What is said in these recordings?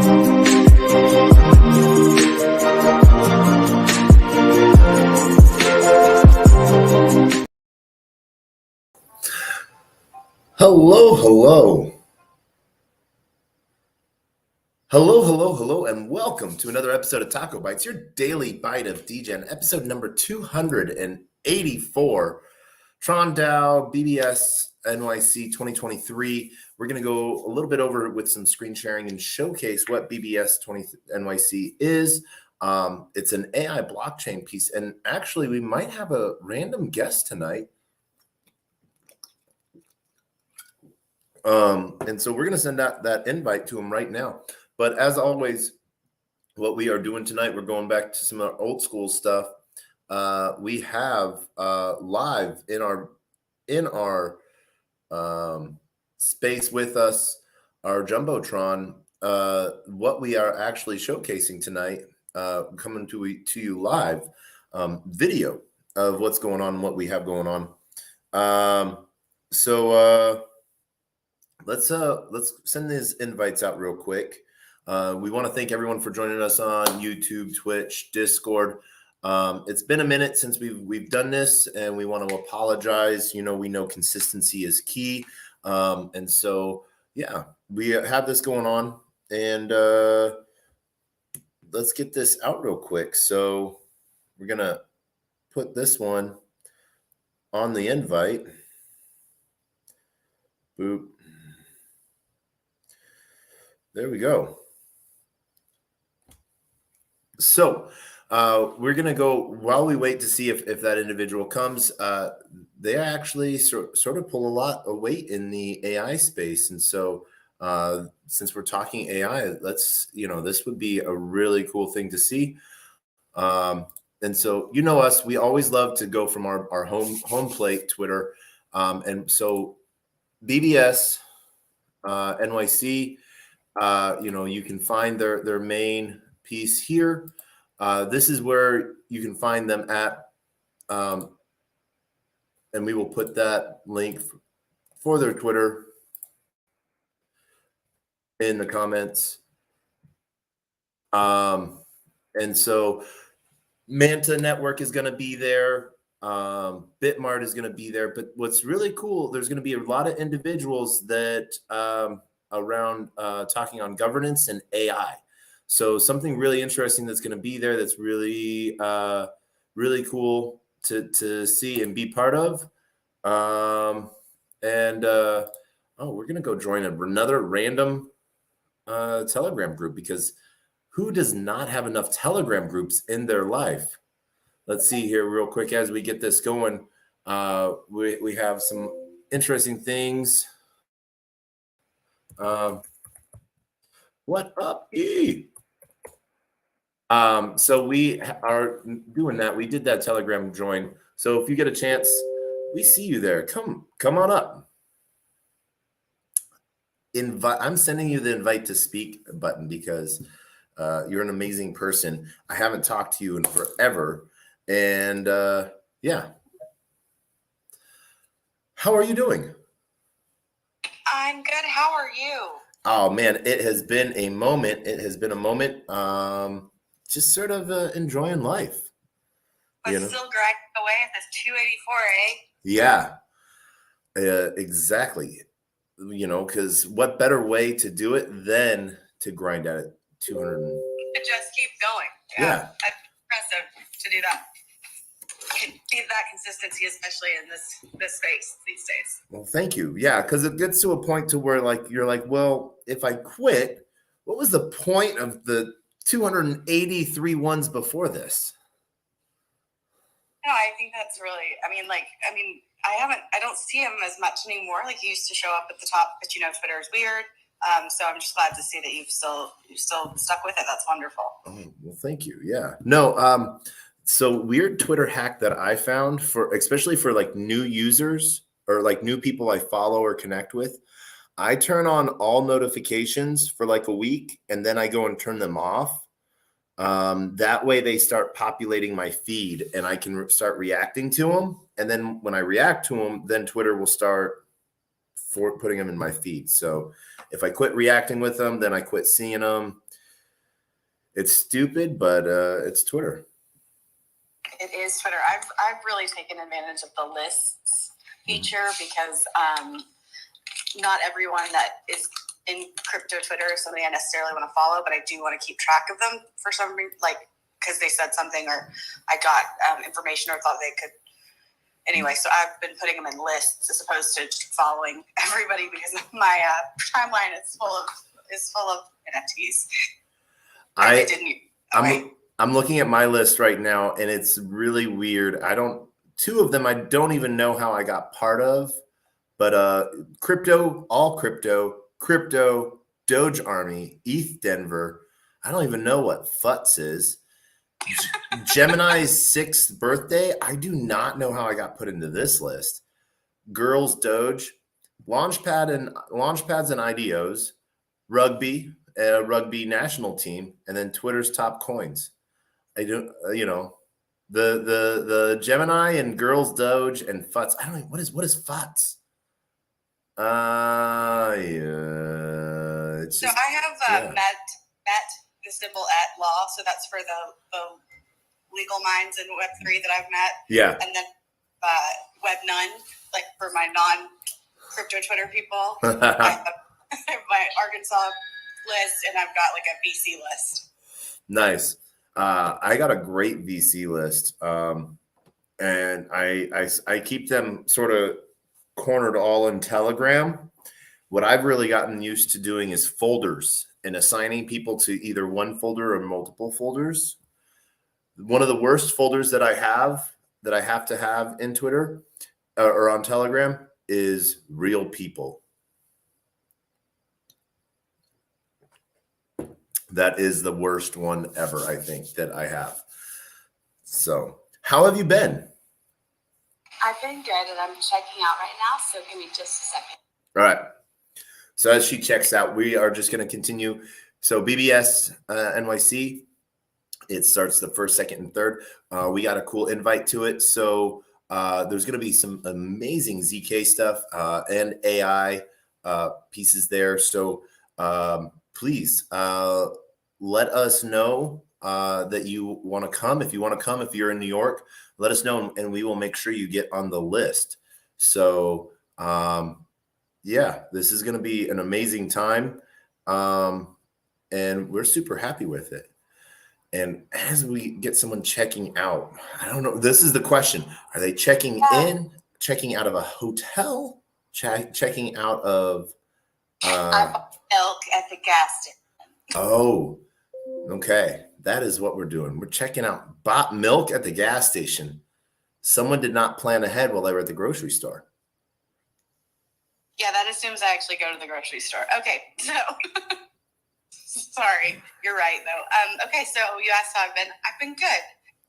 Hello, hello. Hello, and welcome to another episode of TacoBytes, your daily bite of Degen, episode number 284, Tron DAO BBS NYC 2023. We're going to go a little bit over with some screen sharing and showcase what BBS NYC is. It's an AI blockchain piece, and actually we might have a random guest tonight. And so we're going to send out that invite to him right now. But as always, what we are doing tonight, we're going back to some of our old school stuff. We have live in our space with us, our Jumbotron, what we are actually showcasing tonight, coming to you live, video of what's going on and what we have going on. Let's send these invites out real quick. We want to thank everyone for joining us on YouTube, Twitch, Discord. It's been a minute since we've done this, and we want to apologize. We know consistency is key. And so, yeah, we have this going on, and let's get this out real quick. So we're going to put this one on the invite. Boop. There we go. So we're going to go, while we wait to see if that individual comes, they actually sort of pull a lot of weight in the AI space. And so since we're talking AI, this would be a really cool thing to see. And so, us, we always love to go from our home plate, Twitter. And so BBS NYC, you can find their main piece here. This is where you can find them at, and we will put that link for their Twitter in the comments. And so Manta Network is going to be there. Bitmart is going to be there. But what's really cool, there's going to be a lot of individuals that around talking on governance and AI. So something really interesting that's going to be there that's really, really cool to see and be part of. We're going to go join another random Telegram group, because who does not have enough Telegram groups in their life? Let's see here real quick as we get this going. We have some interesting things. What up, E? So we are doing that. We did that Telegram join. So if you get a chance, we see you there. Come on up. I'm sending you the invite to speak button because you're an amazing person. I haven't talked to you in forever. And yeah. How are you doing? I'm good. How are you? Oh man, it has been a moment. Just sort of enjoying life. But still grinding away at this 284, Yeah, exactly. Because what better way to do it than to grind at it 200? It just keep going. Yeah. That's impressive to do that. Get that consistency, especially in this space these days. Well, thank you. Yeah, because it gets to a point to where you're like, well, if I quit, what was the point of the 283 ones before this? No, I think that's really. I don't see him as much anymore. Like, he used to show up at the top, but Twitter is weird. So I'm just glad to see that you've still stuck with it. That's wonderful. Oh, well, thank you. Yeah. No. So weird Twitter hack that I found especially for like new users or like new people I follow or connect with, I turn on all notifications for like a week and then I go and turn them off. That way they start populating my feed and I can start reacting to them. And then when I react to them, then Twitter will start putting them in my feed. So if I quit reacting with them, then I quit seeing them. It's stupid, but it's Twitter. It is Twitter. I've really taken advantage of the lists feature because not everyone that is in crypto Twitter is somebody I necessarily want to follow, but I do want to keep track of them for some reason, like because they said something or I got information or thought they could. Anyway, so I've been putting them in lists as opposed to just following everybody because my timeline is full of NFTs. I'm looking at my list right now, and it's really weird. Two of them I don't even know how I got part of, but crypto, all crypto, Doge Army, ETH Denver. I don't even know what FUTS is. Gemini's 6th birthday. I do not know how I got put into this list. Girls Doge, launchpads and IDOs, rugby national team, and then Twitter's top coins. I don't, the Gemini and Girls Doge and FUTS. I don't know what is FUTS. Yeah. It's so just, I have met the symbol at law, so that's for the legal minds in Web3 that I've met. Yeah. And then Web none, like for my non-crypto Twitter people. I have my Arkansas list, and I've got like a VC list. Nice. I got a great VC list, and I keep them sort of cornered all in Telegram. What I've really gotten used to doing is folders and assigning people to either one folder or multiple folders. One of the worst folders that I have to have in Twitter or on Telegram is real people. That is the worst one ever, I think, that I have. So, how have you been? I've been good, and I'm checking out right now, so give me just a second. All right. So as she checks out, we are just going to continue. So BBS NYC, it starts the 1st, 2nd, and 3rd. We got a cool invite to it. So there's going to be some amazing ZK stuff and AI pieces there. So please let us know that you want to come. If you want to come, if you're in New York, let us know, and we will make sure you get on the list. So yeah, this is going to be an amazing time, and we're super happy with it. And as we get someone checking out, I don't know, this is the question. Are they checking in, checking out of a hotel, checking out of I bought milk at the gas station. Oh, okay. That is what we're doing. We're checking out. Bought milk at the gas station. Someone did not plan ahead while they were at the grocery store. Yeah, that assumes I actually go to the grocery store. Okay, so sorry, you're right though. Okay, so you asked how I've been. I've been good.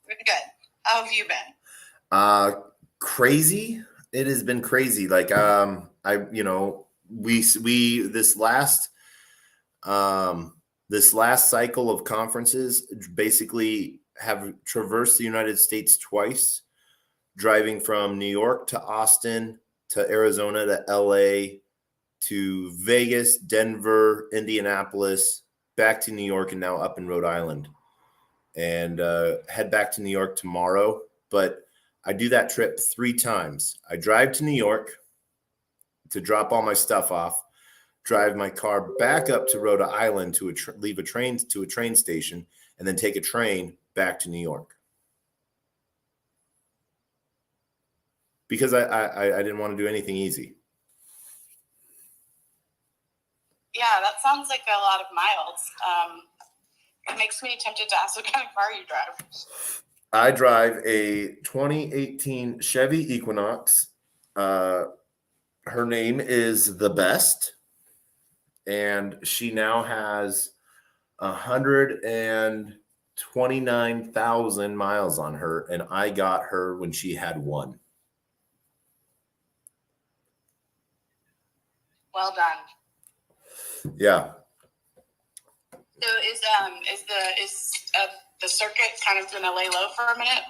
Been good. How have you been? Crazy. It has been crazy. Like we this last cycle of conferences basically have traversed the United States twice, driving from New York to Austin to Arizona to LA to Vegas, Denver, Indianapolis, back to New York, and now up in Rhode Island. And head back to New York tomorrow. But I do that trip 3 times. I drive to New York to drop all my stuff off, drive my car back up to Rhode Island to leave a train to a train station, and then take a train back to New York. Because I didn't want to do anything easy. Yeah, that sounds like a lot of miles. It makes me tempted to ask what kind of car you drive. I drive a 2018 Chevy Equinox. Her name is The Best, and she now has 129,000 miles on her, and I got her when she had 1. Well done. Yeah. So is the circuit kind of gonna lay low for a minute?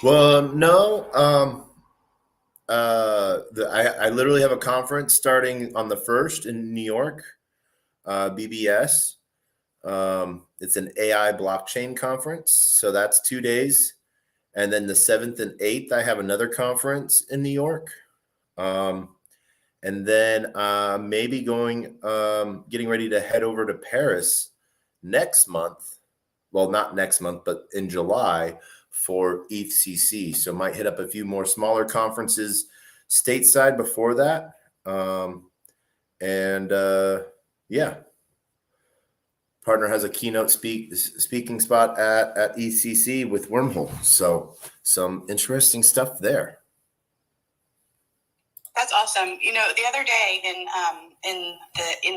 Well, no. I literally have a conference starting on the 1st in New York, BBS. It's an AI blockchain conference. So that's 2 days. And then the 7th and 8th, I have another conference in New York. And then maybe getting ready to head over to Paris next month. Well, not next month, but in July for ETHCC. So might hit up a few more smaller conferences stateside before that. Yeah, partner has a keynote speaking spot at ETHCC with Wormhole. So some interesting stuff there. That's awesome. You know, the other day in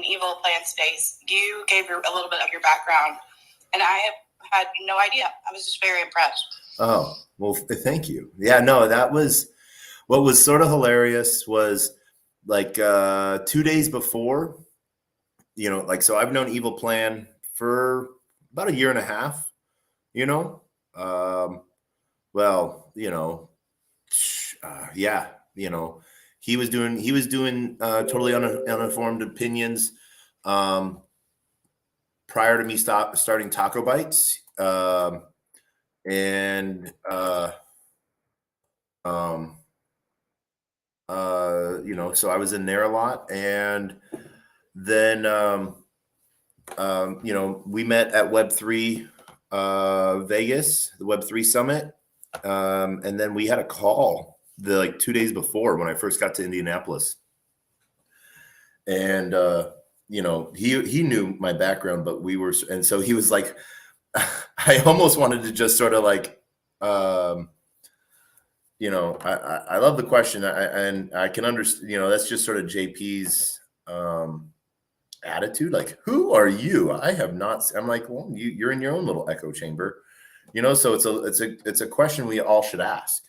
Evil Plant Space, you gave a little bit of your background, and I have had no idea. I was just very impressed. Oh, well, thank you. Yeah, no, that was what was sort of hilarious was like 2 days before, you know, like, so I've known Evil Plan for about a year and a half, you know. Well, you know, yeah, you know, he was doing totally uninformed opinions prior to me starting TacoBytes. You know, so I was in there a lot. And then, you know, we met at Web3 Vegas, the Web3 Summit. And then we had a call like 2 days before when I first got to Indianapolis. And, you know, he knew my background, but and so he was like, I almost wanted to just sort of like, you know, I love the question, and I can understand, you know, that's just sort of JP's attitude. Like, who are you? I have not. I'm like, well, you're in your own little echo chamber, you know. So it's a question we all should ask.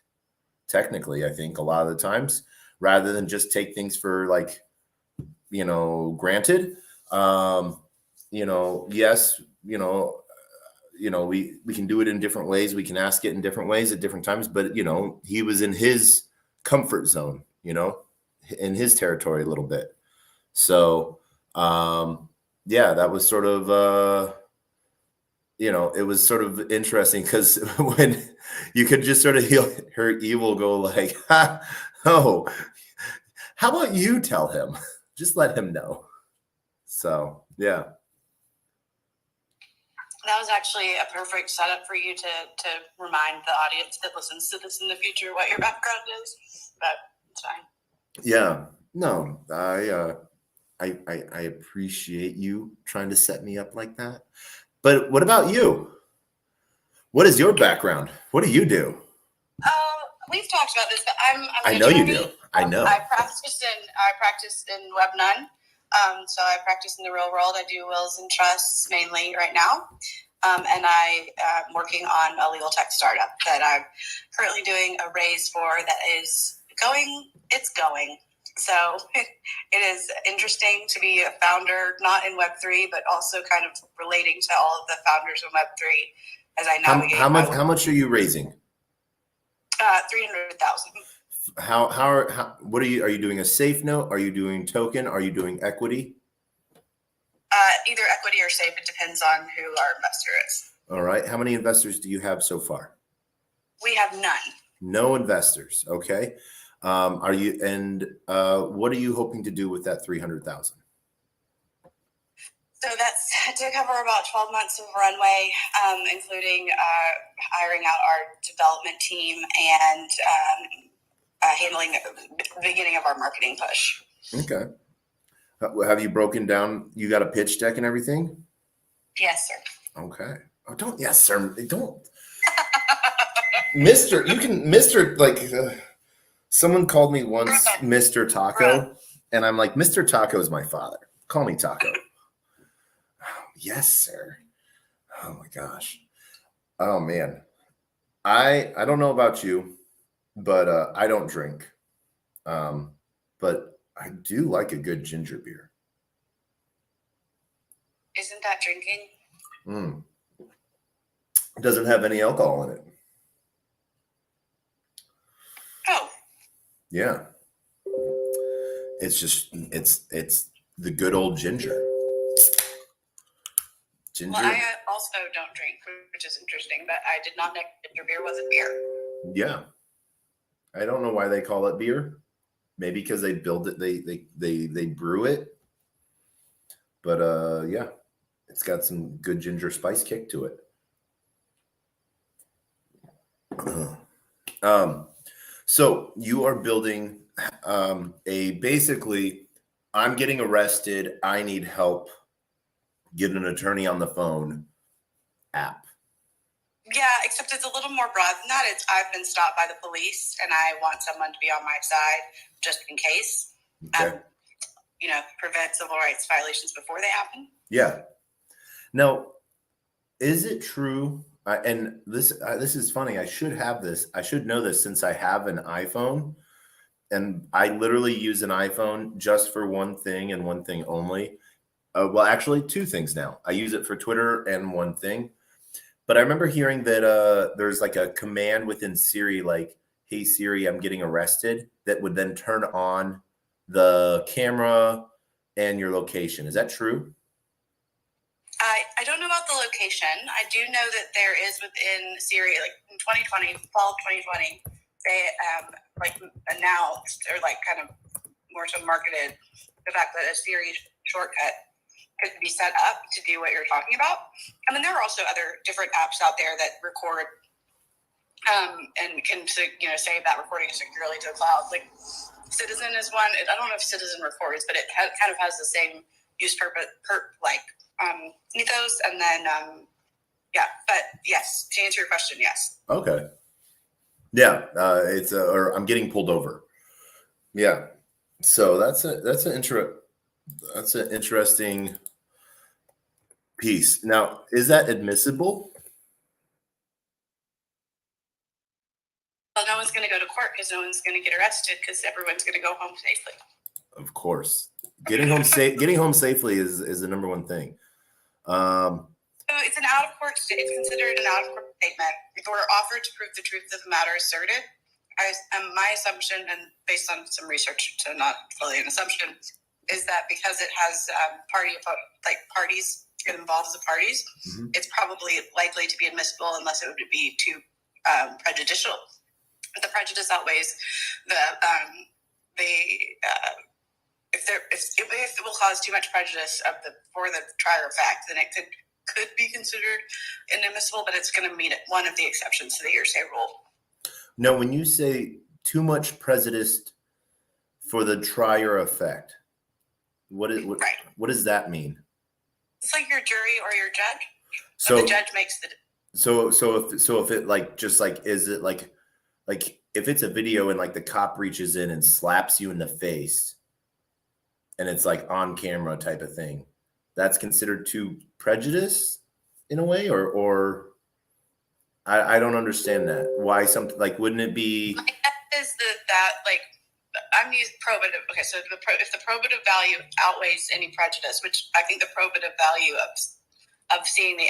Technically, I think a lot of the times, rather than just take things for like, you know, granted. You know, yes, you know, we can do it in different ways. We can ask it in different ways at different times. But, you know, he was in his comfort zone, you know, in his territory a little bit. So, yeah, that was sort of, you know, it was sort of interesting because when you could just sort of hear Evil go like, oh, how about you tell him? Just let him know. So, yeah. That was actually a perfect setup for you to remind the audience that listens to this in the future what your background is. But it's fine. Yeah. No, I appreciate you trying to set me up like that. But what about you? What is your background? What do you do? We've talked about this, but I'm I know you do. I know. I practice in Web 9. So I practice in the real world. I do wills and trusts mainly right now. And I am working on a legal tech startup that I'm currently doing a raise for that is going. So it is interesting to be a founder, not in Web3, but also kind of relating to all of the founders of Web3 as I navigate. How much are you raising? 300,000. What are you doing a safe note? Are you doing token? Are you doing equity? Either equity or safe. It depends on who our investor is. All right. How many investors do you have so far? We have none. No investors. Okay. What are you hoping to do with that 300,000? So that's to cover about 12 months of runway, including hiring out our development team and handling the beginning of our marketing push. Okay. Have you broken down? You got a pitch deck and everything? Yes, sir. Okay. Oh, don't. Yes, sir. Don't. Mr. You can. Mr. Like someone called me once, Mr. Taco, and I'm like, Mr. Taco is my father. Call me Taco. Yes, sir. Oh my gosh. Oh man. I don't know about you, but I don't drink. But I do like a good ginger beer. Isn't that drinking? It doesn't have any alcohol in it. Oh. Yeah. It's just it's the good old ginger. Ginger. Well, I also don't drink, which is interesting, but I did not know ginger beer wasn't beer. Yeah. I don't know why they call it beer. Maybe because they build it, they brew it. But yeah, it's got some good ginger spice kick to it. So you are building a basically, I'm getting arrested, I need help, get an attorney on the phone app. Yeah, except it's a little more broad than that. It's I've been stopped by the police and I want someone to be on my side just in case. Okay. Prevent civil rights violations before they happen. Yeah. Now, is it true? And this is funny. I should have this. I should know this since I have an iPhone, and I literally use an iPhone just for one thing and one thing only. Well, actually, two things now. I use it for Twitter and one thing. But I remember hearing that there's like a command within Siri, like, "Hey Siri, I'm getting arrested," that would then turn on the camera and your location. Is that true? I don't know about the location. I do know that there is within Siri, like in 2020, fall of 2020, they announced or like kind of more so marketed the fact that a Siri shortcut could be set up to do what you're talking about. I mean, there are also other different apps out there that record and can save that recording securely to the cloud. Like Citizen is one. I don't know if Citizen records, but it kind of has the same use purpose ethos. And then but yes, to answer your question, yes. Okay. Yeah, it's or I'm getting pulled over. Yeah, so that's an interesting piece. Now, is that admissible? Well, no one's going to go to court because no one's going to get arrested because everyone's going to go home safely. Of course, getting home safely is the number one thing. So it's an out-of-court statement. It's considered an out-of-court statement. If we're offered to prove the truth of the matter asserted, my assumption, and based on some research, so not fully an assumption, is that because it has parties, it involves the parties, mm-hmm. It's probably likely to be admissible unless it would be too prejudicial. If the prejudice outweighs if it will cause too much prejudice for the trier of fact, then it could be considered inadmissible, but it's going to meet one of the exceptions to the hearsay rule. No, when you say too much prejudice for the trier effect, what does that mean? It's like your jury or your judge. So the judge makes the. So if it is it like if it's a video and like the cop reaches in and slaps you in the face, and it's like on camera type of thing, that's considered too prejudice in a way, or I don't understand that. Why something like wouldn't it be? My guess is that I'm using probative. Okay, so if the probative value outweighs any prejudice, which I think the probative value of seeing the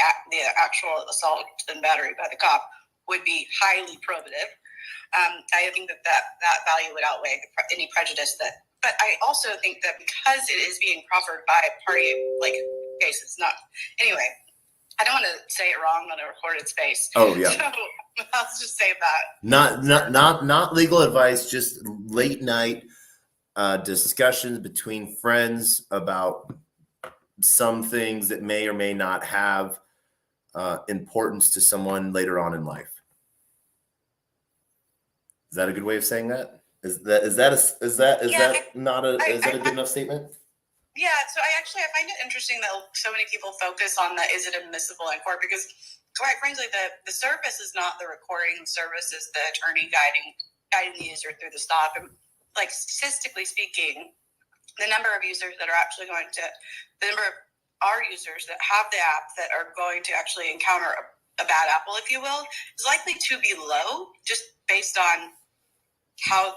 actual assault and battery by the cop would be highly probative. I think that value would outweigh any prejudice that. But I also think that because it is being proffered by a party, like case, it's not. Anyway, I don't want to say it wrong on a recorded space. Oh yeah. So I'll just say that. Not legal advice. Just late night discussions between friends about some things that may or may not have importance to someone later on in life. Is that a good way of saying that? Is that not a good enough statement? Yeah, so I find it interesting that so many people focus on is it admissible in court, because quite frankly the service is not the recording. The service is the attorney guiding the user through the stop. And like statistically speaking, the number of users that are actually the number of our users that have the app that are going to actually encounter a bad apple, if you will, is likely to be low, just based on how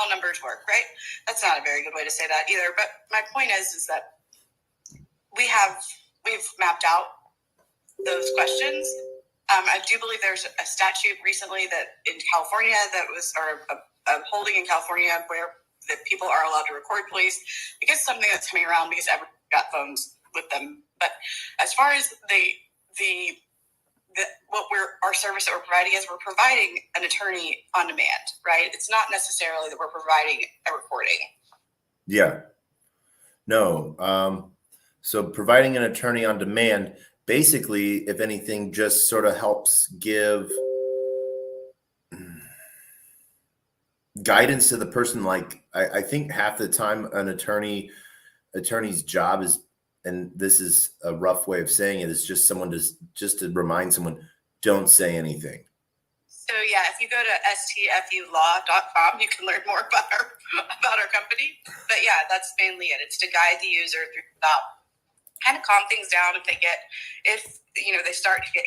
numbers work, right? That's not a very good way to say that either. But my point is that we've mapped out those questions. I do believe there's a statute recently that in California a holding in California where the people are allowed to record police, because it's something that's coming around because everyone's got phones with them But as far as our service that we're providing is, we're providing an attorney on demand, right? It's not necessarily that we're providing a recording. Yeah. No. So providing an attorney on demand, basically, if anything, just sort of helps give guidance to the person. Like I think half the time an attorney's job is, and this is a rough way of saying it, is just to remind someone, don't say anything. So yeah, if you go to stfulaw.com, you can learn more about our company. But yeah, that's mainly it. It's to guide the user throughout, kind of calm things down if they start to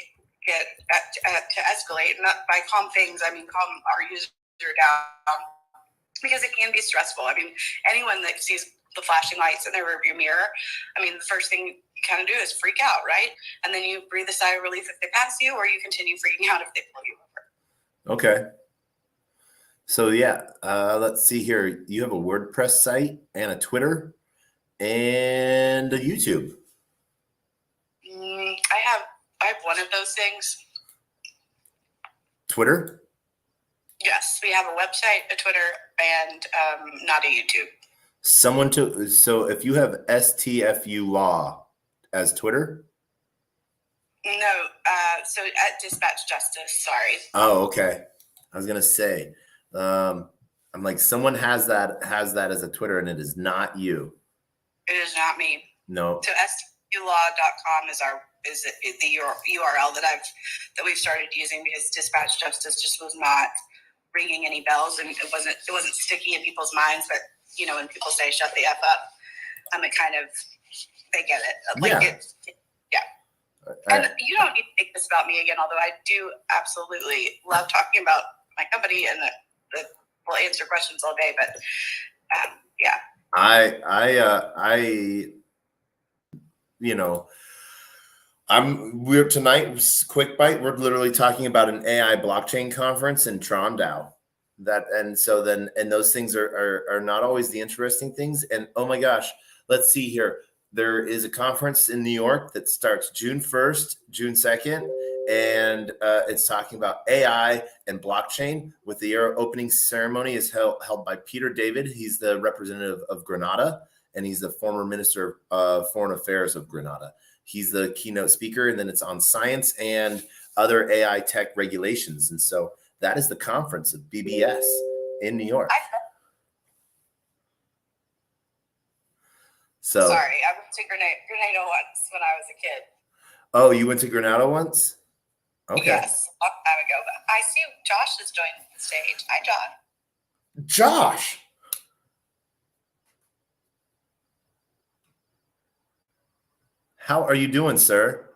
to escalate. And by calm things, I mean calm our user down, because it can be stressful. I mean, anyone that sees the flashing lights in their rearview mirror, I mean, the first thing you kind of do is freak out, right? And then you breathe a sigh of relief if they pass you, or you continue freaking out if they pull you over. Okay. So yeah, let's see here. You have a WordPress site and a Twitter and a YouTube. I have one of those things. Twitter? Yes, we have a website, a Twitter, and not a YouTube. So if you have STFU Law as Twitter? No, so at Dispatch Justice, sorry. Oh, okay. I was gonna say, I'm like, someone has that as a Twitter, and it is not you. It is not me. No. So stfulaw.com is the URL that we've started using, because Dispatch Justice just was not ringing any bells, and it wasn't sticky in people's minds. But when people say "shut the f up," it kind of, they get it. Like yeah. And you don't need to make this about me again, although I do absolutely love talking about my company, and we'll answer questions all day. But yeah. We're tonight, quick bite. We're literally talking about an AI blockchain conference in Trondheim. And those things are not always the interesting things. And oh my gosh, let's see here. There is a conference in New York that starts June 1st, June 2nd, and it's talking about AI and blockchain. With the opening ceremony is held by Peter David. He's the representative of Grenada, and he's the former Minister of Foreign Affairs of Grenada. He's the keynote speaker, and then it's on science and other AI tech regulations. And so that is the conference of BBS in New York. So sorry, I went to Grenada once when I was a kid. Oh, you went to Grenada once? Okay. Yes, a long time ago. But I see Josh has joined the stage. Hi, John. Josh. How are you doing, sir?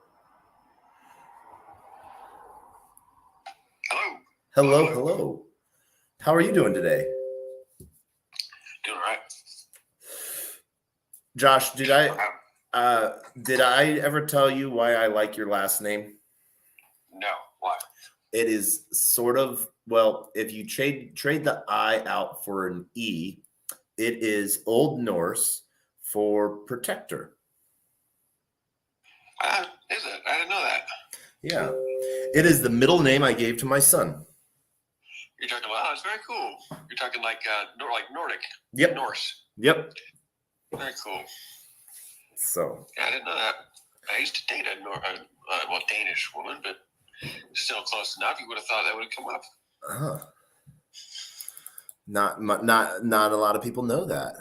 Hello. How are you doing today? Doing all right. Josh, did I ever tell you why I like your last name? No. Why? It is sort of, well, if you trade the I out for an E, it is Old Norse for protector. Is it? I didn't know that. Yeah. It is the middle name I gave to my son. You're talking about, it's very cool. You're talking like Nordic. Yep. Norse. Yep. Very cool. So. Yeah, I didn't know that. I used to date a Danish woman, but still close enough. You would have thought that would have come up. Not a lot of people know that.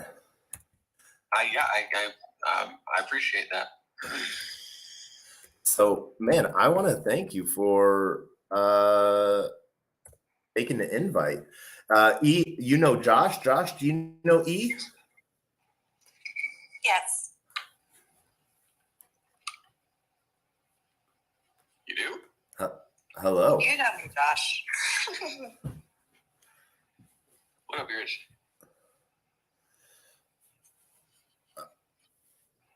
I appreciate that. So, man, I want to thank you for taking the invite. E, you know Josh. Josh, do you know E? Yes. You do? Hello. You know me, Josh. What up, yours?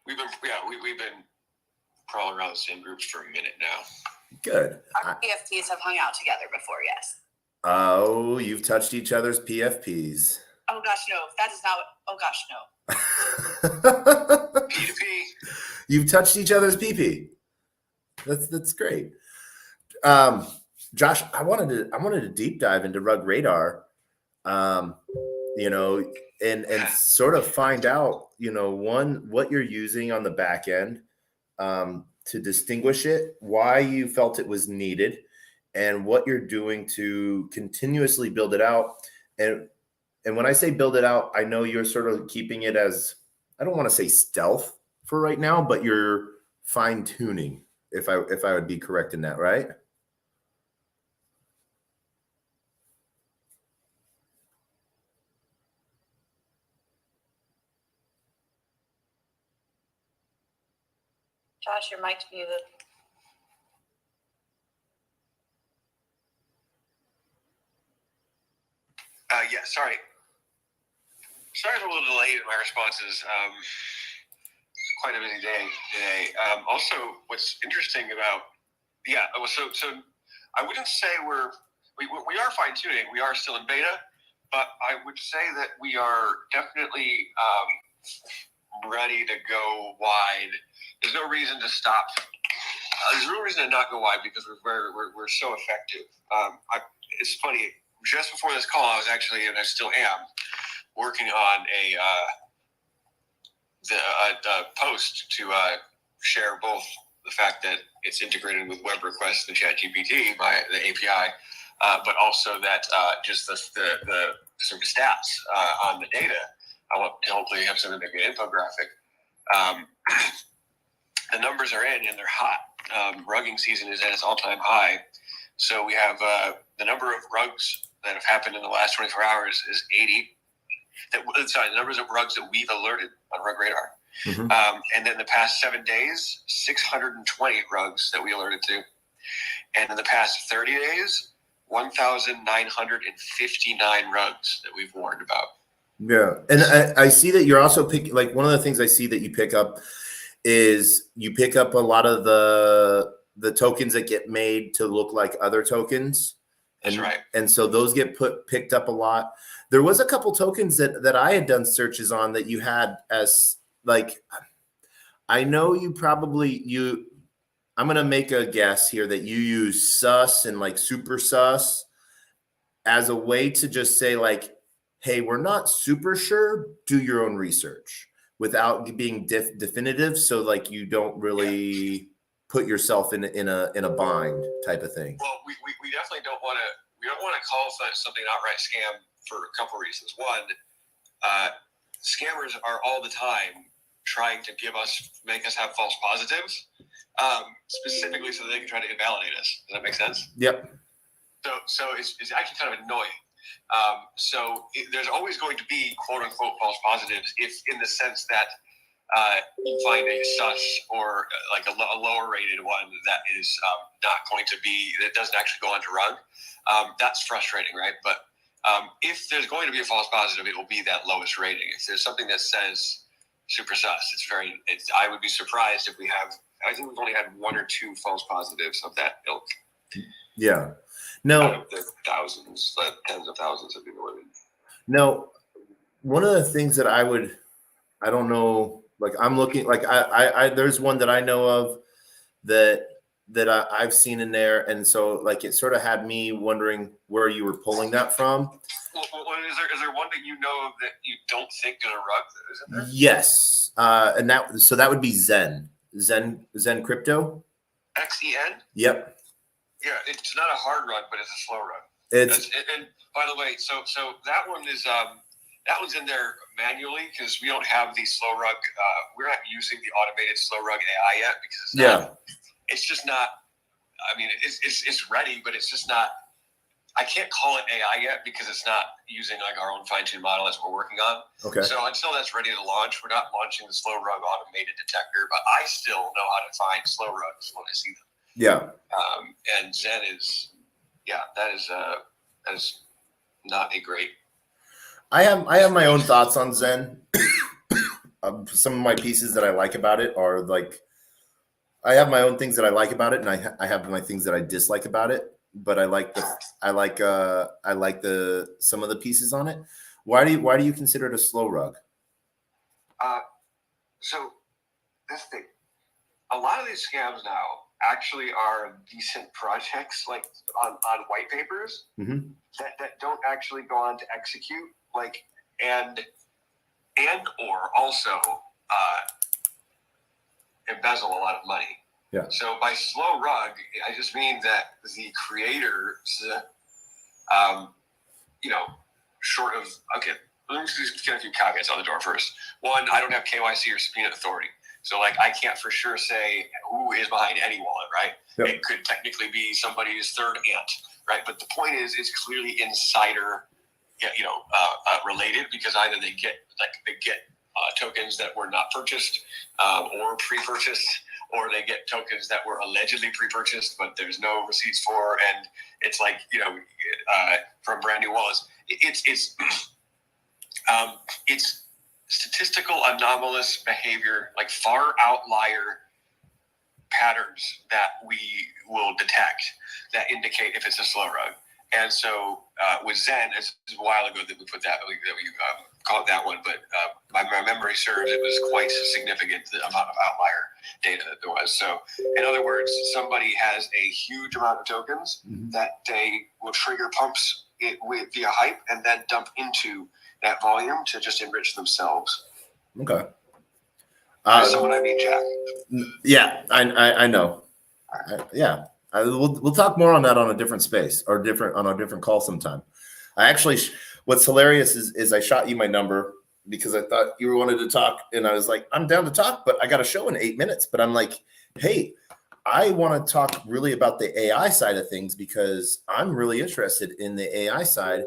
We've been crawling around the same groups for a minute now. Good. Our PFPs have hung out together before, yes. Oh, you've touched each other's PFPs. Oh gosh, no. That is not. Oh gosh, no. P2P. You've touched each other's pee-pee. That's great. Josh, I wanted to deep dive into Rug Radar, you know, and sort of find out, you know, one, what you're using on the back end to distinguish it, why you felt it was needed, and what you're doing to continuously build it out. And when I say build it out, I know you're sort of keeping it as, I don't want to say stealth for right now, but you're fine tuning, if I would be correct in that, right? Josh, your mic's muted. Yeah, sorry. Sorry for a little delay in my responses. Quite a busy day today. Also, what's interesting about, so I wouldn't say we are fine tuning. We are still in beta, but I would say that we are definitely ready to go wide. There's no reason to stop. There's no reason to not go wide because we're so effective. It's funny. Just before this call, I was actually, and I still am, working on a post to share both the fact that it's integrated with web requests and ChatGPT by the API, but also that just the some stats on the data. I want to hopefully have something to make an infographic. The numbers are in and they're hot. Rugging season is at its all-time high. So we have the number of rugs that have happened in the last 24 hours is 80. The numbers of rugs that we've alerted on Rug Radar. Mm-hmm. And then the past 7 days, 620 rugs that we alerted to. And in the past 30 days, 1,959 rugs that we've warned about. Yeah. And I see that you're also picking, like, one of the things I see that you pick up is you pick up a lot of the tokens that get made to look like other tokens. That's right. And so those get picked up a lot. There was a couple tokens that I had done searches on that you had as, like, I know you probably, I'm going to make a guess here that you use sus and like super sus as a way to just say, like, hey, we're not super sure, do your own research without being definitive. So like you don't really put yourself in a bind type of thing. Well, we definitely don't want to call something outright scam for a couple reasons. One, scammers are all the time trying to make us have false positives, specifically so that they can try to invalidate us. Does that make sense? Yep. So it's actually kind of annoying. There's always going to be quote unquote false positives if in the sense that you find a sus or like a lower rated one that is not going to be, that doesn't actually go onto rug. That's frustrating, right? But if there's going to be a false positive, it will be that lowest rating. If there's something that says super sus, I would be surprised if I think we've only had 1 or 2 false positives of that ilk. Yeah. No. Out of the thousands, tens of thousands have been alerted. No, one of the things that I don't know, like I'm looking, like I there's one that I know of that I've seen in there. And so like, it sort of had me wondering where you were pulling that from. Well, is there one that you know of that you don't think is a rug that isn't there? Yes. And that would be Zen Crypto. XEN? Yep. Yeah, it's not a hard rug, but it's a slow rug. And by the way, so that one is that one's in there manually because we don't have the slow rug. We're not using the automated slow rug AI yet because it's not. It's just not. I mean, it's ready, but it's just not. I can't call it AI yet because it's not using like our own fine-tuned model as we're working on. Okay. So until that's ready to launch, we're not launching the slow rug automated detector. But I still know how to find slow rugs when I see them. Yeah. And Zen is, that is not a great. I have my own thoughts on Zen. Some of my pieces that I like about it are like, I have my own things that I like about it, and I have my things that I dislike about it. But I like some of the pieces on it. Why do you consider it a slow rug? So this thing, a lot of these scams now actually are decent projects, like on white papers Mm-hmm. that don't actually go on to execute, like and or also embezzle a lot of money. Yeah. So by slow rug, I just mean that the creators, short of, okay, let me just get a few caveats on the door first. One, I don't have KYC or subpoena authority. So, like, I can't for sure say who is behind any wallet, right? Yep. It could technically be somebody's third aunt, right? But the point is, it's clearly insider, related, because either they get tokens that were not purchased or pre-purchased, or they get tokens that were allegedly pre-purchased, but there's no receipts for, and it's like, from brand new wallets. It's statistical anomalous behavior, like far outlier patterns that we will detect that indicate if it's a slow rug. And so with Zen, it's a while ago that we put that, we called that one, but my memory serves, it was quite significant, the amount of outlier data that there was. So in other words, somebody has a huge amount of tokens that they will trigger pumps it with via hype and then dump into that volume to just enrich themselves. Okay. So what I mean, Jack. Yeah, I know. We'll talk more on that on a different space or on a different call sometime. I actually, what's hilarious is I shot you my number because I thought you wanted to talk, and I was like, I'm down to talk, but I got a show in 8 minutes. But I'm like, hey, I want to talk really about the AI side of things because I'm really interested in the AI side.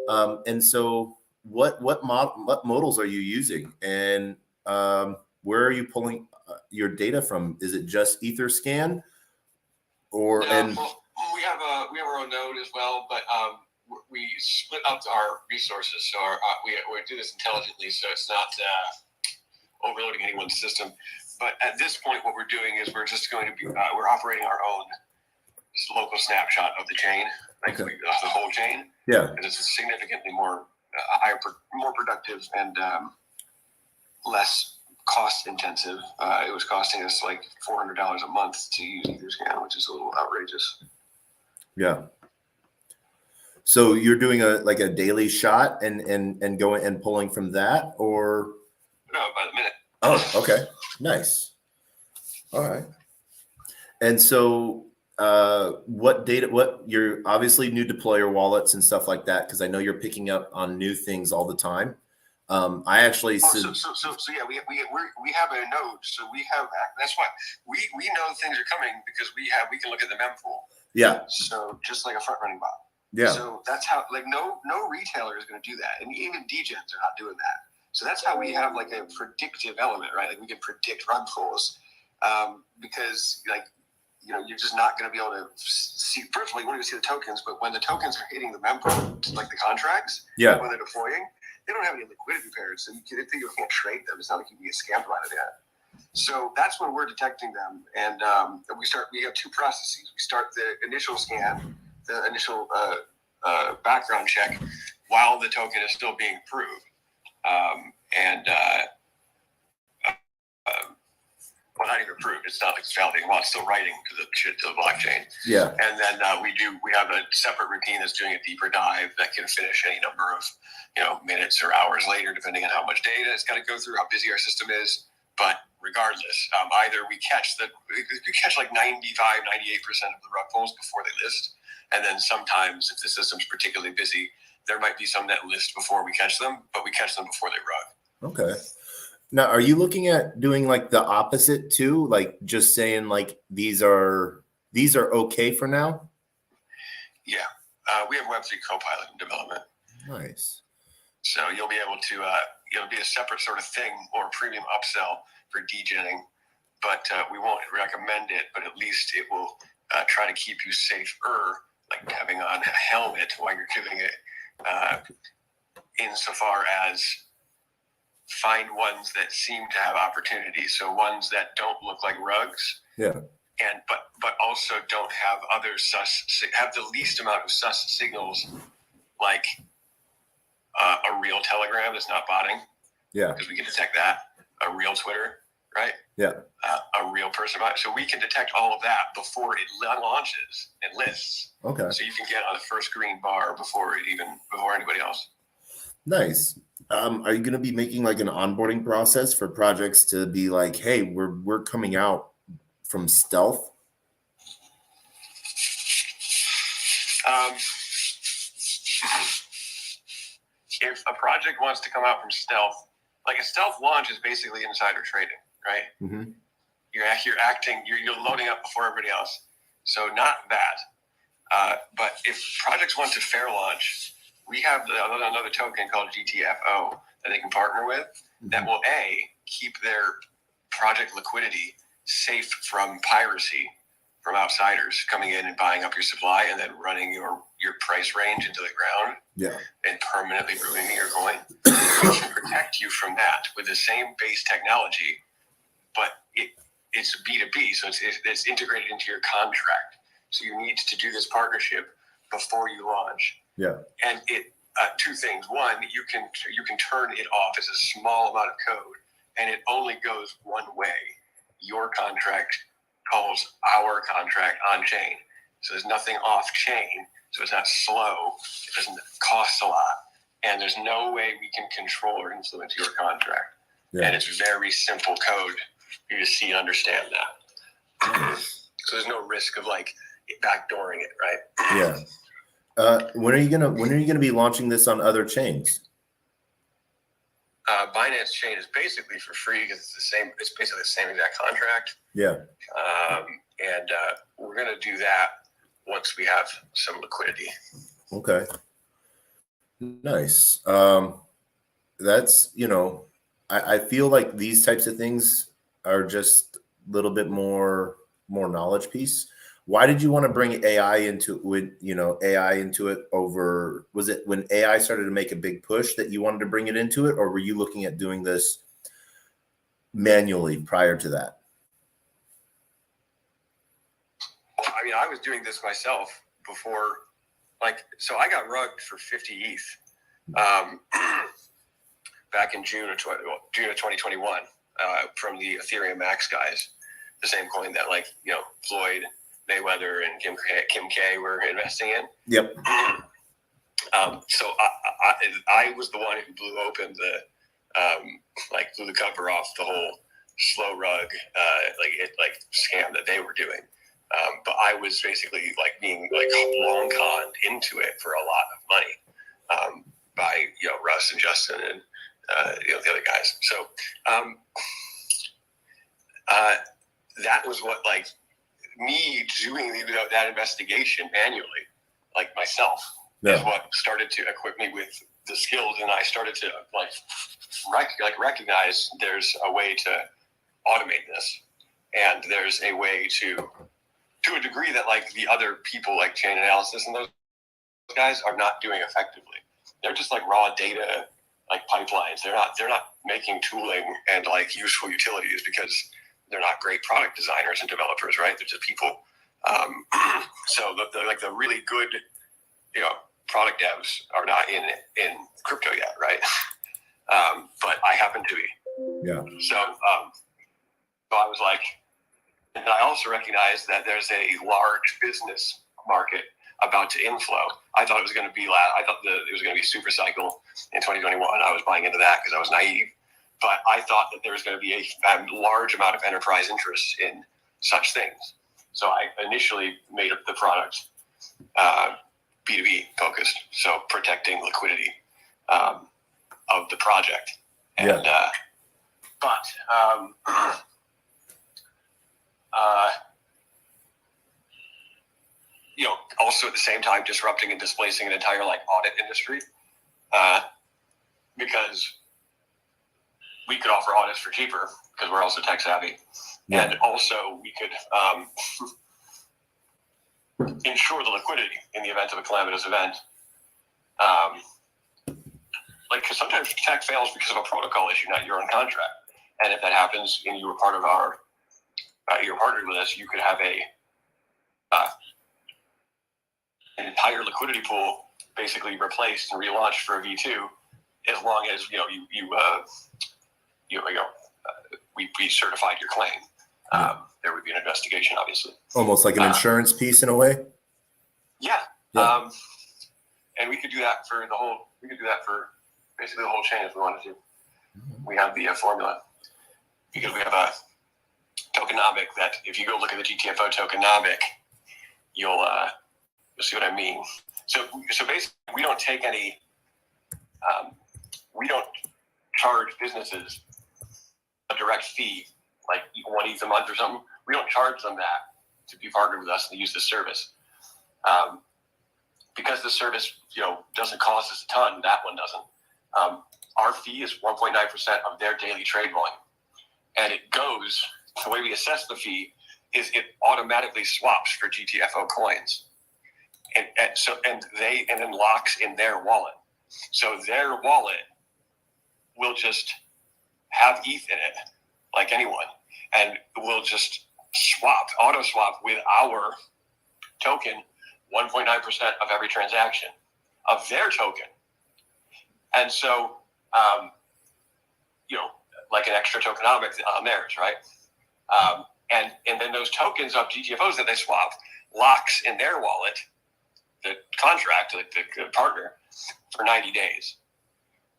And so, what models are you using, and where are you pulling your data from? Is it just Etherscan, or and well, we have our own node as well, but we split up our resources, so we do this intelligently, so it's not overloading anyone's system. But at this point, what we're doing is we're just going to be we're operating our own local snapshot of the chain, like the whole chain. Yeah, and it's significantly more more productive and less cost intensive. It was costing us like $400 a month to use Etherscan, which is a little outrageous. Yeah. So you're doing a daily shot and going and pulling from that, or no, by the minute. Oh, okay, nice. All right. And so, what you're obviously new deployer wallets and stuff like that, because I know you're picking up on new things all the time. I actually so yeah, we have a node, so we have, that's why we know things are coming because we can look at the mempool. Yeah. So just like a front running bot. Yeah. So that's how, like, no retailer is going to do that, and even Degens are not doing that. So that's how we have like a predictive element, right? Like we can predict rug pulls because, like, you're just not going to be able to see. First of all, you want to see the tokens, but when the tokens are hitting the mempool, like the contracts, when they're deploying, they don't have any liquidity pairs, so you can't trade them. It's not like you can get scammed out of that. So that's when we're detecting them, and we have two processes. We start the initial scan, the initial background check, while the token is still being approved. Well, not even approved. It's not like it's validating. Well, it's still writing to the blockchain. Yeah. And then we have a separate routine that's doing a deeper dive that can finish any number of minutes or hours later, depending on how much data it's got to go through, how busy our system is. But regardless, either we catch like 95, 98% of the rug pulls before they list, and then sometimes if the system's particularly busy, there might be some that list before we catch them, but we catch them before they rug. Okay. Now, are you looking at doing like the opposite too? Like just saying like these are okay for now? Yeah. We have Web3 Copilot in development. Nice. So you'll be able to, it'll be a separate sort of thing or premium upsell for degenning, but we won't recommend it, but at least it will try to keep you safer, like having on a helmet while you're doing it, insofar as find ones that seem to have opportunities. So ones that don't look like rugs. Yeah. And but also don't have other have the least amount of sus signals, like a real telephone Telegram that's not botting, Yeah. because we can detect that. A real Twitter, right? Yeah. A real person. So we can detect all of that before it launches and lists. Okay. So you can get on the first green bar before anybody else. Nice. Are you going to be making like an onboarding process for projects to be like, hey, we're coming out from stealth? If a project wants to come out from stealth, like a stealth launch is basically insider trading, right? Mm-hmm. You're loading up before everybody else. So not that. But if projects want to fair launch, we have another token called GTFO that they can partner with that will keep their project liquidity safe from piracy, from outsiders coming in and buying up your supply and then running your price range into the ground. Yeah. And permanently ruining your coin. We can protect you from that with the same base technology, but it's B2B, so it's integrated into your contract. So you need to do this partnership before you launch. Yeah. And two things. One, you can turn it off as a small amount of code, and it only goes one way. Your contract calls our contract on chain. So there's nothing off chain. So it's not slow. It doesn't cost a lot. And there's no way we can control or influence your contract. Yeah. And it's very simple code for you to see and understand that. So there's no risk of like backdooring it, right? Yeah. When are you gonna be launching this on other chains? Binance chain is basically for free because it's the same. It's basically the same exact contract. Yeah. And we're gonna do that once we have some liquidity. Okay. Nice. That's, I feel like these types of things are just a little bit more knowledge piece. Why did you want to bring AI into it over, was it when AI started to make a big push that you wanted to bring it into it, or were you looking at doing this manually prior to that? I mean, I was doing this myself before, so I got rugged for 50 ETH back in June of 2021 from the Ethereum Max guys, the same coin that Floyd Mayweather and Kim K were investing in. Yep. So I was the one who blew open blew the cover off the whole slow rug scam that they were doing. But I was basically being long conned into it for a lot of money by Russ and Justin and the other guys. So that was what me doing that investigation manually, myself, is what started to equip me with the skills, and I started to recognize there's a way to automate this, and there's a way to a degree that the other people like chain analysis and those guys are not doing effectively. They're just raw data pipelines. They're not making tooling and useful utilities because they're not great product designers and developers, right? They're just people. So the really good product devs are not in crypto yet, right? But I happen to be. Yeah. So I was and I also recognized that there's a large business market about to inflow. I thought it was going to be it was going to be super cycle in 2021. I was buying into that because I was naive. But I thought that there was going to be a large amount of enterprise interest in such things. So I initially made the product B2B focused, so protecting liquidity of the project. And also at the same time disrupting and displacing an entire audit industry, because we could offer audits for cheaper because we're also tech savvy, and also we could ensure the liquidity in the event of a calamitous event. Because sometimes tech fails because of a protocol issue, not your own contract. And if that happens, and you were part of you're partnered with us, you could have an entire liquidity pool basically replaced and relaunched for a V2 as long as we certified your claim. There would be an investigation, obviously. Almost like an insurance piece in a way. Yeah. Yeah. And we could do that for basically the whole chain if we wanted to. We have the formula because we have a tokenomic that if you go look at the GTFO tokenomic, you'll see what I mean. So basically, we don't take any. We don't charge businesses a direct fee, like one ETH a month or something. We don't charge them that to be partnered with us and to use this service. Because the service, doesn't cost us a ton, that one doesn't. Our fee is 1.9% of their daily trade volume. And it goes, the way we assess the fee is it automatically swaps for GTFO coins. And then locks in their wallet. So their wallet will just have ETH in it, like anyone, and we'll just auto swap with our token 1.9% of every transaction of their token. And so, like an extra tokenomics on theirs, right? And then those tokens of GTFOs that they swap locks in their wallet, the contract, the partner, for 90 days.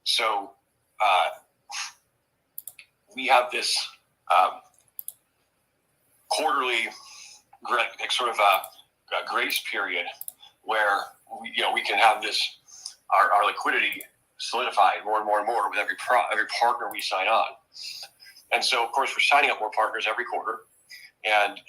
So we have this quarterly sort of a grace period where we can have this our liquidity solidified more and more and more with every partner we sign on. And so, of course, we're signing up more partners every quarter, and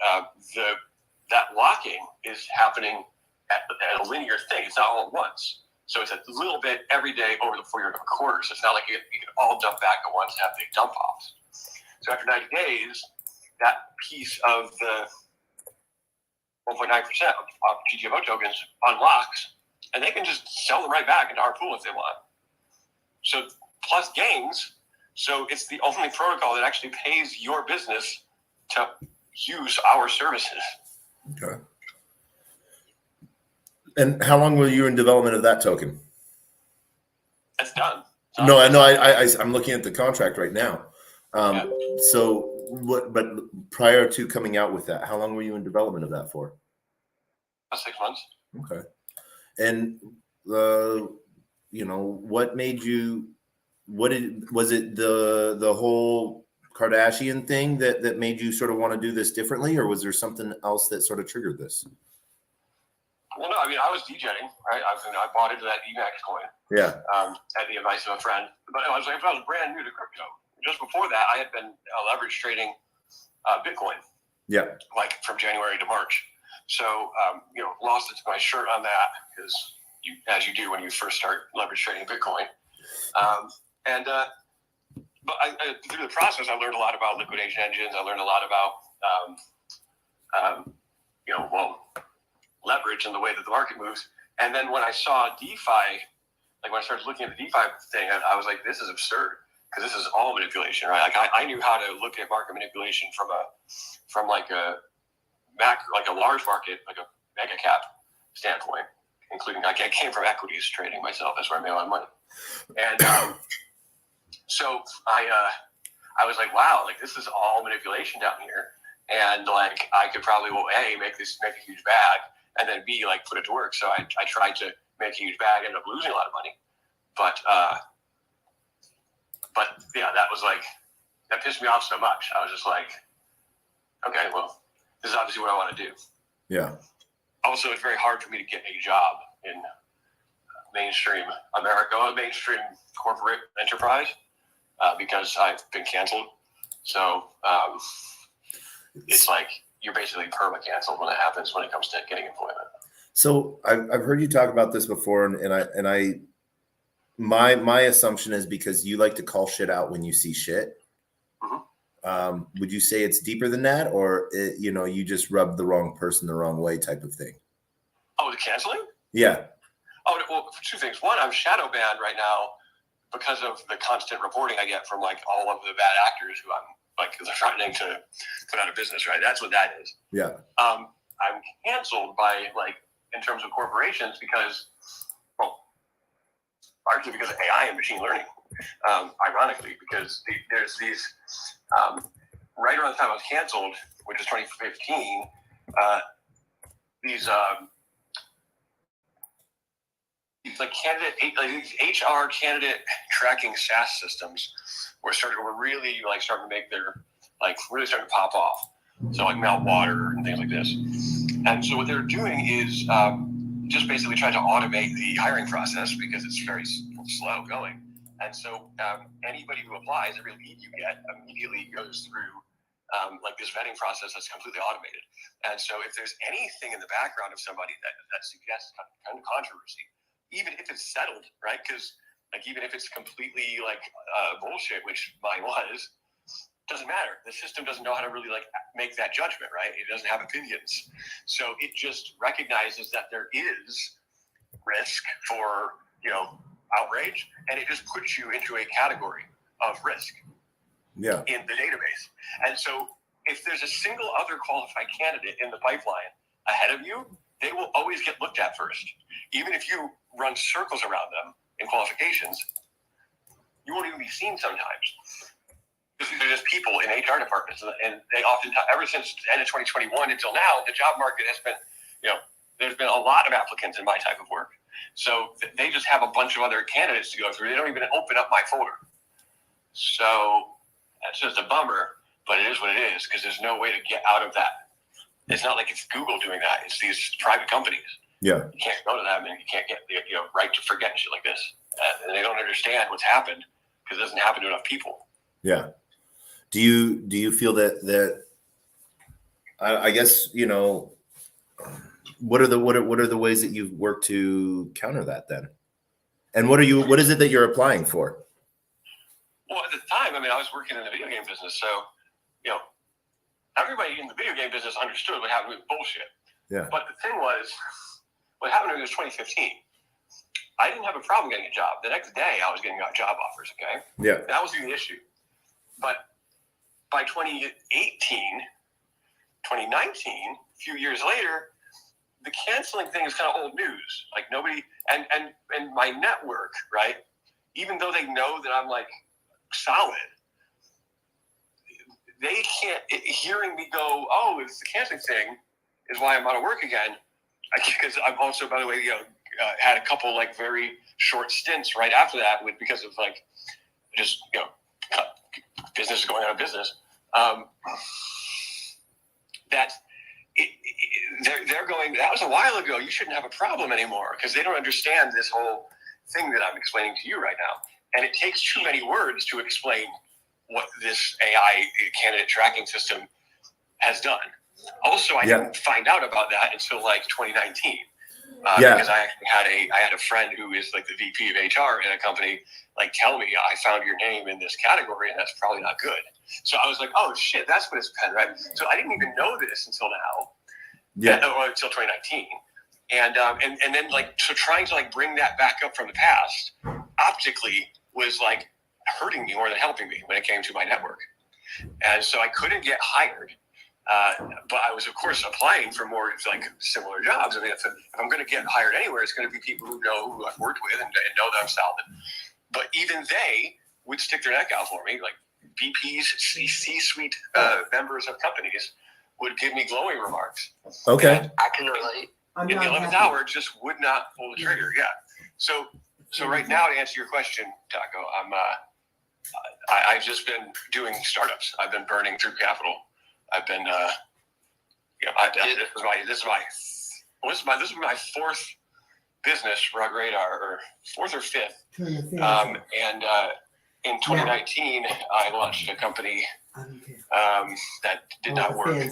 that locking is happening at a linear thing. It's not all at once. So it's a little bit every day over the 4 year quarter. So it's not like you can all dump back at once and have big dump offs. So after 90 days, that piece of the 1.9% of GTFO tokens unlocks, and they can just sell them right back into our pool if they want. So plus gains. So it's the only protocol that actually pays your business to use our services. Okay. And how long were you in development of that token? It's done. No, I know. I'm looking at the contract right now. So what? But prior to coming out with that, how long were you in development of that for? 6 months. Okay. And what made you? Was it the whole Kardashian thing that made you sort of want to do this differently, or was there something else that sort of triggered this? Well, no, I mean, I was degenning, right? I bought into that EMAX coin. Yeah. At the advice of a friend. But I was brand new to crypto. Just before that, I had been leverage trading Bitcoin. Yeah. Like from January to March. So, lost my shirt on that because as you do when you first start leverage trading Bitcoin. But through the process, I learned a lot about liquidation engines. I learned a lot about, leverage and the way that the market moves. And then when I saw DeFi, like when I started looking at the DeFi thing, I was like, this is absurd because this is all manipulation, right? Like I knew how to look at market manipulation from like a large market, like a mega cap standpoint, including I came from equities trading myself. That's where I made a lot of money. And so I was like, wow, like this is all manipulation down here. And like I could probably make a huge bag, and then B, like put it to work. So I tried to make a huge bag, ended up losing a lot of money. But yeah, that pissed me off so much. I was just like, okay, well, this is obviously what I want to do. Yeah. Also, it's very hard for me to get a job in mainstream America, mainstream corporate enterprise, because I've been canceled. So it's like you're basically perma-canceled when it happens when it comes to getting employment. So I've heard you talk about this before, and my assumption is because you like to call shit out when you see shit. Mm-hmm. Would you say it's deeper than that, or you just rubbed the wrong person the wrong way type of thing? Oh, the canceling? Yeah. Oh, well, two things. One, I'm shadow banned right now because of the constant reporting I get from like all of the bad actors who I'm like threatening to put out of business, right? That's what that is. Yeah. I'm canceled by like in terms of corporations because, well, largely because of AI and machine learning, ironically, because there's these, right around the time I was canceled, which is 2015, these these HR candidate tracking SaaS systems were really starting to make their really starting to pop off. So like Meltwater and things like this. And so what they're doing is just basically trying to automate the hiring process because it's very slow going. And so anybody who applies, every lead you get immediately goes through this vetting process that's completely automated. And so if there's anything in the background of somebody that suggests kind of controversy, even if it's settled, right? Because even if it's completely bullshit, which mine was, doesn't matter. The system doesn't know how to really make that judgment, right? It doesn't have opinions. So it just recognizes that there is risk for, outrage, and it just puts you into a category of risk in the database. And so if there's a single other qualified candidate in the pipeline ahead of you, they will always get looked at first. Even if you run circles around them in qualifications, you won't even be seen sometimes. They're just people in HR departments, and they often, ever since the end of 2021 until now, the job market has been, there's been a lot of applicants in my type of work. So they just have a bunch of other candidates to go through. They don't even open up my folder. So that's just a bummer, but it is what it is because there's no way to get out of that. It's not like it's Google doing that. It's these private companies. Yeah. You can't go to them and you can't get the right to forget and shit like this. And they don't understand what's happened because it doesn't happen to enough people. Yeah. Do you feel that I guess, what are the ways that you've worked to counter that then? And what is it that you're applying for? Well, at the time, I was working in the video game business, so everybody in the video game business understood what happened with bullshit. Yeah. But the thing was, what happened to me was 2015. I didn't have a problem getting a job. The next day, I was getting job offers. Okay. Yeah. That was the issue. But by 2018, 2019, a few years later, the canceling thing is kind of old news. Like nobody, and my network, right? Even though they know that I'm solid, they can't, hearing me go, oh, it's the canceling thing is why I'm out of work again. Because I've also, by the way, had a couple very short stints right after that because of just business going out of business. They're going, that was a while ago. You shouldn't have a problem anymore because they don't understand this whole thing that I'm explaining to you right now. And it takes too many words to explain what this AI candidate tracking system has done. Also, I didn't find out about that until 2019. Because I actually had a friend who is the VP of HR in a company tell me, I found your name in this category and that's probably not good. So I was like, oh shit, that's what it's been, right? So I didn't even know this until now. Or until 2019. And then so trying to bring that back up from the past optically was hurting me more than helping me when it came to my network. And so I couldn't get hired. But I was, of course, applying for more similar jobs. If I'm going to get hired anywhere, it's going to be people who know who I've worked with and know that I'm solid. But even they would stick their neck out for me. VPs, C-suite members of companies would give me glowing remarks. Okay. And I can relate. In the 11th hour, just would not pull the trigger. Yeah. So right now, to answer your question, Taco, I've just been doing startups. I've been burning through capital. I've been, this is my fourth business, Rug Radar, or fourth or fifth. And in 2019, I launched a company that did not work.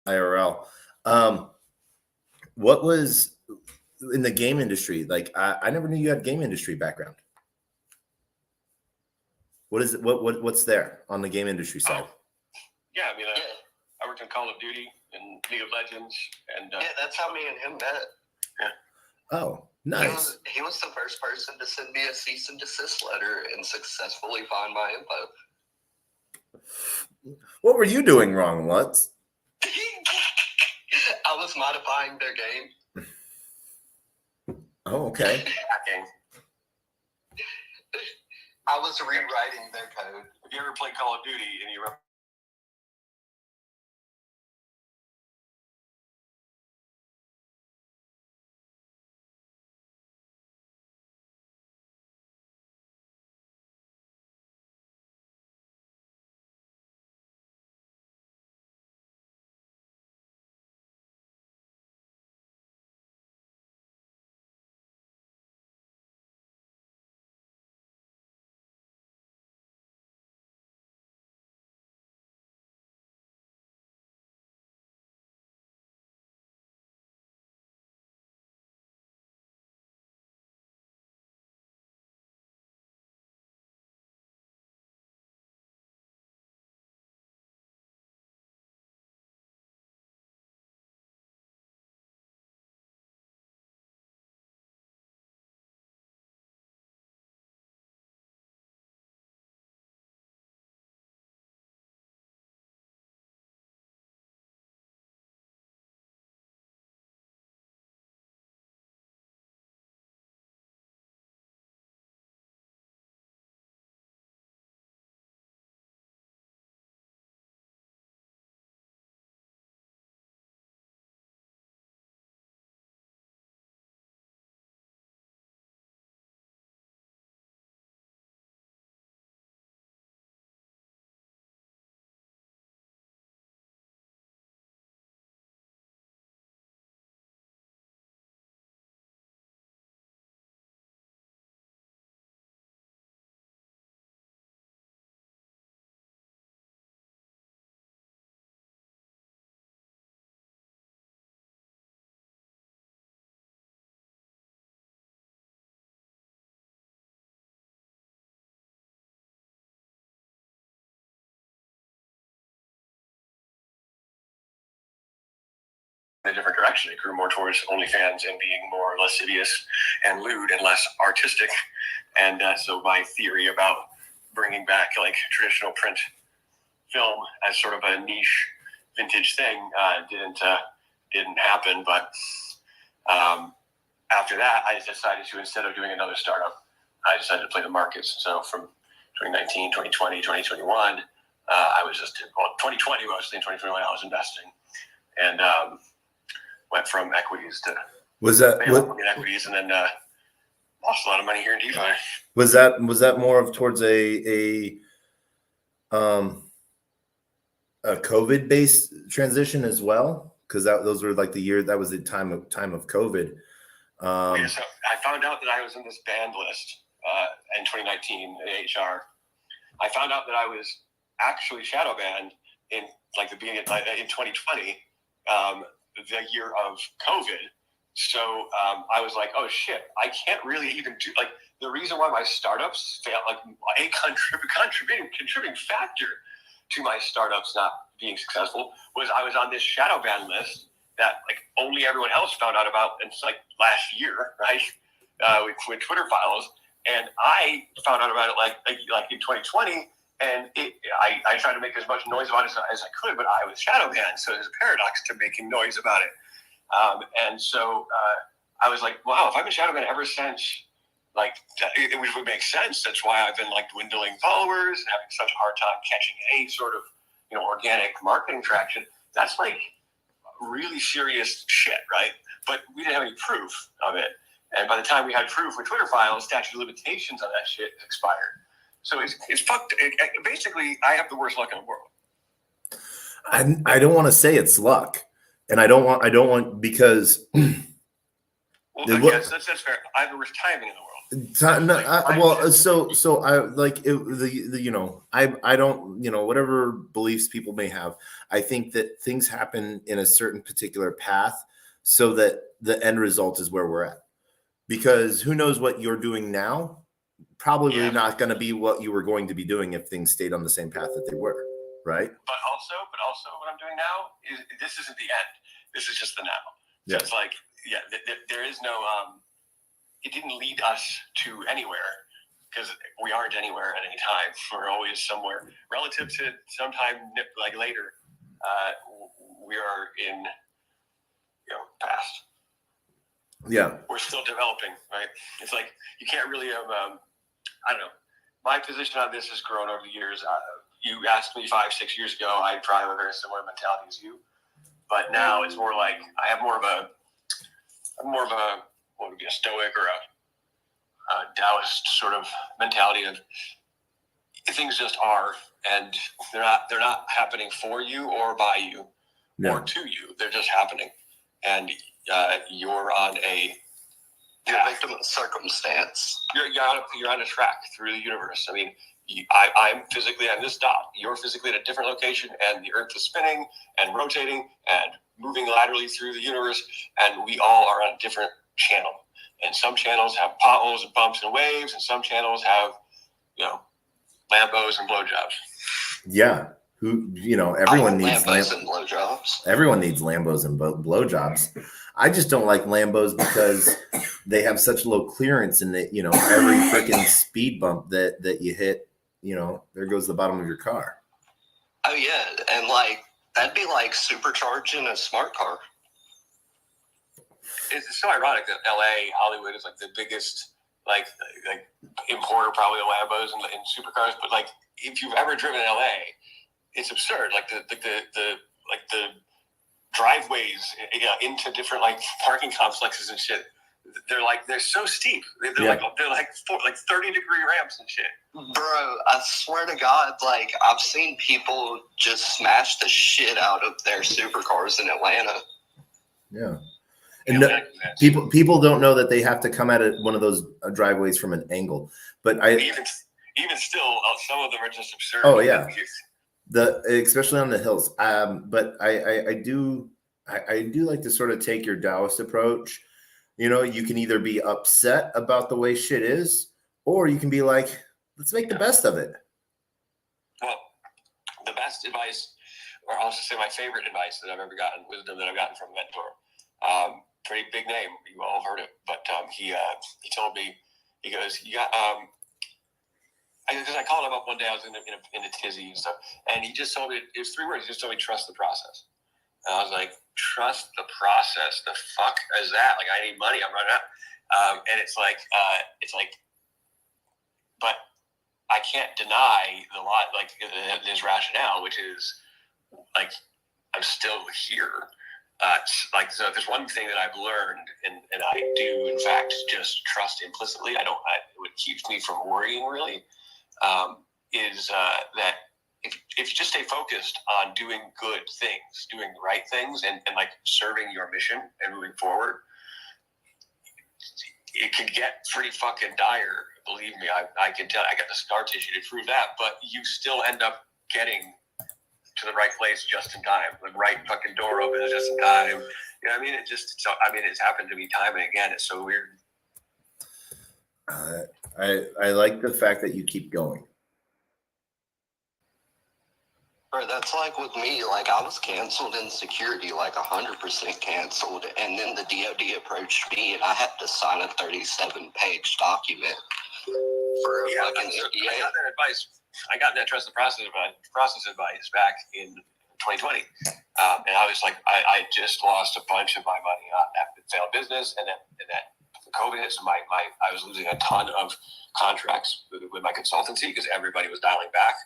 IRL. What was in the game industry? Like, I never knew you had game industry background. What is it? What's there on the game industry side? Yeah, I mean, I worked on Call of Duty and League of Legends, and yeah, that's how me and him met. Yeah. Oh, nice. He was the first person to send me a cease and desist letter and successfully find my info. What were you doing wrong, Lutz? I was modifying their game. Oh, okay. Hacking. I was rewriting their code. If you ever played Call of Duty and you remember in a different direction. It grew more towards OnlyFans and being more lascivious and lewd and less artistic. And so my theory about bringing back like traditional print film as sort of a niche vintage thing didn't happen. But after that, I decided to, instead of doing another startup, I decided to play the markets. So from 2019, 2020, 2021, I was just, 2020, mostly in 2021, I was investing. And went from equities to equities, and then lost a lot of money here in DeFi. Was that more of towards a COVID based transition as well? Because those were like that was the time of COVID. So I found out that I was in this banned list in 2019 at HR. I found out that I was actually shadow banned in like the beginning in 2020. The year of COVID. So I was like, oh shit, I can't really even do, like, the reason why my startups fail, like a contributing factor to my startups not being successful was I was on this shadow ban list that like only everyone else found out about. And it's like last year, right? With Twitter files. And I found out about it like in 2020. And I tried to make as much noise about it as I could, but I was shadow banned. So there's a paradox to making noise about it. And so I was like, wow, if I've been shadow banned ever since, like, it would make sense. That's why I've been like dwindling followers and having such a hard time catching any sort of, organic marketing traction. That's like really serious shit, right? But we didn't have any proof of it. And by the time we had proof with Twitter files, statute of limitations on that shit expired. So it's fucked. Basically, I have the worst luck in the world. I don't want to say it's luck, and I don't want because Well, yes, that's fair. I have the worst timing in the world. So I like it, you know, I don't, you know, whatever beliefs people may have, I think that things happen in a certain particular path so that the end result is where we're at. Because who knows what you're doing now? Probably not going to be what you were going to be doing if things stayed on the same path that they were, right? But also what I'm doing now is this isn't the end. This is just the now. So it's like, there is no, it didn't lead us to anywhere because we aren't anywhere at any time. We're always somewhere relative to sometime like later. We are in, past. Yeah. We're still developing, right? It's like, you can't really have, I don't know. My position on this has grown over the years. You asked me 5-6 years ago, I'd probably have a very similar mentality as you. But now it's more like I have more of a what would be a stoic or a Taoist sort of mentality of things just are, and they're not happening for you or by you or to you. They're just happening, and you're on a victim of circumstance. You're on a track through the universe. I mean, I'm physically on this dot. You're physically at a different location, and the Earth is spinning and rotating and moving laterally through the universe, and we all are on a different channel. And some channels have potholes and bumps and waves, and some channels have, Lambos and blowjobs. Yeah. Everyone needs Lambos and blowjobs. Everyone needs Lambos and blowjobs. I just don't like Lambos because they have such low clearance, and that, every freaking speed bump that you hit, there goes the bottom of your car. Oh yeah, and that'd be like supercharging a smart car. It's so ironic that LA, Hollywood is like the biggest like importer probably of Lambos and supercars, but like if you've ever driven in LA, it's absurd. Like the driveways into different parking complexes and shit. They're so steep. They're like 30-degree ramps and shit. Bro, I swear to God, I've seen people just smash the shit out of their supercars in Atlanta. Yeah. And people don't know that they have to come at one of those driveways from an angle. But even still, some of them are just absurd. Oh yeah, especially on the hills. But I do like to sort of take your Taoist approach. You can either be upset about the way shit is, or you can be like, let's make the best of it. Well, the best advice, or I'll just say my favorite advice that I've ever gotten, wisdom that I've gotten from a mentor. Pretty big name. You all heard it. But he told me, he goes, because I called him up one day, I was in a tizzy and stuff, and he just told me, it was 3 words, he just told me, trust the process. And I was like, trust the process? The fuck is that? I need money, I'm running out. And it's like, but I can't deny his rationale, which is I'm still here. So if there's one thing that I've learned, and I do in fact just trust implicitly, what keeps me from worrying really, is that if you just stay focused on doing good things, doing the right things, and serving your mission and moving forward, it can get pretty fucking dire. Believe me, I can tell. I got the scar tissue to prove that. But you still end up getting to the right place just in time. The right fucking door opens just in time. You know what I mean? It's happened to me time and again. It's so weird. I like the fact that you keep going. Bro, that's with me. I was canceled in security, 100% canceled. And then the DOD approached me, and I had to sign a 37-page document for an NDA. I got that trust the process advice back in 2020. And I was like, I just lost a bunch of my money on that failed business, and that COVID hit. So I was losing a ton of contracts with my consultancy because everybody was dialing back.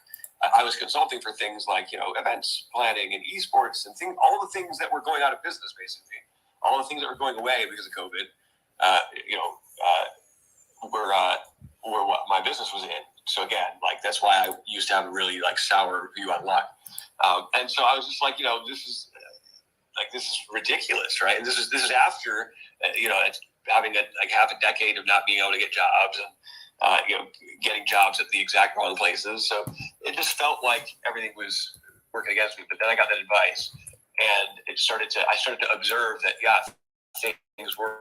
I was consulting for things like, events planning and esports and all the things that were going out of business, basically. All the things that were going away because of COVID, were what my business was in. So again, that's why I used to have a really sour view on luck. And so I was just this is ridiculous, right? And this is after, having like half a decade of not being able to get jobs and getting jobs at the exact wrong places. So it just felt like everything was working against me. But then I got that advice, and I started to observe that things were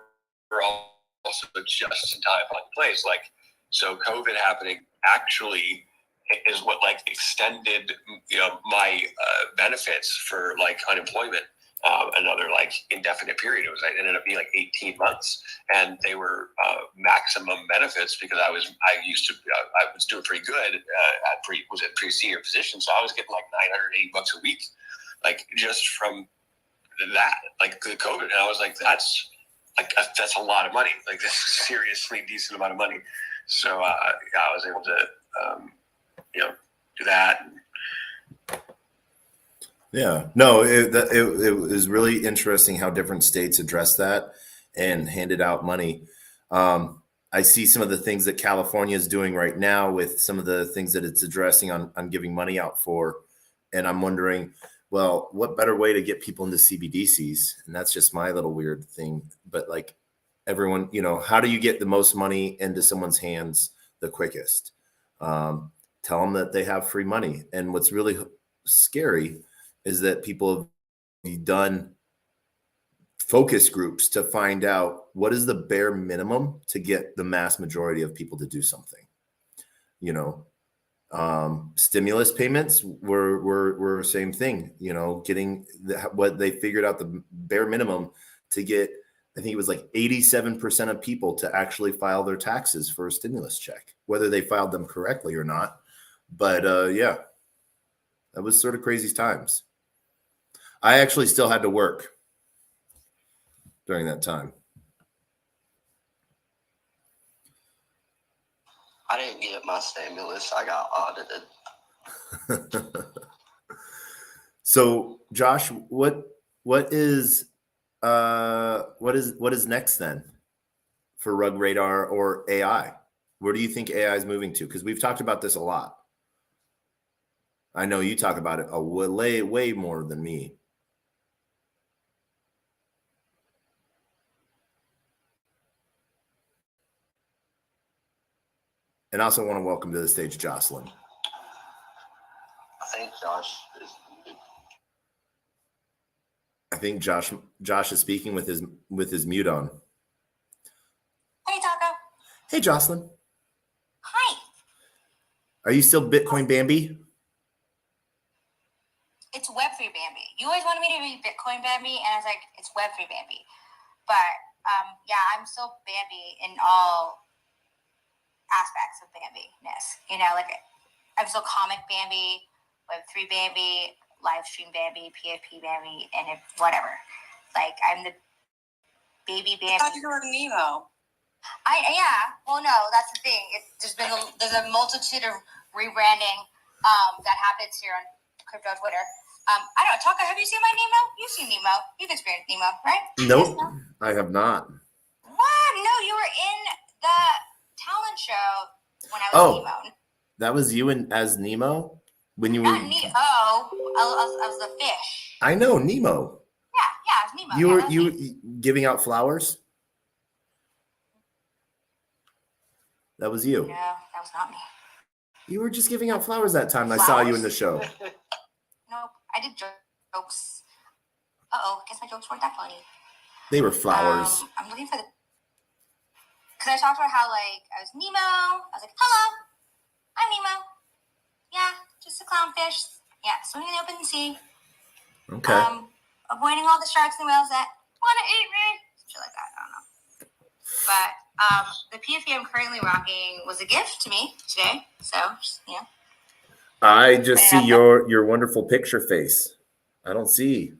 also just in time on place. Like, so COVID happening actually is what like extended my benefits for like unemployment another like indefinite period. It ended up being like 18 months, and they were maximum benefits because I was doing pretty good was at pretty senior position, so I was getting like $980 a week, like just from that, like the COVID. And I was like, that's a lot of money. Like, this is seriously decent amount of money. So I was able to do that. Yeah, no, it was really interesting how different states addressed that and handed out money. I see some of the things that California is doing right now with some of the things that it's addressing on giving money out for. And I'm wondering, well, what better way to get people into CBDCs? And that's just my little weird thing. But like everyone, how do you get the most money into someone's hands the quickest? Tell them that they have free money. And what's really scary is that people have done focus groups to find out what is the bare minimum to get the mass majority of people to do something. Stimulus payments were same thing, getting what they figured out the bare minimum to get. I think it was like 87% of people to actually file their taxes for a stimulus check, whether they filed them correctly or not. But yeah, that was sort of crazy times. I actually still had to work during that time. I didn't get my stimulus. I got audited. So, Josh, what is next then for Rug Radar or AI? Where do you think AI is moving to? Because we've talked about this a lot. I know you talk about it way more than me. And I also want to welcome to the stage Jocelyn. I think Josh is. I think Josh is speaking with his mute on. Hey, Taco. Hey, Jocelyn. Hi. Are you still Bitcoin Bambi? It's Web3 Bambi. You always wanted me to be Bitcoin Bambi, and I was like, it's Web3 Bambi. But yeah, I'm still Bambi in all aspects of Bambi-ness. Like I'm still comic Bambi, Web3 Bambi, live stream Bambi, PFP Bambi, and whatever. Like, I'm the baby Bambi. I thought you were Nemo. Yeah. Well, no, that's the thing. There's a multitude of rebranding that happens here on crypto Twitter. I don't know, Taka, have you seen my Nemo? You've seen Nemo. You've experienced Nemo, right? Nope, I have not. What? No, you were in the talent show when I was Nemo. That was you as Nemo? When you Not were Nemo. I was the fish. I know Nemo. Yeah, it was Nemo. You were giving out flowers? That was you. No, that was not me. You were just giving out flowers that time. Flowers? I saw you in the show. Nope, I did jokes. I guess my jokes weren't that funny. They were flowers. I'm looking for because I talked about how like I was Nemo. I was like, hello, I'm Nemo. Yeah, just a clownfish. Yeah, swimming in the open sea. Okay. Avoiding all the sharks and whales that want to eat me. Shit like that. I don't know. But the PFP I'm currently rocking was a gift to me today. So, I just see your wonderful picture face. I don't see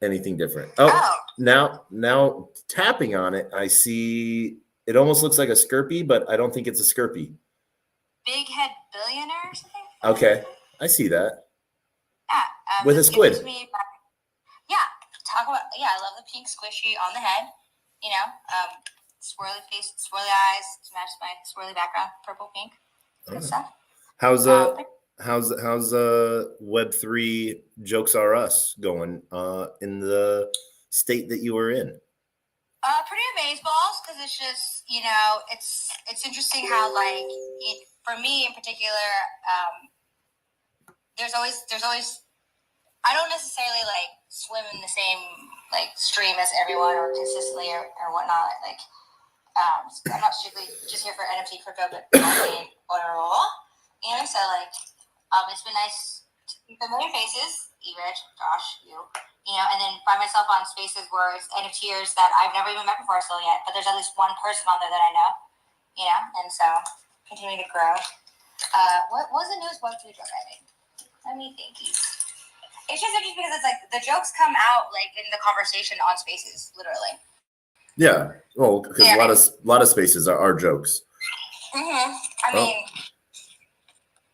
anything different. Oh. Now tapping on it, I see it almost looks like a Skirpy, but I don't think it's a Skirpy. Big Head Billionaire or something? Okay, I see that. Yeah. With a squid. I love the pink squishy on the head. Swirly face, swirly eyes to match my swirly background, purple, pink. Good stuff. How's Web3 Jokes R Us going in the state that you were in? Pretty amazeballs, because it's just, it's interesting how, like, for me in particular, there's always I don't necessarily like swim in the same like stream as everyone or consistently or whatnot. Like, I'm not strictly just here for NFT crypto, but overall. So like, it's been nice to meet familiar faces, E-Rich, Josh, you, and then find myself on spaces where it's NFTers that I've never even met before still yet, but there's at least one person on there that I know, and so continue to grow. What was the newest Web3 joke I made? Let me think. It's just interesting because it's like the jokes come out like in the conversation on spaces, literally. Yeah. Well, because a lot of spaces are jokes. Mm-hmm. I mean,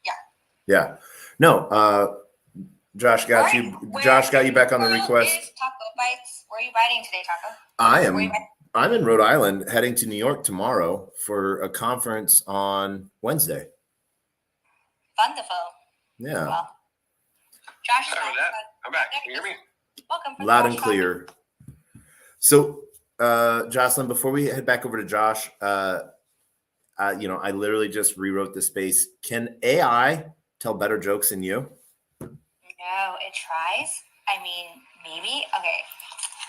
yeah. Yeah. No. Josh got you. Josh got you back on the request. TacoBytes. Where are you biting today, Taco? I'm in Rhode Island, heading to New York tomorrow for a conference on Wednesday. Wonderful. Yeah. Well, Josh is Sorry about that. I'm back. Can you hear me? Welcome. Loud and clear. So, Jocelyn, before we head back over to Josh, I literally just rewrote the space. Can AI tell better jokes than you? No, it tries. I mean, maybe. Okay.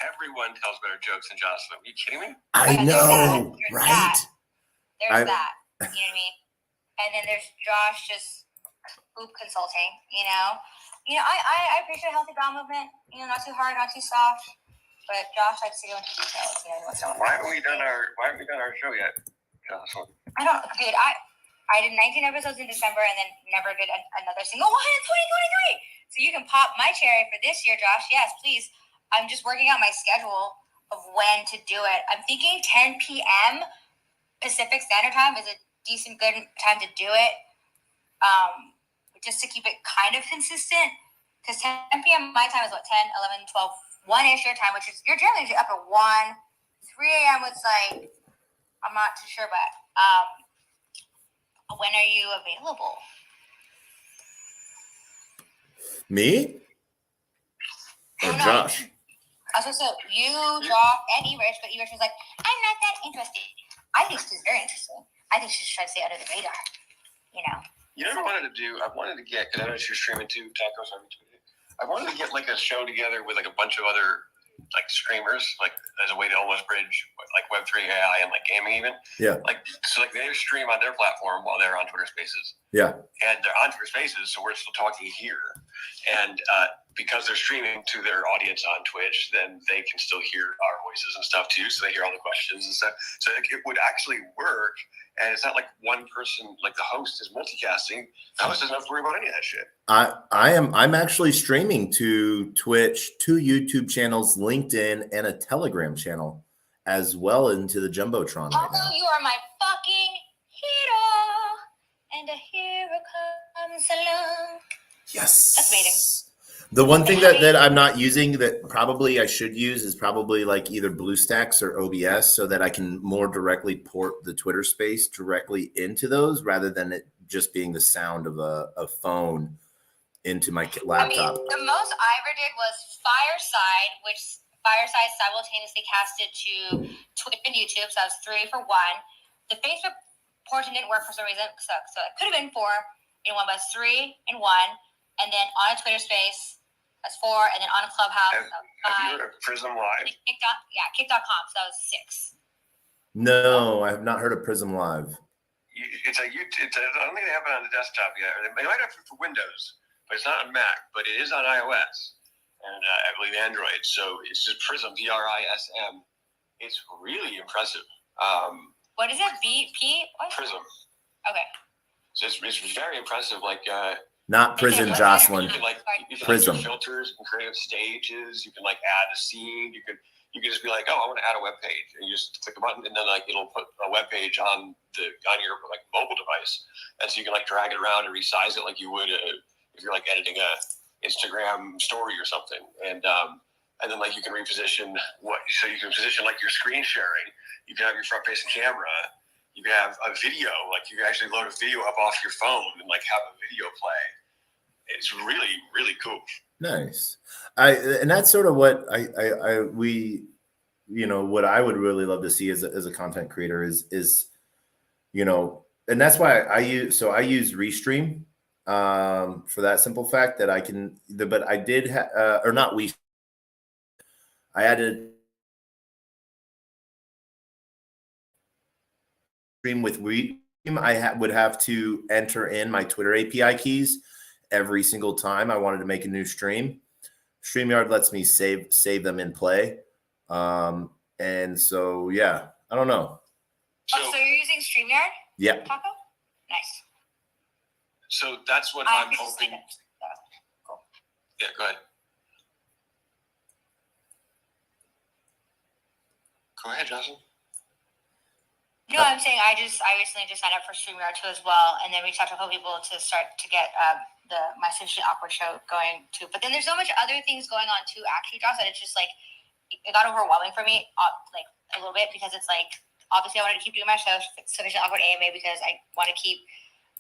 Everyone tells better jokes than Jocelyn. Are you kidding me? I know, right? There's that. You know what I mean? And then there's Josh just group consulting, I appreciate a healthy bowel movement, not too hard, not too soft. But Josh likes to go into details, Why haven't we done our show yet, Jocelyn? I don't, dude, I did 19 episodes in December and then never did another single one in 2023. So you can pop my cherry for this year, Josh. Yes, please. I'm just working out my schedule of when to do it. I'm thinking 10 p.m. Pacific Standard Time is a decent, good time to do it. Just to keep it kind of consistent. Because 10 p.m. my time is what, 10, 11, 12, 1-ish your time, which is, you're generally up at 1. 3 a.m. was like, I'm not too sure, but when are you available? Me? Or Josh? Also, you, Josh, and E-Rich, but E-Rich was like, I'm not that interested. I think she's very interesting. I think she should try to stay under the radar, You know what I wanted to do? I wanted to get, because I know you're streaming too, Tacos on YouTube. I wanted to get like a show together with like a bunch of other like streamers, like as a way to almost bridge like Web3 AI and like gaming even. Yeah. So they stream on their platform while they're on Twitter Spaces. Yeah. And they're on Twitter Spaces, so we're still talking here. And because they're streaming to their audience on Twitch, then they can still hear our voices and stuff too. So they hear all the questions and stuff. So it would actually work. And it's not like one person, like the host is multicasting. The host doesn't have to worry about any of that shit. I'm actually streaming to Twitch, 2 YouTube channels, LinkedIn, and a Telegram channel, as well into the Jumbotron right now. You are my fucking hero, and a hero comes along. Yes. That's amazing. The one thing that I'm not using that probably I should use is probably like either BlueStacks or OBS, so that I can more directly port the Twitter space directly into those rather than it just being the sound of a phone into my laptop. The most I ever did was Fireside, which Fireside simultaneously casted to Twitch and YouTube, so that was 3 for 1. The Facebook portion didn't work for some reason, so it could have been 4 in 1, but it's 3 in 1. And then on a Twitter space, that's 4, and then on a Clubhouse, Have you heard of Prism Live? Kick.com, so that was 6. No, I have not heard of Prism Live. It's a YouTube. I don't think they have it on the desktop yet. They might have it for Windows, but it's not on Mac. But it is on iOS and I believe Android. So it's just Prism, PRISM. It's really impressive. What is it? BP? What? Prism. Okay. So it's very impressive. Like. Not prison, Jocelyn. You can Prism. do filters and create stages. You can like add a scene. You can just be like, oh, I want to add a web page, and you just click a button, and then like it'll put a web page on your like mobile device, and so you can like drag it around and resize it like you would if you're like editing a Instagram story or something, and then like you can reposition so you can position like your screen sharing. You can have your front facing camera. You can have a video, like you can actually load a video up off your phone and like have a video play. It's really, really cool. Nice. And that's sort of what what I would really love to see as a content creator is and that's why I use Restream for that simple fact that I can. But I did or not we. I added stream with Restream. Would have to enter in my Twitter API keys every single time I wanted to make a new stream. StreamYard lets me save them in play. And so, yeah, I don't know. So you're using StreamYard? Yeah. Taco? Nice. So that's what I'm hoping. Cool. Yeah, go ahead. Go ahead, Jocelyn. No, I'm saying I recently just signed up for StreamYard too as well, and then we talked to a couple people to start to get my Socially Awkward show going too. But then there's so much other things going on too, actually, Josh, that it's just like it got overwhelming for me, like a little bit, because it's like obviously I wanted to keep doing my show, Socially Awkward AMA, because I want to keep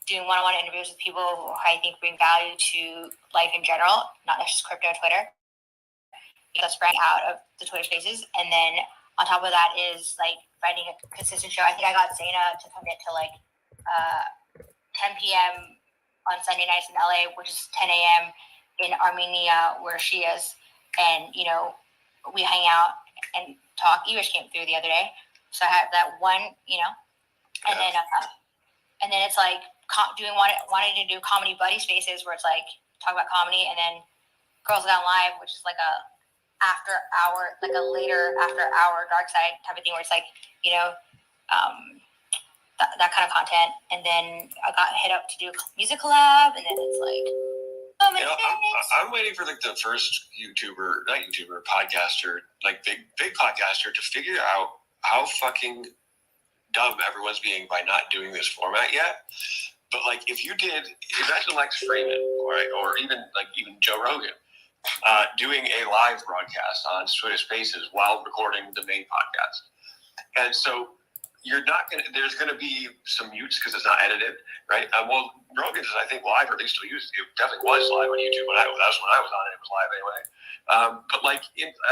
doing one-on-one interviews with people who I think bring value to life in general, not just crypto and Twitter. That's sprang out of the Twitter Spaces, and then on top of that is like writing a consistent show. I think I got Zaina to commit to like 10 p.m. on Sunday nights in LA, which is 10 a.m. in Armenia, where she is. And, we hang out and talk. Irish came through the other day. So I have that one, and then it's like wanting to do comedy buddy spaces where it's like talk about comedy, and then Girls Gone Live, which is like a later after hour dark side type of thing where it's like, that kind of content. And then I got hit up to do a music collab, and then it's like, I'm waiting for like the first podcaster, like big podcaster to figure out how fucking dumb everyone's being by not doing this format yet. But like if you did, imagine Lex Freeman, or even Joe Rogan, doing a live broadcast on Twitter Spaces while recording the main podcast. And so there's going to be some mutes because it's not edited, right? Well, Rogan's, I think, live, or at least it definitely was live on YouTube that was when I was on it. It was live anyway. But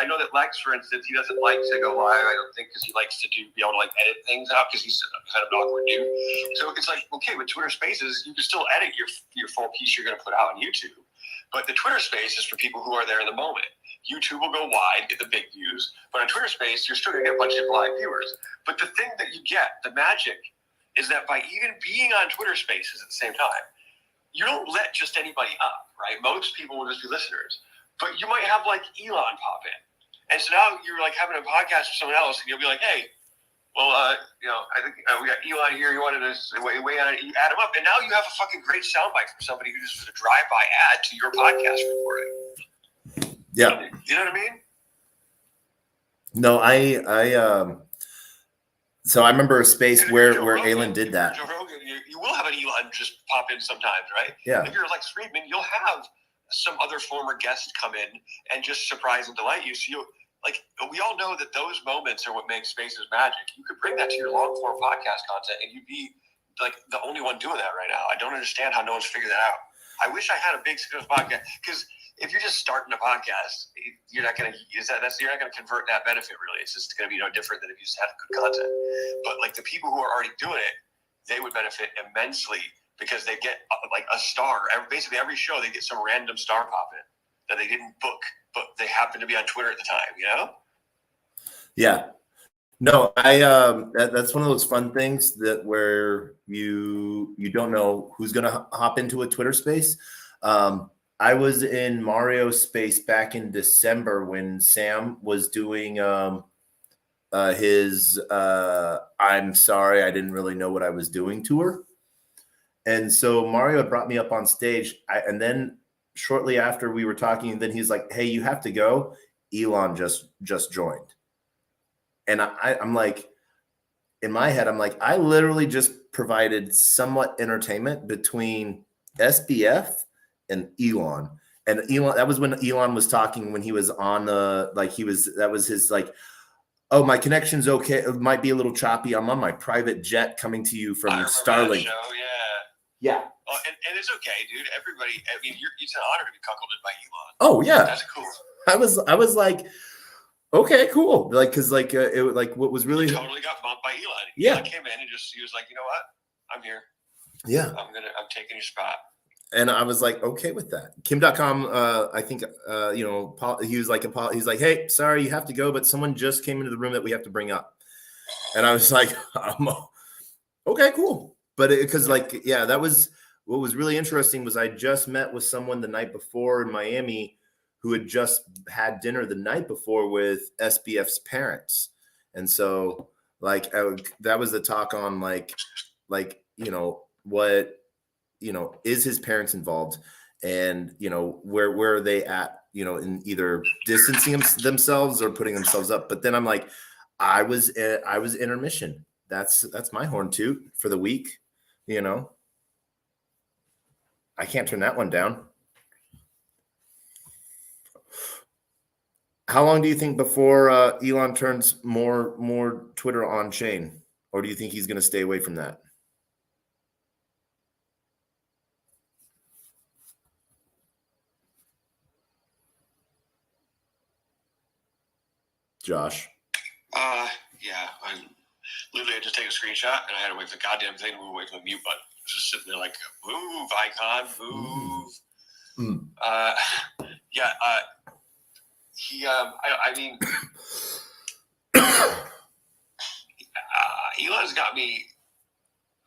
I know that Lex, for instance, he doesn't like to go live, I don't think, because he likes to be able to edit things out because he's kind of an awkward dude. So it's like, okay, with Twitter Spaces, you can still edit your full piece you're going to put out on YouTube. But the Twitter Space is for people who are there in the moment. YouTube will go wide, get the big views. But on Twitter Space, you're still going to get a bunch of live viewers. But the thing that you get, the magic, is that by even being on Twitter Spaces at the same time, you don't let just anybody up, right? Most people will just be listeners. But you might have Elon pop in. And so now you're having a podcast with someone else, and you'll be like, hey, well, I think we got Elon here. You wanted to weigh on it. You add him up, and now you have a fucking great soundbite from somebody who just was a drive-by ad to your podcast recording. Yeah, you know what I mean? No, so I remember a space where Alan did that. Joe Rogan, you will have an Elon just pop in sometimes, right? Yeah. If you're like Friedman, you'll have some other former guests come in and just surprise and delight you. So we all know that those moments are what make Spaces magic. You could bring that to your long form podcast content, and you'd be the only one doing that right now. I don't understand how no one's figured that out. I wish I had a big successful podcast, because if you're just starting a podcast, you're not going to convert that benefit really. It's just going to be no different than if you just had good content. But the people who are already doing it, they would benefit immensely because they get a star. Basically every show they get some random star pop in that they didn't book, but they happen to be on Twitter at the time, Yeah. No, that's one of those fun things where you don't know who's going to hop into a Twitter space. I was in Mario's space back in December when Sam was doing his I'm sorry, I didn't really know what I was doing tour. And so Mario had brought me up on stage, and then shortly after we were talking, then he's like, hey, you have to go. Elon just joined. And I'm like, in my head, I'm like, I literally just provided somewhat entertainment between SBF and Elon. And Elon, that was when Elon was talking, when he was on that was his oh, my connection's okay. It might be a little choppy. I'm on my private jet coming to you from Starlink. Yeah. Oh, and it's okay, dude. Everybody, it's an honor to be cuckolded by Elon. Oh yeah. That's cool. I was like, Okay, cool. Like, because it like what was really totally got bumped by Elon. Yeah. Elon came in and he was like, you know what? I'm here. Yeah. I'm taking your spot. And I was like, okay with that. Kim.com, I think, he was like, he's like, hey, sorry, you have to go, but someone just came into the room that we have to bring up. And I was like, okay, cool. But because that was what was really interesting was I just met with someone the night before in Miami who had just had dinner the night before with SBF's parents. And so that was the talk on what, is his parents involved, and where are they at, in either distancing themselves or putting themselves up. But then I'm like, I was intermission. That's my horn toot for the week. I can't turn that one down. How long do you think before Elon turns more Twitter on chain, or do you think he's going to stay away from that? Josh? Yeah. I literally had to take a screenshot and I had to wait for the goddamn thing to move away from the mute button. It was just sitting there like, move, icon, move. Yeah. He, I mean, Elon's got me.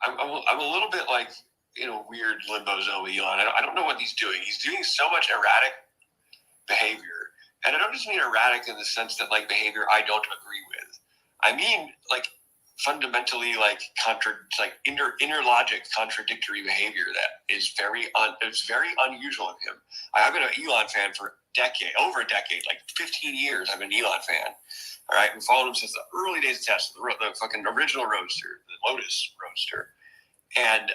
I'm a little bit like in a weird limbo zone with Elon. I don't know what he's doing. He's doing so much erratic behavior, and I don't just mean erratic in the sense that like behavior I don't agree with. I mean like fundamentally inner logic contradictory behavior that is it's very unusual in him. I've been an Elon fan for over a decade, like 15 years. I've been an Elon fan. All right, we followed him since the early days of Tesla, the fucking original Roadster, the Lotus Roadster, and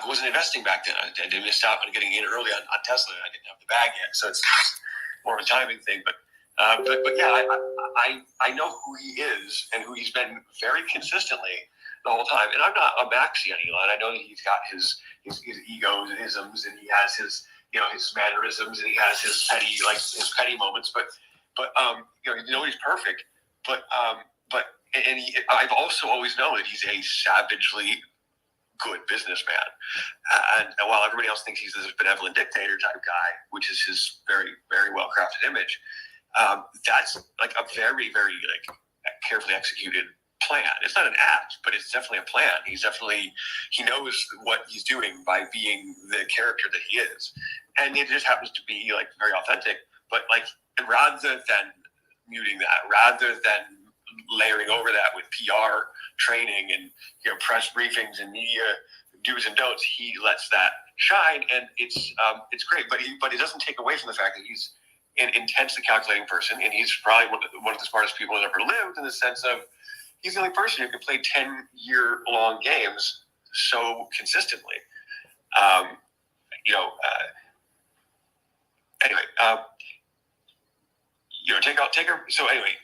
wasn't investing back then. I didn't miss out on getting in early on Tesla. I didn't have the bag yet, so it's more of a timing thing. But yeah, I know who he is and who he's been very consistently the whole time. And I'm not a maxi on Elon. I know that he's got his egoisms and he has his his mannerisms and he has his petty moments. But he's perfect. But I've also always known that he's a savagely good businessman. And while everybody else thinks he's this benevolent dictator type guy, which is his very, very well crafted image, that's like a very, very carefully executed plan. It's not an act, but it's definitely a plan. He knows what he's doing by being the character that he is. And it just happens to be very authentic. But rather than muting that, rather than layering over that with PR training and press briefings and media do's and don'ts, he lets that shine, and it's great. But it doesn't take away from the fact that he's an intensely calculating person, and he's probably one of the smartest people that ever lived, in the sense of he's the only person who can play 10-year-long games so consistently. Taker. So anyway,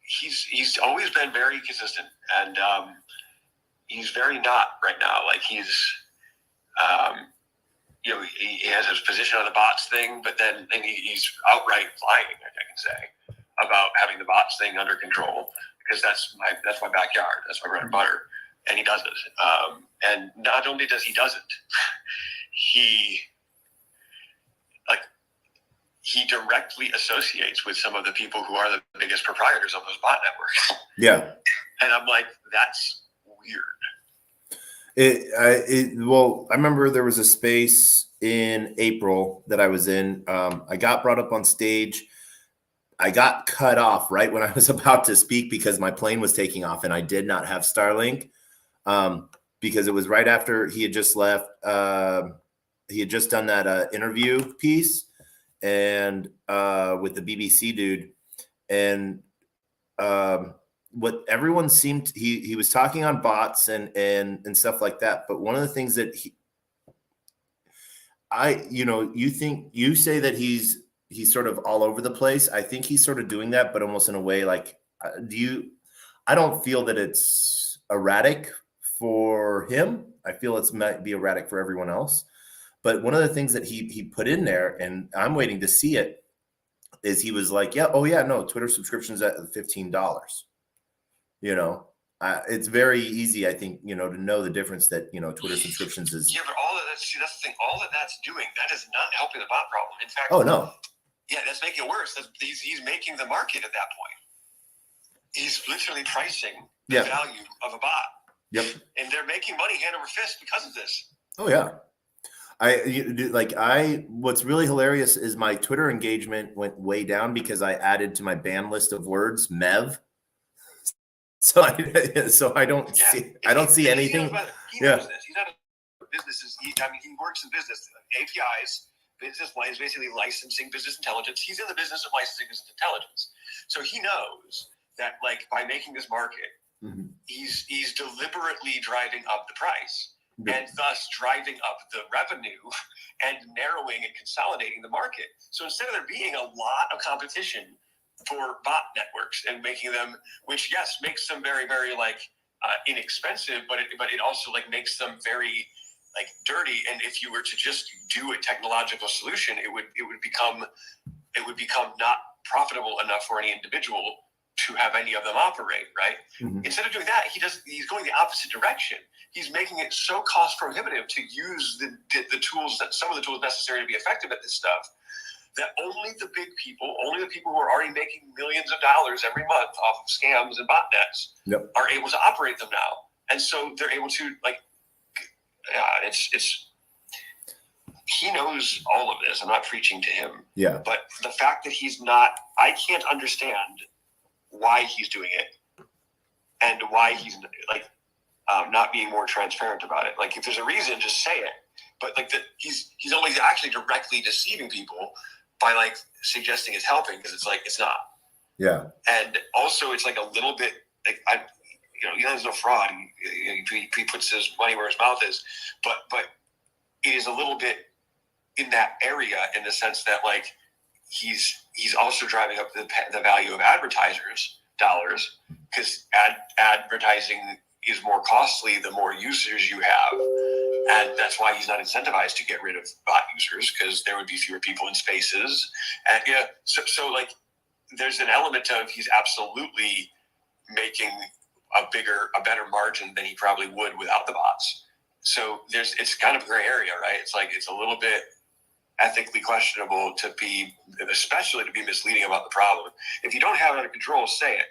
he's always been very consistent, and he's very not right now. He's he has his position on the bots thing, but then he's outright lying, I can say, about having the bots thing under control, because that's my backyard, that's my bread and butter, and he does it. And not only does he doesn't, he directly associates with some of the people who are the biggest proprietors of those bot networks. Yeah. And I'm like, that's weird. Well, I remember there was a space in April that I was in. I got brought up on stage. I got cut off right when I was about to speak because my plane was taking off and I did not have Starlink, because it was right after he had just left. He had just done that interview piece and with the BBC dude, and what everyone seemed, he was talking on bots and stuff like that. But one of the things that you say that he's sort of all over the place. I think he's sort of doing that, but almost in a way I don't feel that it's erratic for him. I feel it's might be erratic for everyone else. But one of the things that he put in there, and I'm waiting to see it, is he was like, yeah, oh yeah, no, Twitter subscriptions at $15. You know, it's very easy, I think, to know the difference that, Twitter subscriptions is. Yeah, but all of that, see, that's the thing. All that that's doing, that is not helping the bot problem. In fact, Oh no. Yeah, that's making it worse. He's making the market at that point. He's literally pricing the value of a bot. Yep. And they're making money hand over fist because of this. Oh yeah. What's really hilarious is my Twitter engagement went way down because I added to my ban list of words MEV. So I don't see anything. He knows this. He's not a business. He works in business. APIs, business is basically licensing business intelligence. He's in the business of licensing business intelligence. So he knows that, like, by making this market, he's deliberately driving up the price and thus driving up the revenue and narrowing and consolidating the market. So instead of there being a lot of competition for bot networks and making them, which yes, makes them very, very inexpensive, but it also makes them very dirty. And if you were to just do a technological solution, it would become not profitable enough for any individual to have any of them operate, right? Instead of doing that, he's going the opposite direction. He's making it so cost prohibitive to use the tools, that some of the tools necessary to be effective at this stuff, that only the big people, only the people who are already making millions of dollars every month off of scams and botnets are able to operate them now. And so they're able to he knows all of this. I'm not preaching to him. Yeah. But the fact that he's not, I can't understand why he's doing it and why he's not being more transparent about it. If there's a reason, just say it. But he's only actually directly deceiving people by suggesting it's helping, because it's not. Yeah. And also it's a little bit there's no fraud. He puts his money where his mouth is, but it is a little bit in that area, in the sense that he's also driving up the value of advertisers' dollars, because advertising is more costly the more users you have, and that's why he's not incentivized to get rid of bot users, because there would be fewer people in spaces, and so there's an element of he's absolutely making a better margin than he probably would without the bots. So it's kind of a gray area, right? It's a little bit ethically questionable especially to be misleading about the problem. If you don't have it under control, say it.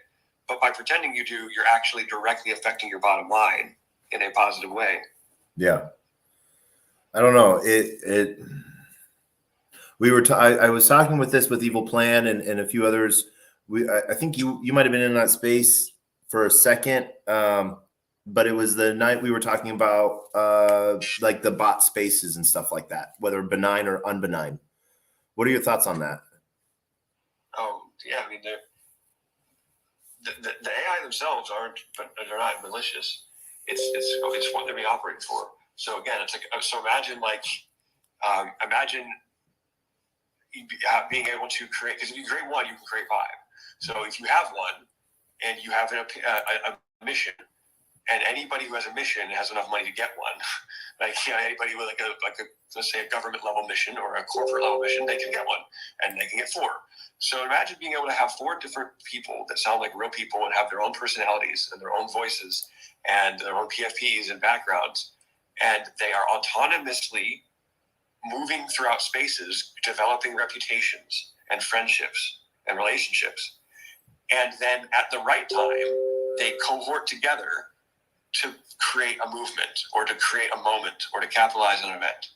But by pretending you do, you're actually directly affecting your bottom line in a positive way. Yeah. I don't know. I was talking with Evil Plan and a few others. I think you might have been in that space for a second. But it was the night we were talking about the bot spaces and stuff like that, whether benign or unbenign. What are your thoughts on that? Oh, yeah. I mean, the AI themselves they're not malicious. It's what they're being operated for. So again, so imagine being able to create, because if you create one, you can create five. So if you have one and you have a mission, and anybody who has a mission has enough money to get one, anybody with let's say a government level mission or a corporate level mission, they can get one, and they can get four. So imagine being able to have four different people that sound like real people and have their own personalities and their own voices and their own PFPs and backgrounds, and they are autonomously moving throughout spaces, developing reputations and friendships and relationships. And then at the right time, they cohort together to create a movement or to create a moment or to capitalize on an event.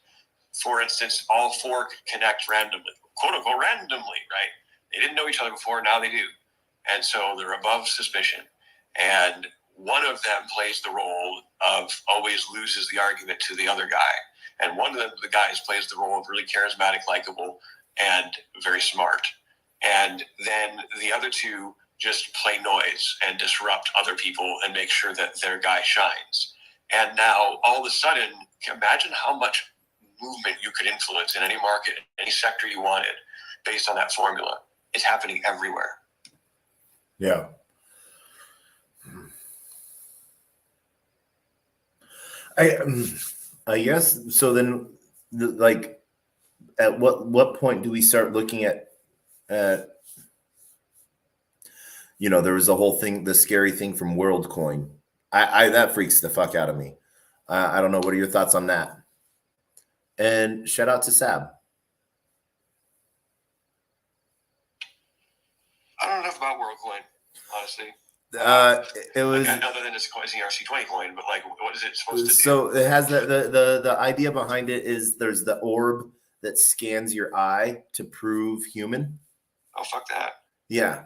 For instance, all four connect randomly, quote unquote randomly, right? They didn't know each other before, now they do. And so they're above suspicion. And one of them plays the role of always loses the argument to the other guy. And one of the guys plays the role of really charismatic, likable, and very smart. And then the other two just play noise and disrupt other people and make sure that their guy shines. And now all of a sudden, imagine how much movement you could influence in any market, any sector you wanted based on that formula. It's happening everywhere. Yeah. I guess so. Then, at what point do we start looking at You know, there was a whole thing, the scary thing from WorldCoin. I that freaks the fuck out of me. I don't know. What are your thoughts on that? And shout out to Sab. I don't know enough about WorldCoin, honestly. It was like, other than it's ERC20 coin, but like, what is it supposed to do? So it has the idea behind it is there's the orb that scans your eye to prove human. Oh, fuck that. Yeah.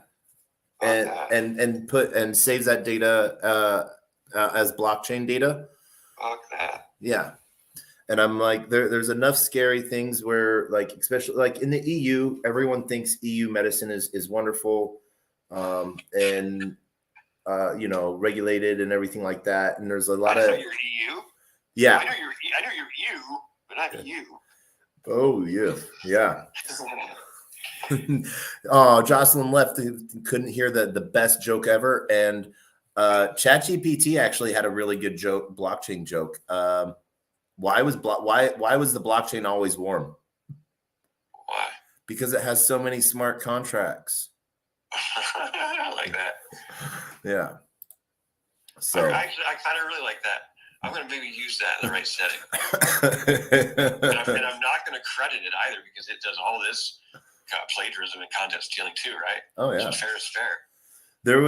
Fuck that. And saves that data as blockchain data. Fuck that. Yeah. And I'm like, there's enough scary things where, like, especially like in the EU, everyone thinks EU medicine is wonderful, and you know, regulated and everything like that. And there's a lot I of know you're EU. yeah. I know you're EU, but not EU. Oh yeah, yeah. Oh, Jocelyn left. Couldn't hear the best joke ever. And ChatGPT actually had a really good joke, blockchain joke. Why was the blockchain always warm? Why? Because it has so many smart contracts. I like that. Yeah. So I kind of really like that. I'm going to maybe use that in the right setting. and I'm not going to credit it either, because it does all this kind of plagiarism and content stealing too, right? Oh yeah. So fair is fair. There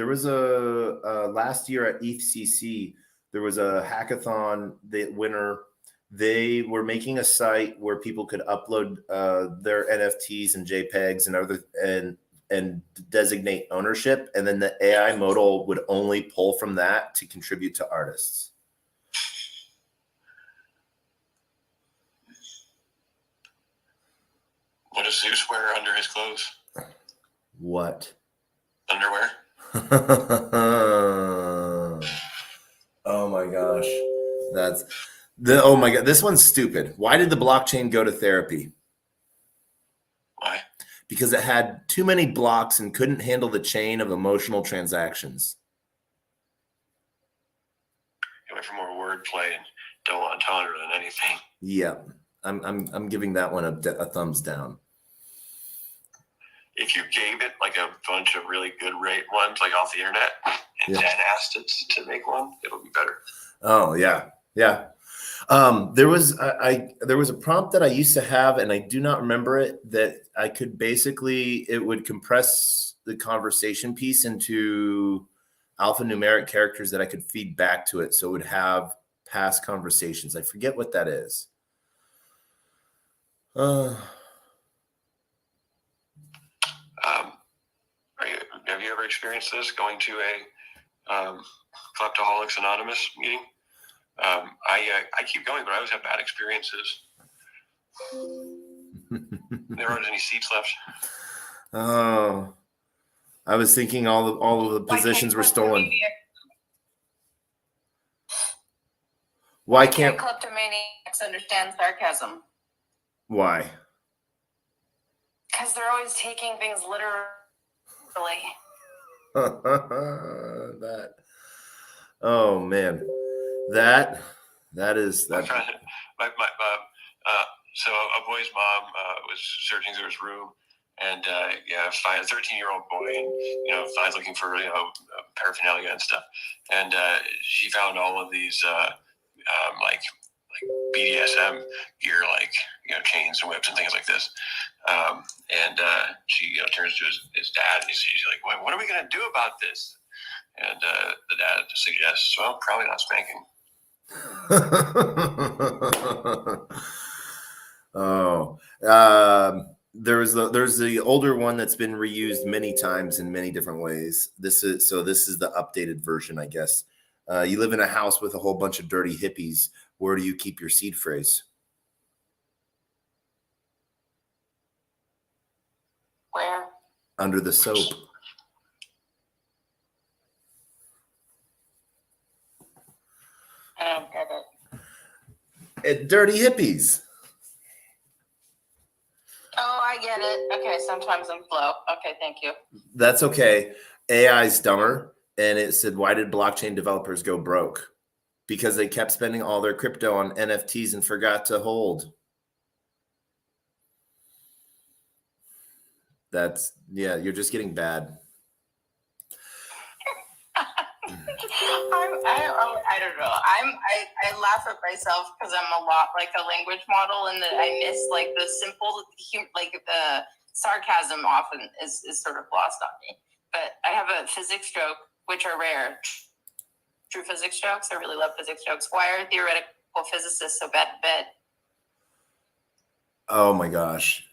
was a last year at ETHCC, there was a hackathon. The winner, they were making a site where people could upload their NFTs and JPEGs and other and designate ownership, and then the AI modal would only pull from that to contribute to artists. What does Zeus wear under his clothes? What? Underwear? Oh my gosh. Oh my God. This one's stupid. Why did the blockchain go to therapy? Why? Because it had too many blocks and couldn't handle the chain of emotional transactions. It went for more wordplay and double entendre than anything. Yeah. I'm giving that one a thumbs down. If you gave it like a bunch of really good rate ones, like off the internet, and then asked it to make one, it'll be better. Oh yeah, yeah. There was a prompt that I used to have, and I do not remember it. That I could basically, it would compress the conversation piece into alphanumeric characters that I could feed back to it, so it would have past conversations. I forget what that is. Have you ever experienced this, going to a Kleptoholics Anonymous meeting? I keep going, but I always have bad experiences. There aren't any seats left. Oh, I was thinking all of the positions were stolen. Why can't kleptomaniacs understand sarcasm? Why? Because they're always taking things literally. That. Oh man, that is that. So a boy's mom was searching through his room, and a 13-year-old boy, and finds looking for paraphernalia and stuff, and she found all of these like BDSM gear, like chains and whips and things like this. And she turns to his dad, and she's like, "What are we gonna do about this?" And the dad suggests, "Well, probably not spanking." Oh, there's the older one that's been reused many times in many different ways. This is the updated version, I guess. You live in a house with a whole bunch of dirty hippies. Where do you keep your seed phrase? Where? Under the soap. I don't get it. Dirty hippies. Oh, I get it. Okay, sometimes I'm slow. Okay, thank you. That's okay. AI's dumber, and it said, why did blockchain developers go broke? Because they kept spending all their crypto on NFTs and forgot to hold. You're just getting bad. I don't know. I laugh at myself because I'm a lot like a language model, and that I miss like the simple, like the sarcasm often is sort of lost on me. But I have a physics joke, which are rare. True physics jokes. I really love physics jokes. Why are theoretical physicists so bad at bed? Oh my gosh.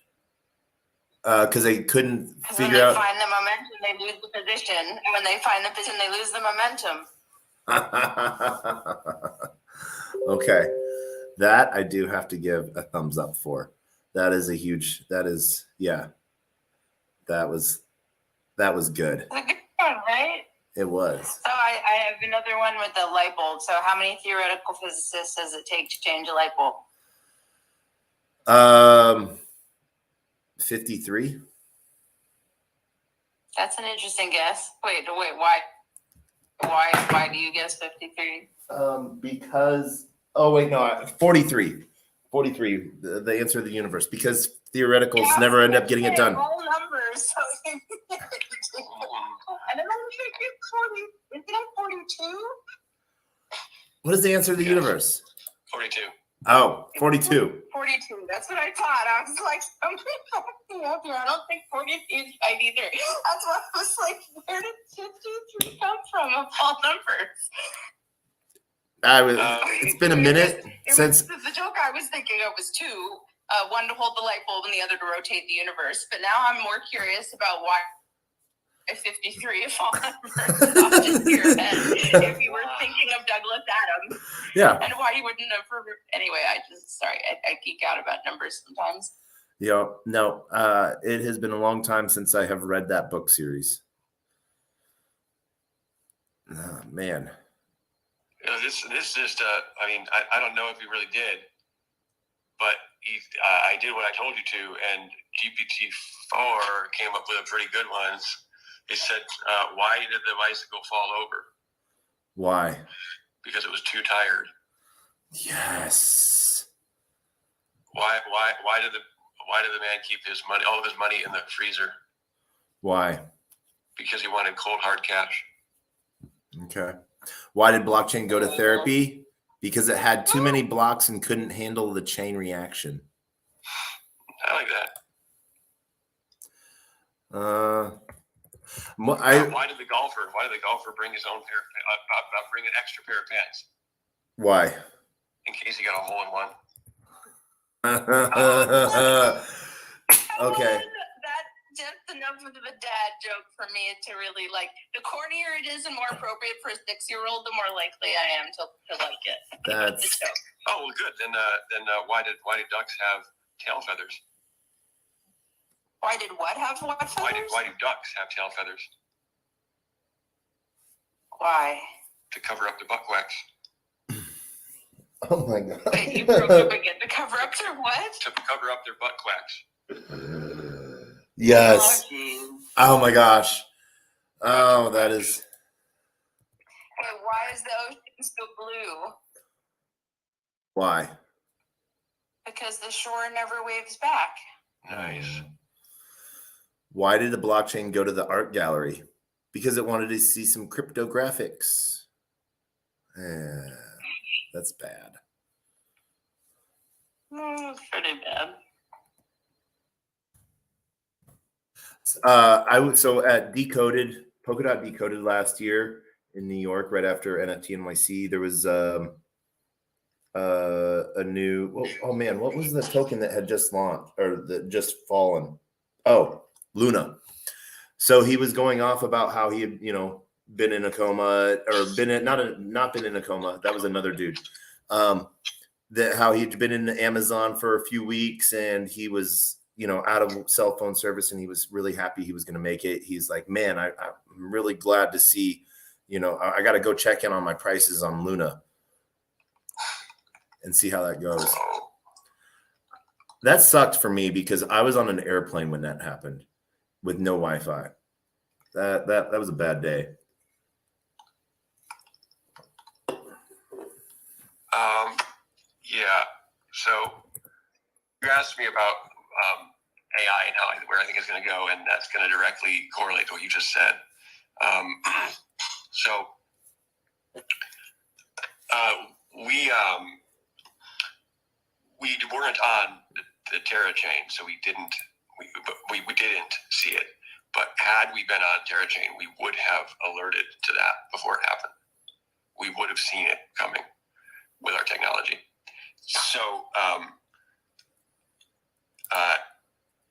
Because they couldn't figure when out. they find the momentum, they lose the position. And when they find the position, they lose the momentum. Okay. That I do have to give a thumbs up for. That is that was good. It's a good one, right? It was. So I have another one with the light bulb. So how many theoretical physicists does it take to change a light bulb? 53. That's an interesting guess. Wait, why? Why do you guess 53? Because 43. 43, the answer of the universe, because theoreticals never end up getting it done. All numbers. So and then I'm thinking 40. Isn't it 42? What is the answer of the universe? 42. Oh, 42. 42. That's what I thought. I was like, something up here. I don't think 43 is right either. That's why I was like, where did 53 come from of all numbers? It's been a minute since. The joke I was thinking of was two. One to hold the light bulb and the other to rotate the universe. But now I'm more curious about why 53 of all numbers popped into your head if you were thinking of Douglas Adams. Yeah. And why you wouldn't have. Anyway, I geek out about numbers sometimes. Yeah. No, it has been a long time since I have read that book series. Oh, man. This just, I mean, I don't know if he really did, but I did what I told you to, and GPT-4 came up with a pretty good one. It said, why did the bicycle fall over? Why? Because it was too tired. Yes. Why did the man keep all of his money in the freezer? Why? Because he wanted cold hard cash. Okay. Why did blockchain go to therapy? Because it had too many blocks and couldn't handle the chain reaction. I like that. Why did the golfer bring his own bring an extra pair of pants? Why? In case he got a hole in one. Okay. Just enough of a dad joke for me to really like. The cornier it is and more appropriate for a 6-year-old, the more likely I am to like it. That's the joke. Oh, well, good. Then why did ducks have tail feathers? Why did what have what feathers? Why do ducks have tail feathers? Why? To cover up the butt wax. Oh my god. Wait, you broke up again. To cover up their what? To cover up their butt quacks. Yes. Oh my gosh. Oh, that is. Wait, why is the ocean so blue? Why? Because the shore never waves back. Nice. Why did the blockchain go to the art gallery? Because it wanted to see some cryptographics. That's bad. It's pretty bad. So at Decoded, Polkadot Decoded last year in New York, right after NFT NYC, there was a new. Oh man, what was the token that had just launched or that just fallen? Oh, Luna. So he was going off about how he had, been in a coma or not been in a coma. That was another dude. That how he'd been in Amazon for a few weeks and he was, out of cell phone service and he was really happy he was going to make it. He's like, man, I'm really glad to see, I got to go check in on my prices on Luna and see how that goes. That sucked for me because I was on an airplane when that happened with no Wi-Fi. That was a bad day. Yeah. So you asked me about AI and where I think it's going to go, and that's going to directly correlate to what you just said. So we weren't on the Terra chain, so we didn't see it. But had we been on Terra chain, we would have alerted to that before it happened. We would have seen it coming with our technology. So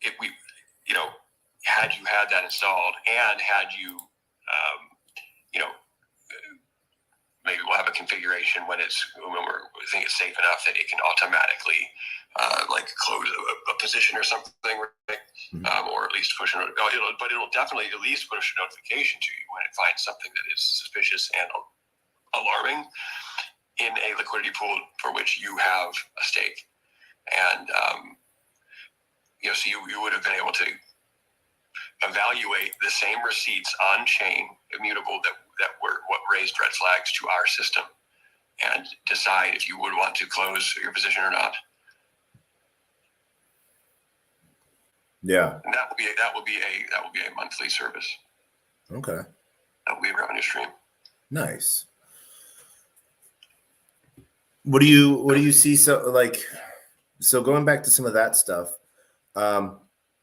if we, had you had that installed, and had you, maybe we'll have a configuration when we think it's safe enough that it can automatically close a position or something, right? Or at least push but it'll definitely at least push a notification to you when it finds something that is suspicious and alarming in a liquidity pool for which you have a stake. And so you would have been able to evaluate the same receipts on chain, immutable, that were what raised red flags to our system, and decide if you would want to close your position or not. Yeah. And that will be a monthly service. Okay. That will be a revenue stream. Nice. What do you see? So going back to some of that stuff,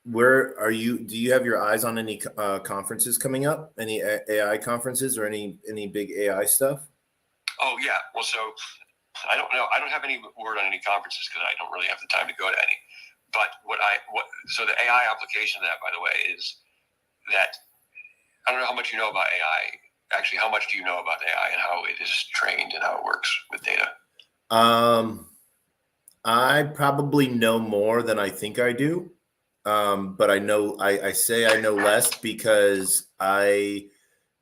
where are you? Do you have your eyes on any conferences coming up? Any AI conferences or any big AI stuff? Oh yeah. Well, so I don't know. I don't have any word on any conferences because I don't really have the time to go to any. But so the AI application of that, by the way, is that I don't know how much you know about AI. Actually, how much do you know about AI and how it is trained and how it works with data? I probably know more than I think I do. But I know I say I know less because I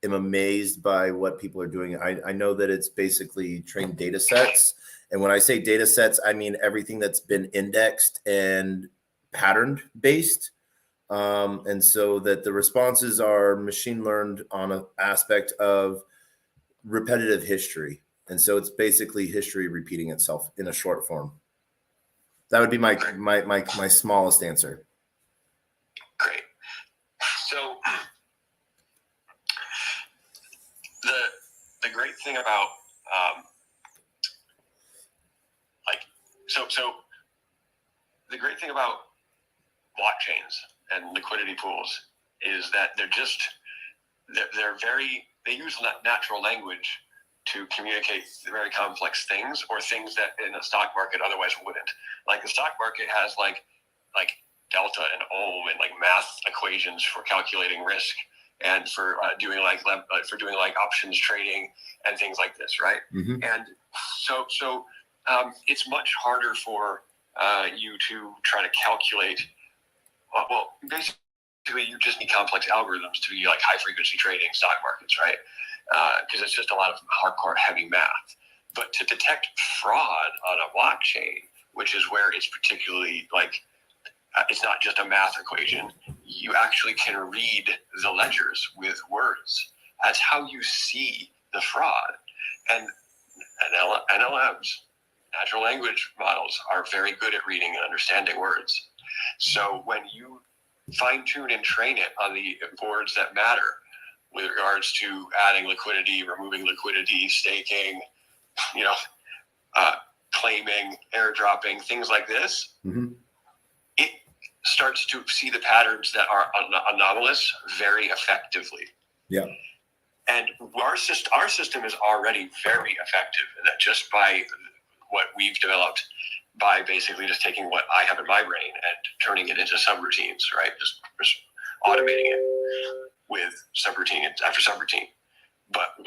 am amazed by what people are doing. I know that it's basically trained data sets. And when I say data sets, I mean everything that's been indexed and patterned based. And so that the responses are machine learned on an aspect of repetitive history. And so it's basically history repeating itself in a short form. That would be my smallest answer. Great. So the great thing about the great thing about blockchains and liquidity pools is that they use natural language to communicate very complex things, or things that in the stock market otherwise wouldn't. Like the stock market has like delta and ohm and math equations for calculating risk and for doing options trading and things like this, right? Mm-hmm. And so it's much harder for you to try to calculate. Well, basically, you just need complex algorithms to be high frequency trading stock markets, right? Because it's just a lot of hardcore heavy math. But to detect fraud on a blockchain, which is where it's particularly it's not just a math equation. You actually can read the ledgers with words. That's how you see the fraud. And LLMs, natural language models, are very good at reading and understanding words. So when you fine tune and train it on the boards that matter, with regards to adding liquidity, removing liquidity, staking, claiming, airdropping, things like this, Mm-hmm. it starts to see the patterns that are anomalous very effectively. Yeah. And our system is already very effective in that, just by what we've developed, by basically just taking what I have in my brain and turning it into subroutines, right? Just automating it with subroutine after subroutine. But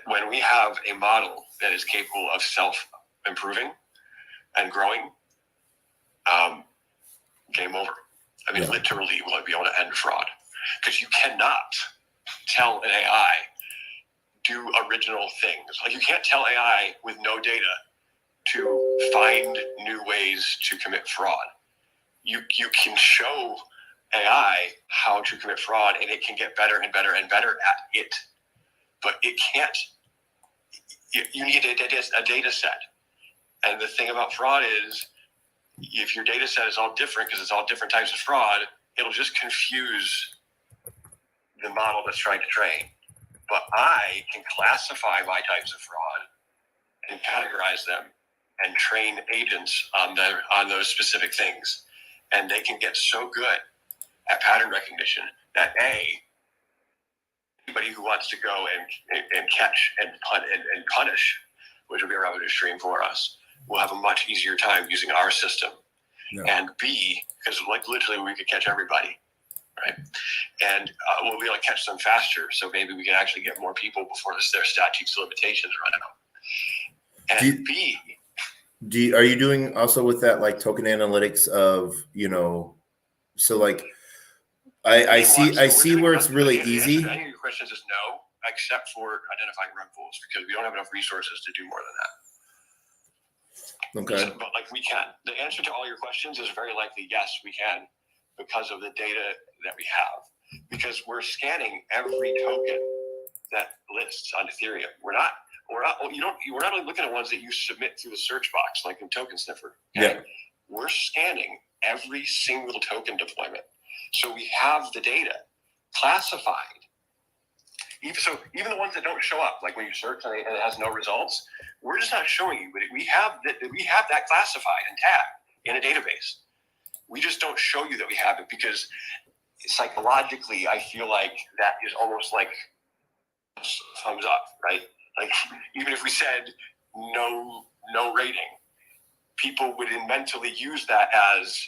when we have a model that is capable of self-improving and growing, game over. I mean, literally, we'll be able to end fraud, because you cannot tell an AI do original things. You can't tell AI with no data to find new ways to commit fraud. You can show AI how to commit fraud, and it can get better and better and better at it. But it can't. You need a data set. And the thing about fraud is, if your data set is all different because it's all different types of fraud, it'll just confuse the model that's trying to train. But I can classify my types of fraud and categorize them and train agents on those specific things. And they can get so good at pattern recognition that anybody who wants to go and catch and punish, which will be a revenue stream for us, will have a much easier time using our system. Yeah. And B, because like literally we could catch everybody, right? And we'll be able to catch them faster, so maybe we can actually get more people before their statutes of limitations run out. And are you doing also with that like token analytics of, you know, so like I see where it's really easy. The answer to any of your questions is no, except for identifying rug pulls, because we don't have enough resources to do more than that. Okay. So, but like we can. The answer to all your questions is very likely yes, we can, because of the data that we have. Because we're scanning every token that lists on Ethereum. We're not only looking at ones that you submit through the search box, like in Token Sniffer. Okay? Yeah. We're scanning every single token deployment. So we have the data classified. Even the ones that don't show up, like when you search and it has no results, we're just not showing you, but we have that classified and tagged in a database. We just don't show you that we have it because psychologically, I feel like that is almost like thumbs up, right? Like even if we said no rating, people would mentally use that as,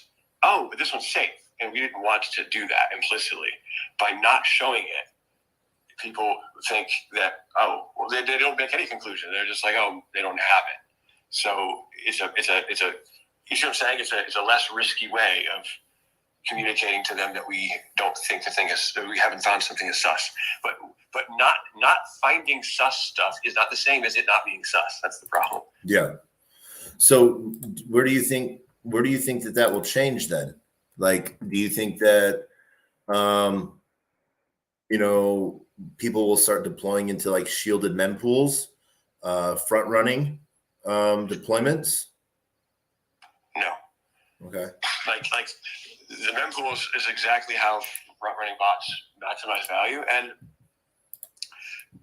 oh, but this one's safe. And we didn't want to do that implicitly. By not showing it, people think that, oh, well, they don't make any conclusion. They're just like, oh, they don't have it. So it's a you see what I'm saying? It's a less risky way of communicating to them that we don't think the thing is, that we haven't found something as sus. But not finding sus stuff is not the same as it not being sus. That's the problem. Yeah. So where do you think that will change then? Like, do you think that, you know, people will start deploying into like shielded mempools, front running deployments? No. Okay. Like the mempool is exactly how front running bots maximize value. And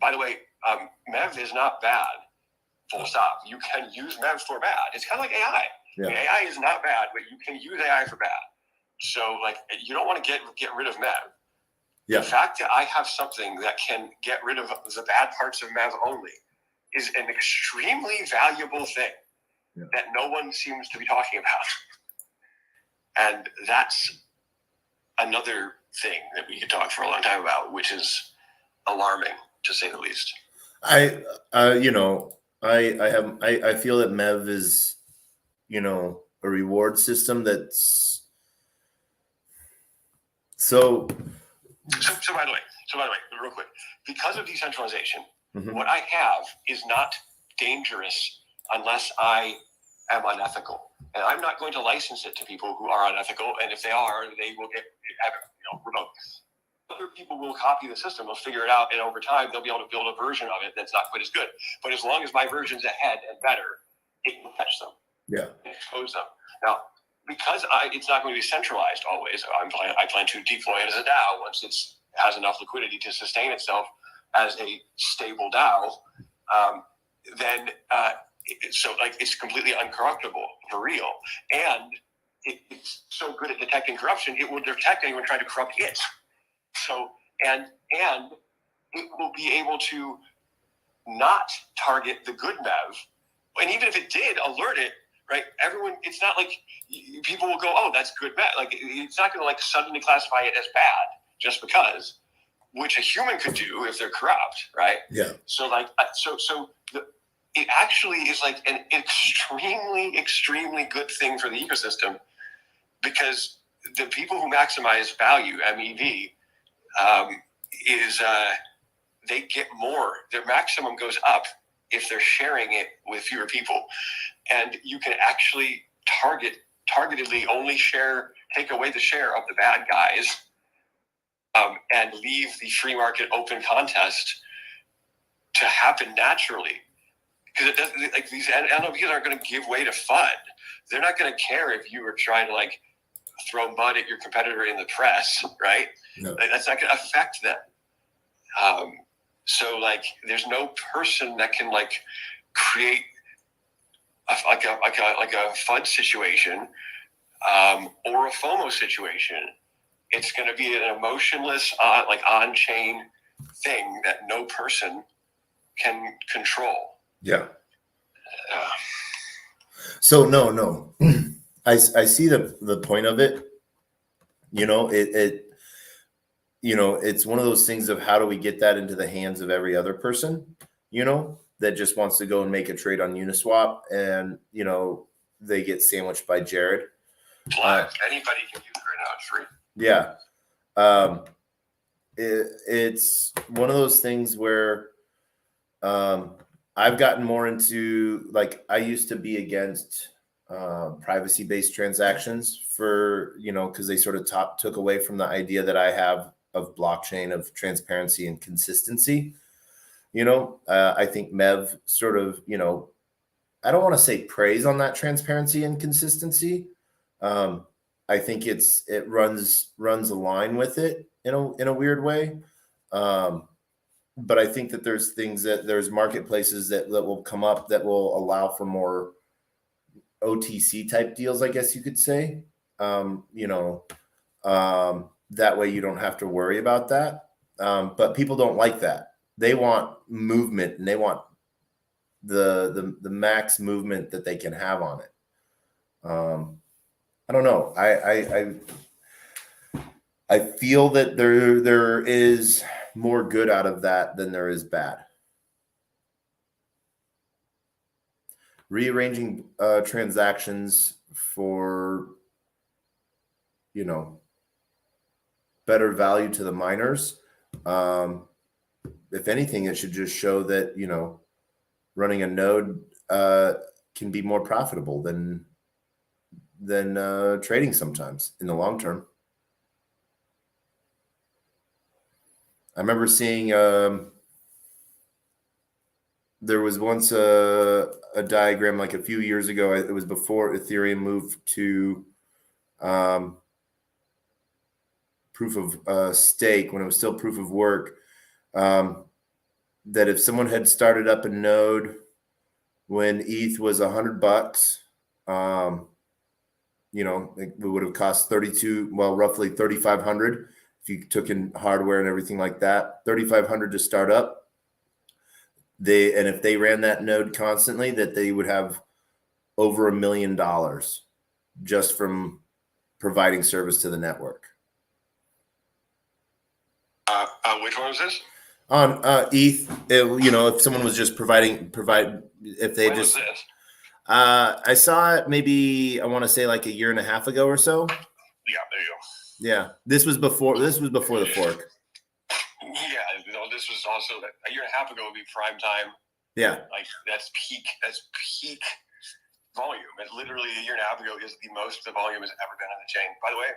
by the way, MEV is not bad. Full stop. You can use MEV for bad. It's kind of like AI. Yeah. AI is not bad, but you can use AI for bad. So, like, you don't want to get rid of MEV. Yeah. The fact that I have something that can get rid of the bad parts of MEV only is an extremely valuable thing that no one seems to be talking about. And that's another thing that we could talk for a long time about, which is alarming, to say the least. I feel that MEV is, you know, a reward system that's so by the way, real quick, because of decentralization, what I have is not dangerous unless I am unethical. And I'm not going to license it to people who are unethical. And if they are, they will get remote. Other people will copy the system, they'll figure it out, and over time they'll be able to build a version of it that's not quite as good. But as long as my version's ahead and better, it will catch them. Yeah. And expose them. Now, because it's not going to be centralized always, I plan to deploy it as a DAO once it has enough liquidity to sustain itself as a stable DAO. Then it's completely uncorruptible for real, and it's so good at detecting corruption, it will detect anyone trying to corrupt it. So and it will be able to not target the good MEV, and even if it did, alert it. Right, everyone. It's not like people will go, "Oh, that's good MEV." Like it's not going to like suddenly classify it as bad just because, which a human could do if they're corrupt, right? Yeah. So like, it actually is like an extremely good thing for the ecosystem, because the people who maximize value, MEV, they get more. Their maximum goes up if they're sharing it with fewer people. And you can actually targetedly only take away the share of the bad guys, and leave the free market open contest to happen naturally. Because it doesn't, like these NLPs aren't going to give way to FUD. they're not going to care if you were trying to like throw mud at your competitor in the press, right? No. Like, that's not going to affect them. So like, there's no person that can like create like a FUD situation or a FOMO situation. It's going to be an emotionless, like on-chain thing that no person can control. Yeah. So no, I see the point of it. You know, it's one of those things of how do we get that into the hands of every other person, you know, that just wants to go and make a trade on Uniswap, and you know they get sandwiched by Jared. Anybody can use it right now. It's free. Yeah. It's one of those things where I've gotten more into, like, I used to be against privacy-based transactions for, you know, because they sort of took away from the idea that I have of blockchain, of transparency and consistency. You know, I think Mev sort of, you know, I don't want to say praise on that transparency and consistency. I think it runs a line with it in a weird way. But I think that there's marketplaces that will come up that will allow for more OTC type deals, I guess you could say. You know, that way you don't have to worry about that. But people don't like that. They want movement, and they want the max movement that they can have on it. I don't know. I feel that there is more good out of that than there is bad. Rearranging transactions for, you know, better value to the miners. If anything, it should just show that, you know, running a node can be more profitable than trading sometimes in the long term. I remember seeing there was once a diagram like a few years ago. It was before Ethereum moved to proof of stake, when it was still proof of work, that if someone had started up a node when ETH was $100, you know, it would have cost roughly 3,500 if you took in hardware and everything like that. 3,500 to start up. And if they ran that node constantly, that they would have over $1 million just from providing service to the network. Which one was this? On ETH, you know, if someone was just if they When just. was this? I saw it maybe, I want to say like a year and a half ago or so. Yeah, there you go. Yeah, this was before the fork. Yeah, you know, this was also a year and a half ago would be prime time. Yeah. Like that's peak volume. And literally a year and a half ago is the most the volume has ever been on the chain. By the way,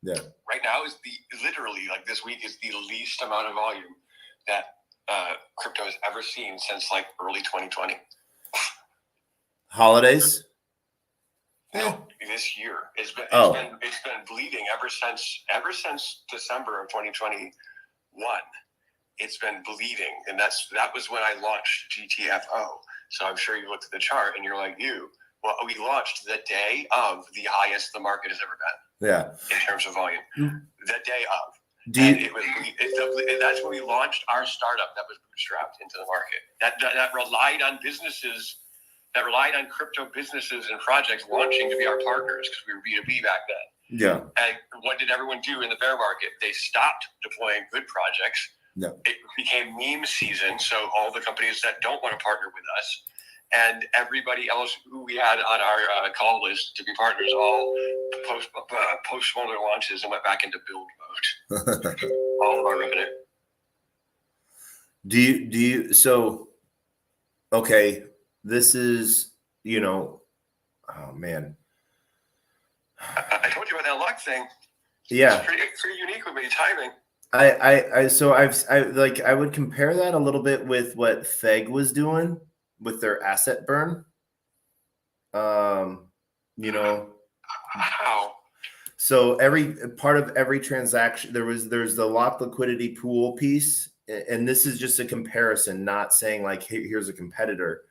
yeah, right now is literally like this week is the least amount of volume that crypto has ever seen since like early 2020. Holidays. No, this year it's been bleeding ever since December of 2021. It's been bleeding, and that was when I launched GTFO. So I'm sure you looked at the chart and you're like, well, we launched the day of the highest the market has ever been. Yeah. In terms of volume, the day of. That's when we launched our startup that was bootstrapped into the market. That relied on businesses. That relied on crypto businesses and projects launching to be our partners because we were B2B back then. Yeah. And what did everyone do in the bear market? They stopped deploying good projects. Yeah. It became meme season, so all the companies that don't want to partner with us and everybody else who we had on our call list to be partners all postponed their launches and went back into build mode. All of our revenue. Do you so okay, this is, you know, oh man. I told you about that luck thing. Yeah. It's pretty unique with me timing. I would compare that a little bit with what Feg was doing with their asset burn. you know. How? So every part of every transaction, there's the locked liquidity pool piece, and this is just a comparison, not saying like here's a competitor,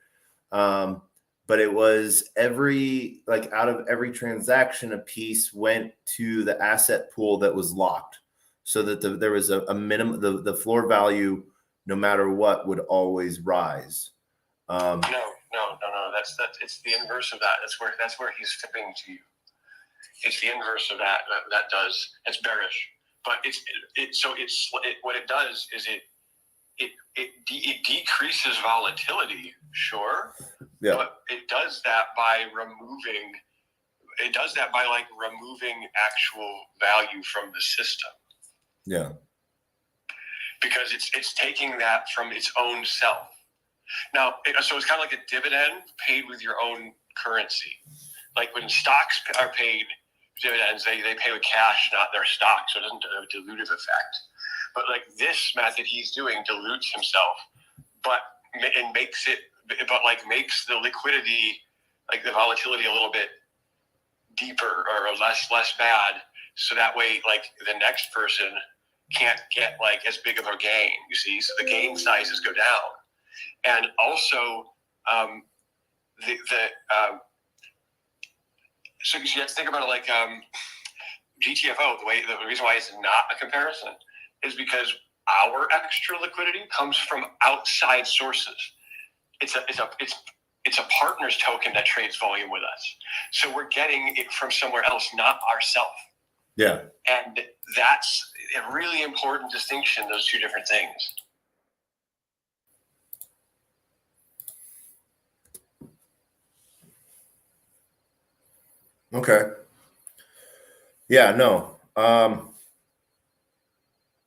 but it was out of every transaction, a piece went to the asset pool that was locked, so that there was a minimum, the floor value, no matter what, would always rise. No. That's it's the inverse of that. That's where he's flipping to you. It's the inverse of that. It's bearish, but what it does is it decreases volatility, sure, Yeah. but it does that by removing actual value from the system. Yeah. Because it's taking that from its own self. Now, so it's kind of like a dividend paid with your own currency. Like when stocks are paid dividends, they pay with cash, not their stock, so it doesn't have a dilutive effect. But like this method he's doing dilutes himself, but makes the liquidity, like the volatility, a little bit deeper or less bad, so that way like the next person can't get like as big of a gain. You see, so the gain sizes go down, and also so you have to think about it like GTFO. The reason why it's not a comparison is because our extra liquidity comes from outside sources. It's a partner's token that trades volume with us, so we're getting it from somewhere else, not ourselves. Yeah. And that's a really important distinction, those two different things. Okay. Yeah, no.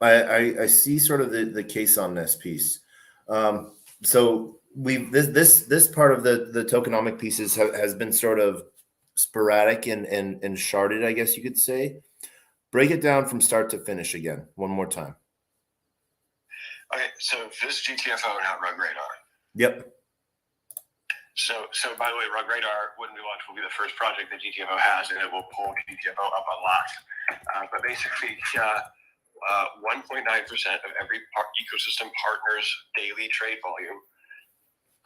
I see sort of the case on this piece. So this part of the tokenomic pieces has been sort of sporadic and sharded, I guess you could say. Break it down from start to finish again, one more time. Okay, so this is GTFO, not Rug Radar. Yep. So by the way, Rug Radar, when we launch, will be the first project that GTFO has, and it will pull GTFO up a lot. But basically, 1.9% of every ecosystem partner's daily trade volume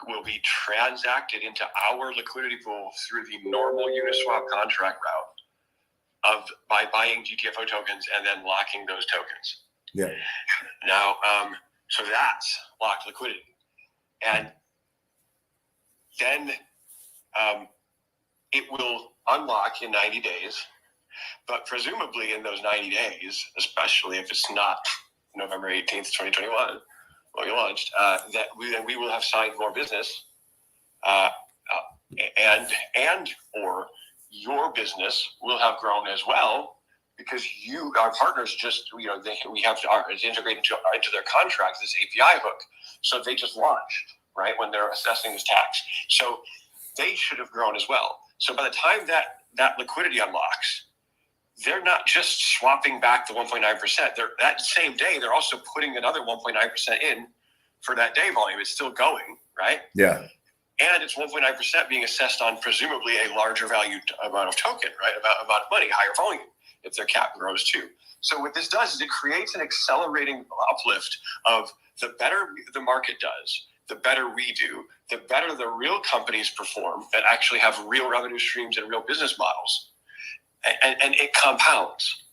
will be transacted into our liquidity pool through the normal Uniswap contract route by buying GTFO tokens and then locking those tokens. Yeah. Now, so that's locked liquidity, and then it will unlock in 90 days. But presumably in those 90 days, especially if it's not November 18th, 2021, when we launched, that we will have signed more business, and or your business will have grown as well, because our partners it's integrated into their contracts, this API hook. So they just launched, right, when they're assessing this tax. So they should have grown as well. So by the time that liquidity unlocks, they're not just swapping back the 1.9%. That same day, they're also putting another 1.9% in for that day volume. It's still going, right? Yeah. And it's 1.9% being assessed on presumably a larger value amount of token, right? Amount of money, higher volume, if their cap grows too. So what this does is it creates an accelerating uplift of the better the market does, the better we do, the better the real companies perform that actually have real revenue streams and real business models. And it compounds.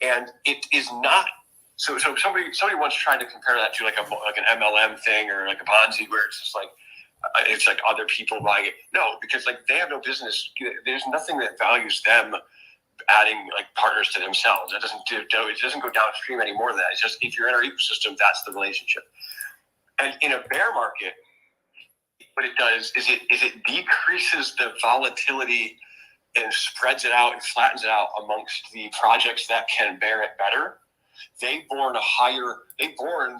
And it is not, so somebody once tried to compare that to like an MLM thing or like a Ponzi, where it's just like, it's like other people buying it. No, because like they have no business. There's nothing that values them adding like partners to themselves. It doesn't go downstream any more than that. It's just, if you're in our ecosystem, that's the relationship. And in a bear market, what it does is it decreases the volatility and spreads it out and flattens it out amongst the projects that can bear it better. They born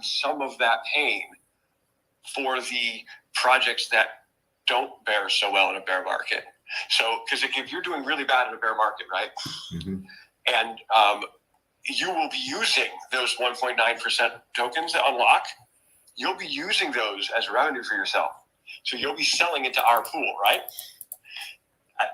some of that pain for the projects that don't bear so well in a bear market. So, because if you're doing really bad in a bear market, right, Mm-hmm. and you will be using those 1.9% tokens that unlock, you'll be using those as revenue for yourself. So you'll be selling into our pool, right?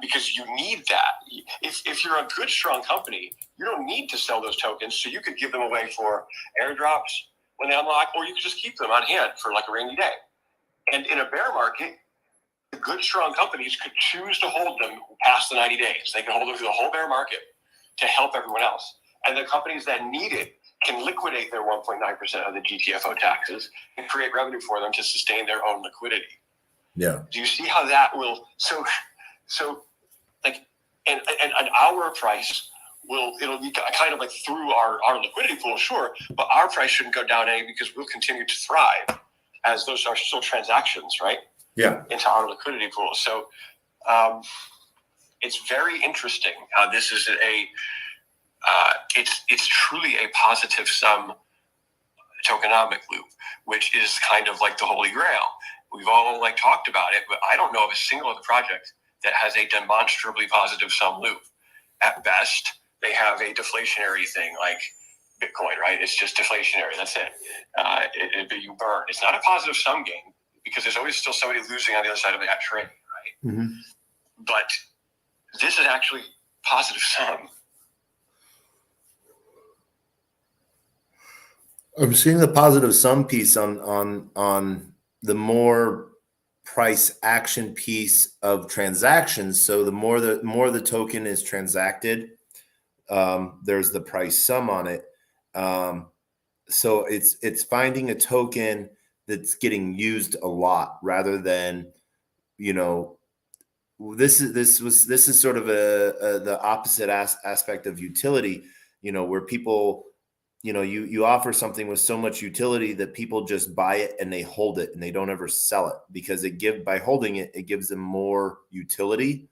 because you need that. If you're a good, strong company, you don't need to sell those tokens, so you could give them away for airdrops when they unlock, or you could just keep them on hand for like a rainy day. And in a bear market, the good, strong companies could choose to hold them past the 90 days. They can hold them through the whole bear market to help everyone else. And the companies that need it can liquidate their 1.9% of the GTFO taxes and create revenue for them to sustain their own liquidity. Yeah. Do you see how that will like and our price it'll be kind of like through our liquidity pool, sure, but our price shouldn't go down any because we'll continue to thrive as those are still transactions, right? Yeah. Into our liquidity pool. So it's very interesting how this is it's truly a positive sum tokenomic loop, which is kind of like the holy grail. We've all like talked about it, but I don't know of a single other project that has a demonstrably positive sum loop. At best, they have a deflationary thing like Bitcoin, right? It's just deflationary. That's it. You burn. It's not a positive sum game because there's always still somebody losing on the other side of that trade, right? Mm-hmm. But this is actually positive sum. I'm seeing the positive sum piece on the more price action piece of transactions. So the more the token is transacted, there's the price sum on it. So it's finding a token that's getting used a lot rather than, this is sort of the opposite aspect of utility, where people, you offer something with so much utility that people just buy it and they hold it and they don't ever sell it because by holding it, it gives them more utility.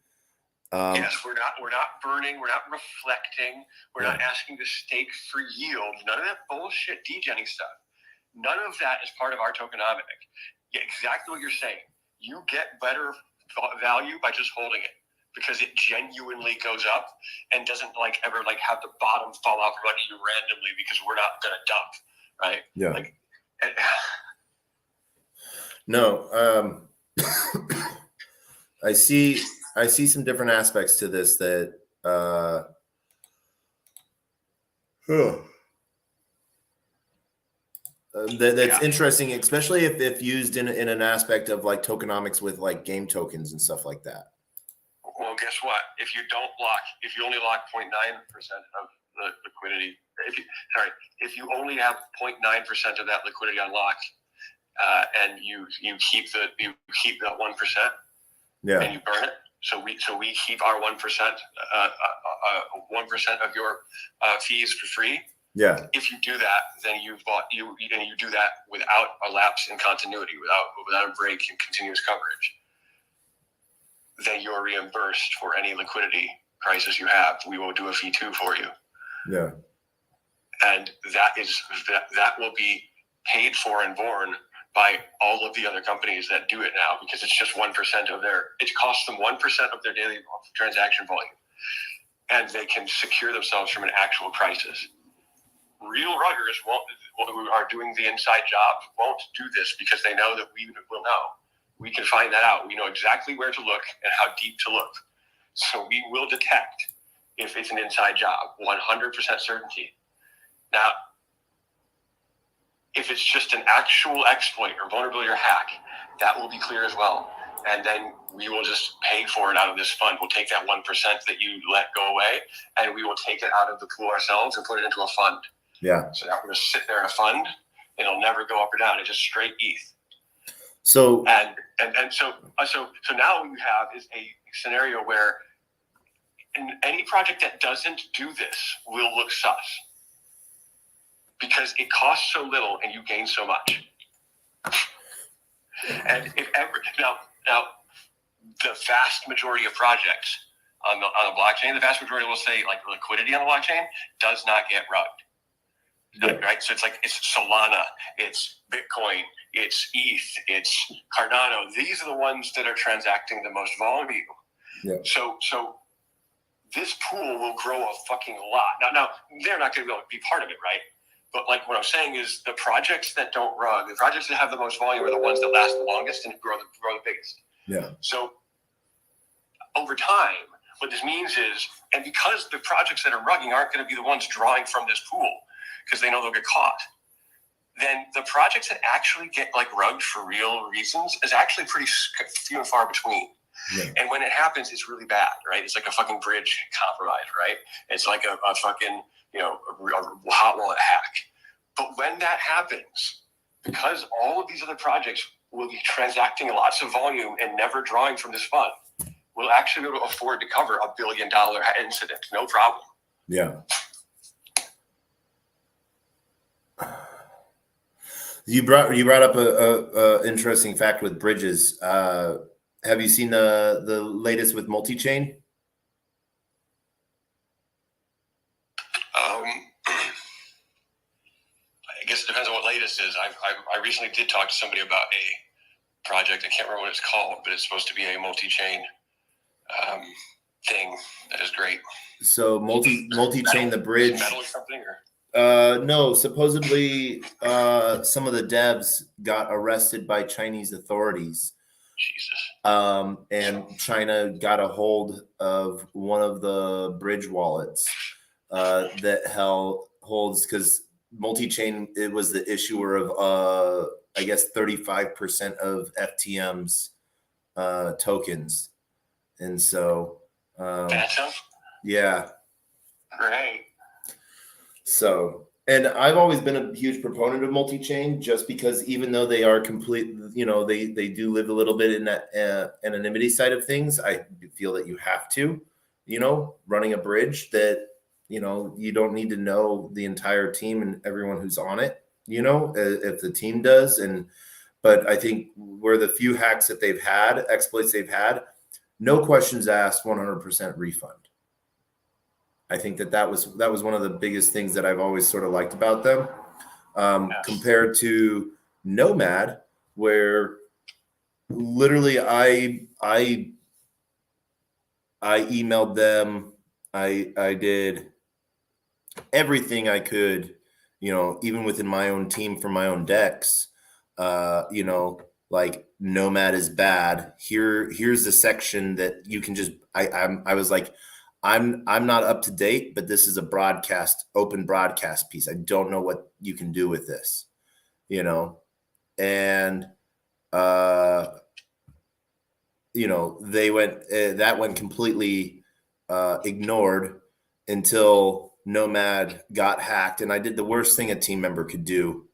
Yes, we're not burning, we're not reflecting, we're not asking to stake for yield. None of that bullshit degenning stuff. None of that is part of our tokenomic. Yeah, exactly what you're saying. You get better value by just holding it because it genuinely goes up and doesn't ever have the bottom fall off and run to you randomly because we're not gonna dump, right? Yeah. No. I see some different aspects to this that that's interesting, especially if used in an aspect of like tokenomics with like game tokens and stuff like that. Well, guess what? If you only lock 0.9% of the liquidity, if you only have 0.9% of that liquidity unlocked, and you keep that 1%, and you burn it. So we keep our 1%, 1% of your fees for free. Yeah. If you do that, then you do that without a lapse in continuity, without a break in continuous coverage. Then you're reimbursed for any liquidity crisis you have. We will do a fee too for you. Yeah. And that will be paid for and borne by all of the other companies that do it now because it's just 1% of it costs them 1% of their daily transaction volume. And they can secure themselves from an actual crisis. Real ruggers who are doing the inside job won't do this because they know that we will know. We can find that out. We know exactly where to look and how deep to look. So we will detect if it's an inside job, 100% certainty. Now, if it's just an actual exploit or vulnerability or hack, that will be clear as well. And then we will just pay for it out of this fund. We'll take that 1% that you let go away, and we will take it out of the pool ourselves and put it into a fund. Yeah. So that will just sit there in a fund. It'll never go up or down. It's just straight ETH. So so now what you have is a scenario where any project that doesn't do this will look sus because it costs so little and you gain so much. And now the vast majority of projects on the blockchain, the vast majority will say like liquidity on the blockchain does not get rugged. Yeah. Right, so it's Solana, it's Bitcoin, it's ETH, it's Cardano. These are the ones that are transacting the most volume. Yeah. So this pool will grow a fucking lot. Now they're not going to be able to be part of it, right? But like what I'm saying is the projects that don't rug, the projects that have the most volume are the ones that last the longest and grow the biggest. Yeah. So over time, what this means is, and because the projects that are rugging aren't going to be the ones drawing from this pool because they know they'll get caught, then the projects that actually get like rugged for real reasons is actually pretty few and far between. Yeah. And when it happens, it's really bad, right? It's like a fucking bridge compromise, right? It's like a fucking, a hot wallet hack. But when that happens, because all of these other projects will be transacting lots of volume and never drawing from this fund, we'll actually be able to afford to cover $1 billion incident, no problem. Yeah. You brought up a interesting fact with bridges. Have you seen the latest with multi-chain? I guess it depends on what latest is. I recently did talk to somebody about a project. I can't remember what it's called, but it's supposed to be a multi-chain thing that is great. So multi-chain the bridge. Metal or something, or? No, supposedly some of the devs got arrested by Chinese authorities. Jesus. And China got a hold of one of the bridge wallets that holds, because multi-chain, it was the issuer of I guess 35% of FTM's tokens. And so yeah. Great. So, and I've always been a huge proponent of multi-chain, just because even though they are complete, they do live a little bit in that anonymity side of things. I feel that you have to, running a bridge that, you don't need to know the entire team and everyone who's on it, if the team does. But I think where the few hacks that they've had, exploits they've had, no questions asked, 100% refund. I think that was one of the biggest things that I've always sort of liked about them, compared to Nomad, where literally I emailed them. I did everything I could, even within my own team for my own decks, like Nomad is bad. Here's the section that you can just, I was like, I'm not up to date, but this is a open broadcast piece. I don't know what you can do with this, and, they went, that went completely ignored until Nomad got hacked. And I did the worst thing a team member could do.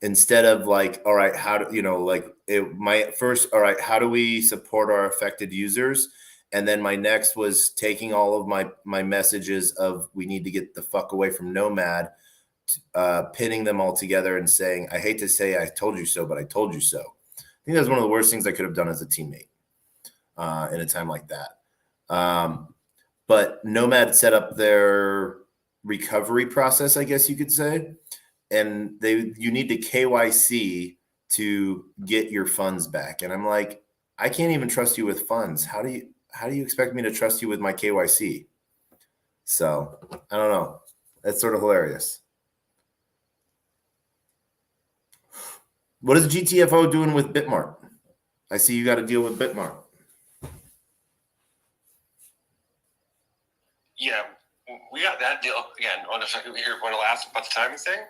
Instead of like, all right, how do, all right, how do we support our affected users? And then my next was taking all of my messages of, we need to get the fuck away from Nomad, pinning them all together and saying, I hate to say I told you so, but I told you so. I think that's one of the worst things I could have done as a teammate in a time like that. But Nomad set up their recovery process, I guess you could say. And you need to KYC to get your funds back. And I'm like, I can't even trust you with funds. How do you expect me to trust you with my KYC? So I don't know. That's sort of hilarious. What is GTFO doing with Bitmart? I see you got to deal with Bitmart. Yeah, we got that deal again on the second. We want to ask about the timing thing.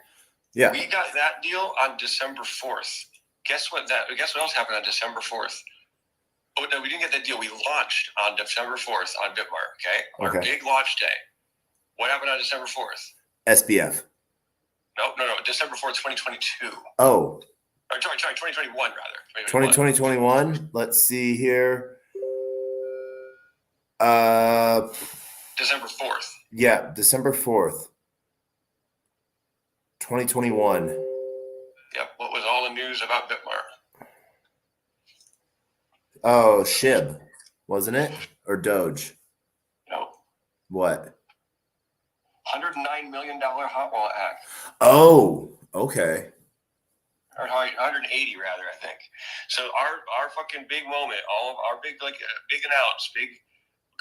Yeah, we got that deal on December 4th. Guess what else happened on December 4th? Oh no, we didn't get that deal. We launched on December 4th on Bitmart. Okay, our big launch day. What happened on December 4th? SBF. No. December 4th, 2022. Oh. Or, sorry, 2021 rather. 2021. Let's see here. December 4th. Yeah, December 4th. 2021. Yep. What was all the news about Bitmart? Oh, SHIB, wasn't it? Or Doge? No. What? $109 million hot wallet hack. Oh, okay. Or 180 rather, I think. So our fucking big moment, all of our big announce,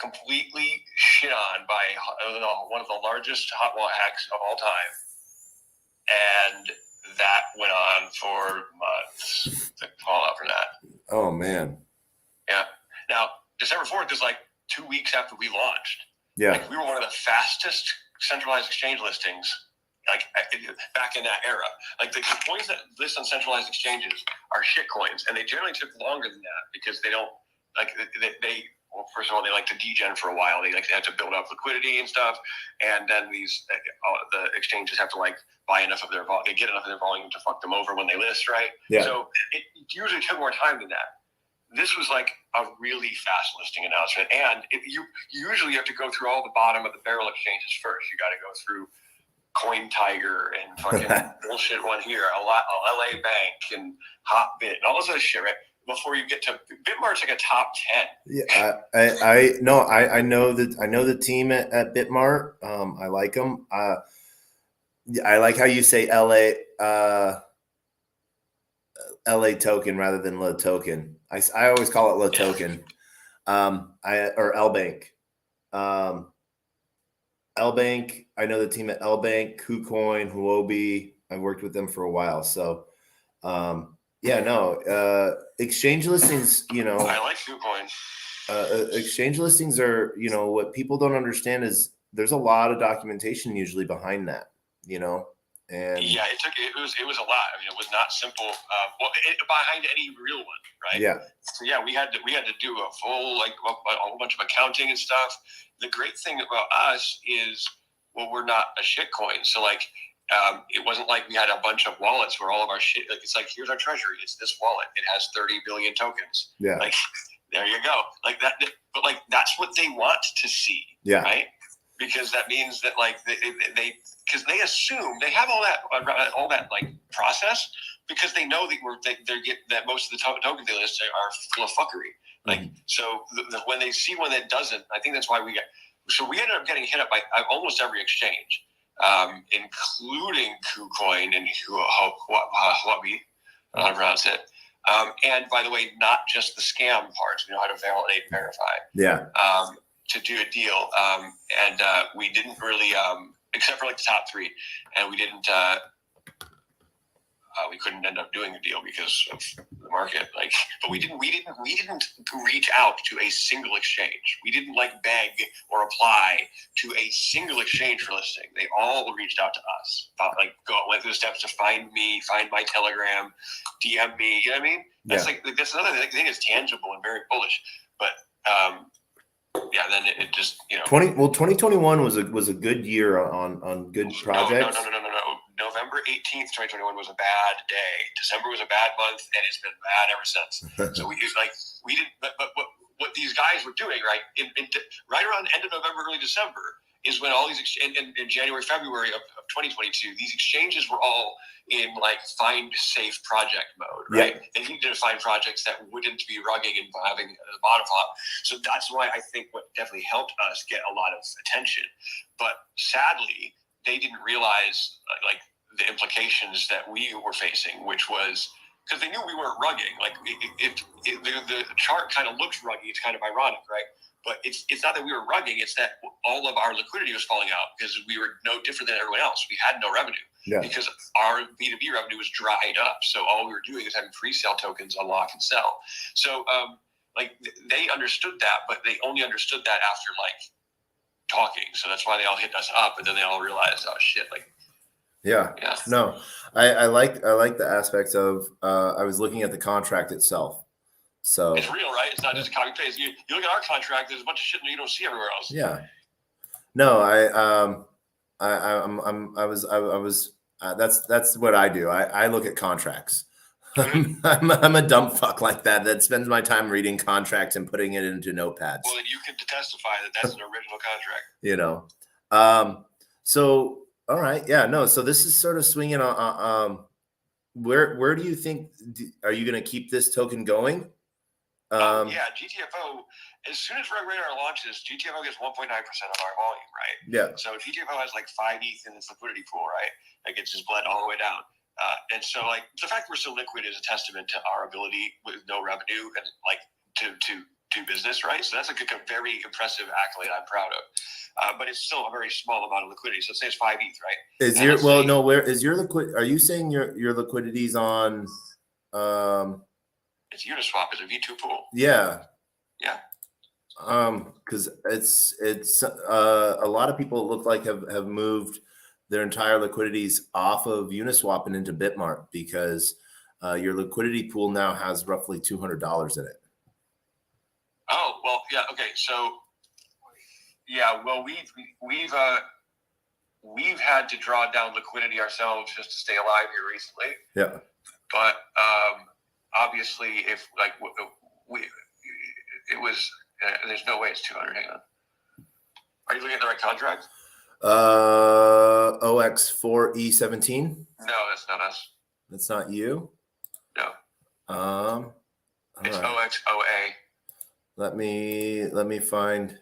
completely shit on by one of the largest hot wallet hacks of all time, and that went on for months. The fallout from that. Oh man. Yeah. Now December 4th is like 2 weeks after we launched. Yeah. Like we were one of the fastest centralized exchange listings, like back in that era. Like the coins that list on centralized exchanges are shit coins, and they generally took longer than that because they don't like they well, first of all, they like to degen for a while. They like to have to build up liquidity and stuff, and then the exchanges have to like buy enough of their volume, get enough of their volume to fuck them over when they list, right? Yeah. So it usually took more time than that. This was like a really fast listing announcement, and you usually have to go through all the bottom of the barrel exchanges first. You got to go through Coin Tiger and fucking bullshit one here, a LA Bank and Hotbit and all this other shit, right? Before you get to Bitmart's like a top 10. Yeah, I know the team at Bitmart. I like them. I like how you say LA token rather than low token. I always call it low token. Or L Bank. L Bank. I know the team at L Bank, KuCoin, Huobi. I've worked with them for a while, so. Yeah, no, exchange listings, you know, I like KuCoin. Exchange listings are, you know, what people don't understand is there's a lot of documentation usually behind that, you know, and yeah, it was a lot. I mean, it was not simple. Behind any real one, right? Yeah. So yeah, we had to do a full like a whole bunch of accounting and stuff. The great thing about us is, well, we're not a shit coin, so like. It wasn't like we had a bunch of wallets where all of our shit, like it's like, here's our treasury. It's this wallet. It has 30 billion tokens. Yeah. Like, there you go. Like that, but like, that's what they want to see. Yeah. Right. Because that means that like because they assume they have all that like process because they know that they get that most of the tokens they list are full of fuckery. Like, so when they see one that doesn't, I think that's why we ended up getting hit up by almost every exchange. Including KuCoin and Huobi, I don't know how to pronounce it. And by the way, not just the scam parts. We know how to validate and verify. Yeah. To do a deal. And we didn't really, except for like the top three, and we didn't. We couldn't end up doing a deal because of the market. Like, but we didn't reach out to a single exchange. We didn't like beg or apply to a single exchange for listing. They all reached out to us. Went through the steps to find me, find my Telegram, DM me. You know what I mean? That's that's another thing that's tangible and very bullish. But yeah, then it just 2021 was a good year on good projects. No. November 18th, 2021 was a bad day. December was a bad month, and it's been bad ever since. So we didn't. But what these guys were doing, right, right around the end of November, early December, is when all these in January, February of 2022, these exchanges were all in like find safe project mode, right? Yeah. They needed to find projects that wouldn't be rugging and having a bottom flop. So that's why I think what definitely helped us get a lot of attention. But sadly, they didn't realize like the implications that we were facing, which was because they knew we weren't rugging. Like the chart kind of looks ruggy. It's kind of ironic, right? But it's not that we were rugging. It's that all of our liquidity was falling out because we were no different than everyone else. We had no revenue because our B2B revenue was dried up. So all we were doing is having pre-sale tokens unlock and sell. So like they understood that, but they only understood that after like talking. So that's why they all hit us up, and then they all realized, oh shit, like. Yeah. No, I like the aspects of I was looking at the contract itself. So it's real, right? It's not just a copy paste. You look at our contract, there's a bunch of shit that you don't see everywhere else. Yeah. No, that's what I do. I look at contracts. I'm a dumb fuck like that spends my time reading contracts and putting it into notepads. Well, then you can testify that that's an original contract. You know. So all right, yeah, no. So this is sort of swinging on. Where do you think are you going to keep this token going? Yeah, GTFO. As soon as Radar launches, GTFO gets 1.9% of our volume, right? Yeah. So GTFO has like 5 ETH in its liquidity pool, right? Like it's just bled all the way down. And so like the fact we're so liquid is a testament to our ability with no revenue and like to do business, right? So that's like a very impressive accolade I'm proud of. But it's still a very small amount of liquidity. So let's say it's 5 ETH, right? Where is your liquid? Are you saying your liquidity's on? It's Uniswap. It's a V2 pool. Yeah. Yeah. Because it's a lot of people look like have moved their entire liquidities off of Uniswap and into Bitmart because your liquidity pool now has roughly $200 in it. Oh, well, yeah, okay. So, yeah, well, we've had to draw down liquidity ourselves just to stay alive here recently. Yeah. But obviously, if like it was, there's no way it's 200. Hang on. Are you looking at the right contract? OX4E17. No, that's not us. That's not you. No. It's right. OXOA. Let me find.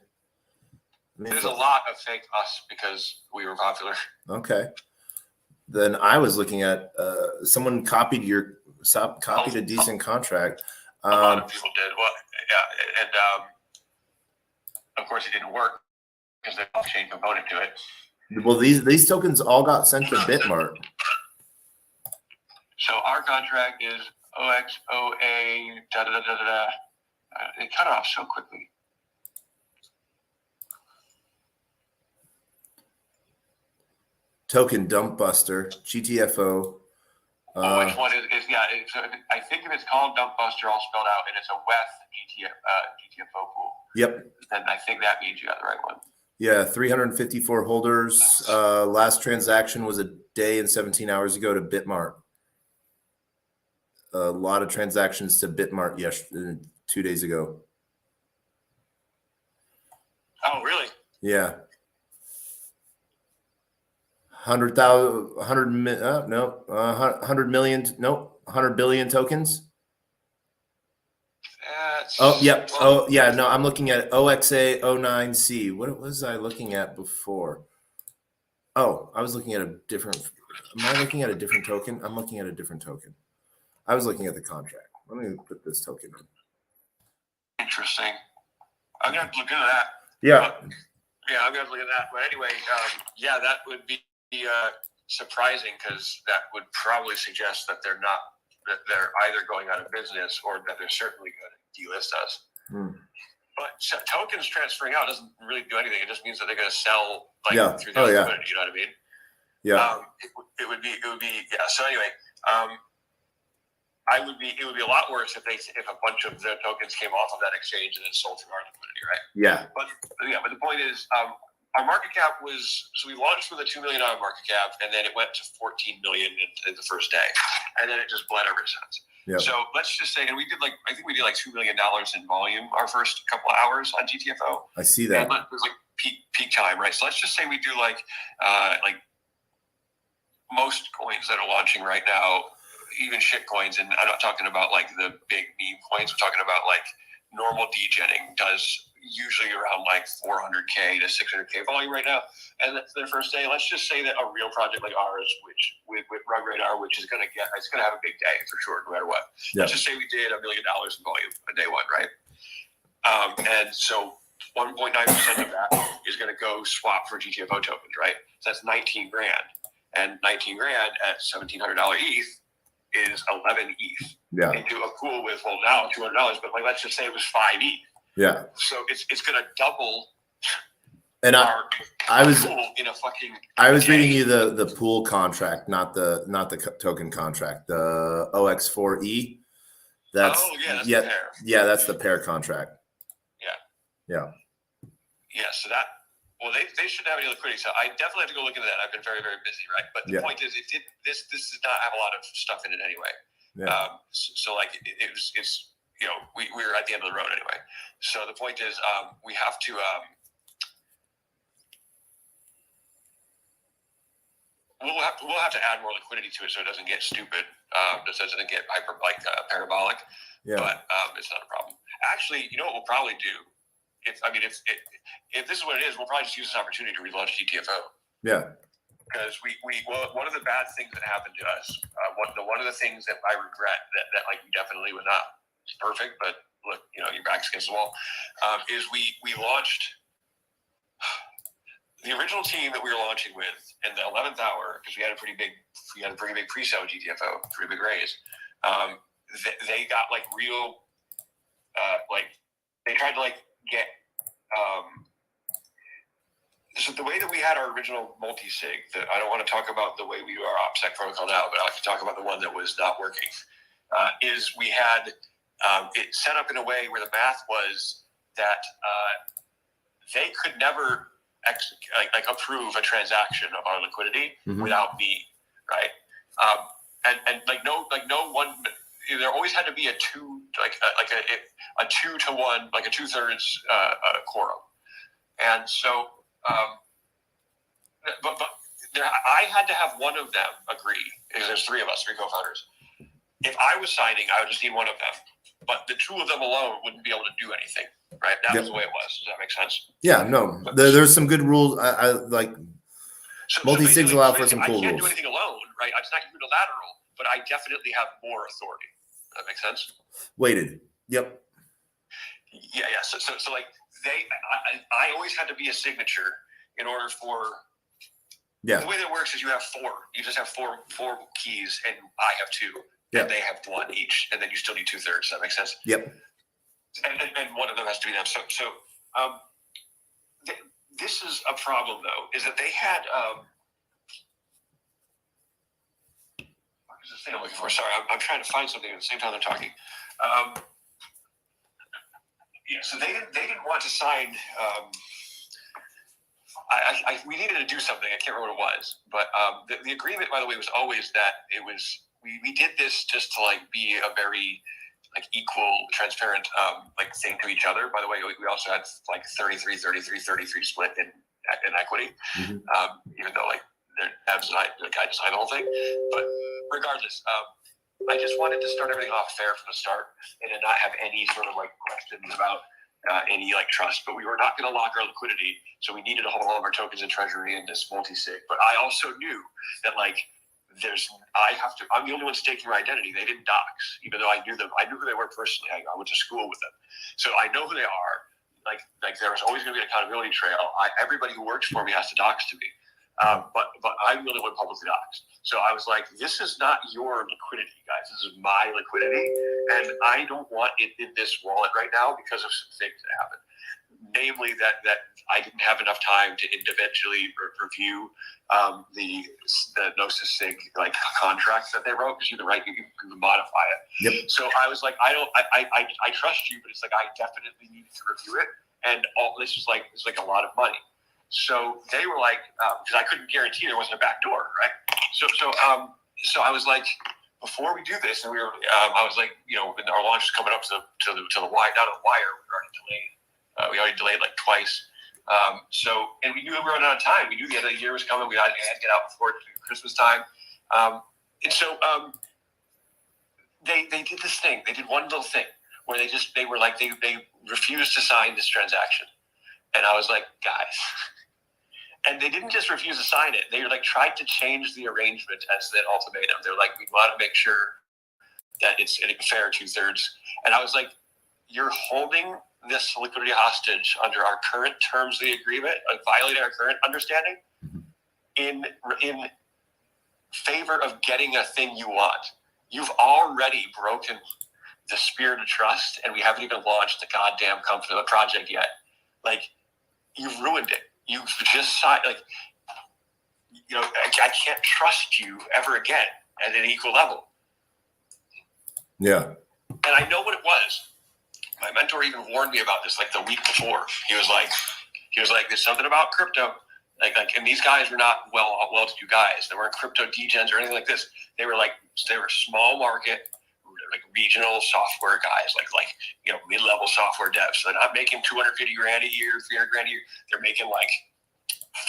There's a lot of fake us because we were popular. Okay. Then I was looking at someone copied a decent contract. A lot of people did. Well, yeah, and of course it didn't work because there's an off-chain component to it. Well, these tokens all got sent to Bitmart. So our contract is OXOA. Da da da da da. It cut off so quickly. Token Dump Buster, GTFO. Which one is yeah? I think if it's called Dump Buster all spelled out and it's a WETH GTFO pool. Yep. Then I think that means you got the right one. Yeah, 354 holders. Last transaction was a day and 17 hours ago to Bitmart. A lot of transactions to Bitmart 2 days ago. Oh, really? Yeah. 100 billion tokens. Oh, yep. Oh, yeah. No, I'm looking at OXA09C. What was I looking at before? Oh, I was looking at a different. Am I looking at a different token? I'm looking at a different token. I was looking at the contract. Let me put this token in. Interesting. I'm gonna have to look into that. Yeah. Yeah, I'm gonna have to look at that. But anyway, yeah, that would be surprising because that would probably suggest that they're either going out of business or that they're certainly going to delist us. But tokens transferring out doesn't really do anything. It just means that they're going to sell through their liquidity. You know what I mean? Yeah. It would be yeah. So anyway, it would be a lot worse if a bunch of their tokens came off of that exchange and then sold through our liquidity, right? Yeah. But the point is, our market cap so we launched with a $2 million market cap, and then it went to 14 million in the first day, and then it just bled ever since. Yep. So let's just say, and I think we did like $2 million in volume our first couple of hours on GTFO. I see that. And it was like peak time, right? So let's just say we do like most coins that are launching right now, even shit coins, and I'm not talking about like the big meme coins. We're talking about like normal degening does usually around like 400K to 600K volume right now, and that's their first day. Let's just say that a real project like ours, which with Rug Radar, which is it's gonna have a big day for sure, no matter what. Yeah. Let's just say we did $1 million in volume on day one, right? And so 1.9% of that is gonna go swap for GTFO tokens, right? So that's 19 grand, and 19 grand at $1,700 ETH is 11 ETH. Yeah. Into a pool with now $200, but like let's just say it was 5 ETH. Yeah. So it's gonna double. And I was in a fucking. I was reading you the pool contract, not the token contract. The OX4E. That's that's the pair. Yeah, that's the pair contract. Yeah. So that they shouldn't have any liquidity. So I definitely have to go look into that. I've been very, very busy, right? But the point is, this does not have a lot of stuff in it anyway. Yeah. So like it's. We were at the end of the road anyway. So the point is, we have to. We'll have to add more liquidity to it so it doesn't get stupid. So it doesn't get parabolic. Yeah. But it's not a problem. Actually, you know what we'll probably do? If this is what it is, we'll probably just use this opportunity to relaunch GTFO. Yeah. Because one of the bad things that happened to us, one of the things that I regret that like we definitely would not. It's perfect, but look, your back's against the wall. Is we launched the original team that we were launching with in the 11th hour because we had a pretty big pre-sale GTFO, pretty big raise. They got like real, they tried to like get so the way that we had our original multi-sig, I don't want to talk about the way we do our OPSEC protocol now, but I like to talk about the one that was not working, is we had it set up in a way where the math was that they could never approve a transaction of our liquidity without me, right? And no one. There always had to be a 2 to 1, like a 2/3 quorum, and so. But I had to have one of them agree, because there's 3 of us, 3 co-founders. If I was signing, I would just need one of them. But the 2 of them alone wouldn't be able to do anything, right? That was the way it was. Does that make sense? Yeah, no, there's some good rules. I like multi-sigs allow for some cool rules. I can't do anything alone, right? It's not unilateral, but I definitely have more authority. Does that make sense? Weighted. Yep. Yeah. So like I always had to be a signature in order for. Yeah. The way that works is you have 4. You just have four keys, and I have 2, and they have 1 each, and then you still need 2/3. Does that make sense? Yep. And one of them has to be them. So this is a problem, though, is that they had. What is this thing I'm looking for? Sorry, I'm trying to find something at the same time they're talking. So they didn't want to sign. We needed to do something. I can't remember what it was, but the agreement, by the way, was always that it was we did this just to be a very equal, transparent thing to each other. By the way, we also had 33 split in equity, even though Abs and I designed the whole thing. But regardless, I just wanted to start everything off fair from the start and to not have any sort of questions about any trust, but we were not going to lock our liquidity, so we needed to hold all of our tokens in treasury in this multi-sig. But I also knew that I'm the only one staking my identity. They didn't dox, even though I knew them. I knew who they were personally. I went to school with them, so I know who they are. There was always going to be an accountability trail. Everybody who works for me has to dox to me, but I'm the only one publicly doxed. So I was like, this is not your liquidity, guys. This is my liquidity, and I don't want it in this wallet right now because of some things that happened. Namely, that I didn't have enough time to individually review the Gnosis Sig contracts that they wrote, because you can modify it. Yep. So I was like, I trust you, but it's I definitely needed to review it, and all this was it's a lot of money. So they were because I couldn't guarantee there wasn't a back door, right? So I was like, before we do this, and I was like, when our launch was coming up to the wire, not on the wire, we were already delayed. We already delayed twice. And we knew we were running out of time. We knew the end of the year was coming. We had to get out before Christmas time. And so they did this thing. They did one little thing where they refused to sign this transaction. And I was like, guys. And they didn't just refuse to sign it. They tried to change the arrangement as the ultimatum. They're we want to make sure that it's a fair 2/3. And I was like, you're holding this liquidity hostage under our current terms of the agreement, violating our current understanding in favor of getting a thing you want. You've already broken the spirit of trust, and we haven't even launched the goddamn company, the project yet. You've ruined it. You've just signed, I can't trust you ever again at an equal level. Yeah. And I know what it was. My mentor even warned me about this the week before. He was like, there's something about crypto. And these guys were not well-to-do guys. They weren't crypto degens or anything like this. They were small market, regional software guys, mid-level software devs. So they're not making $250,000 a year, $300,000 a year. They're making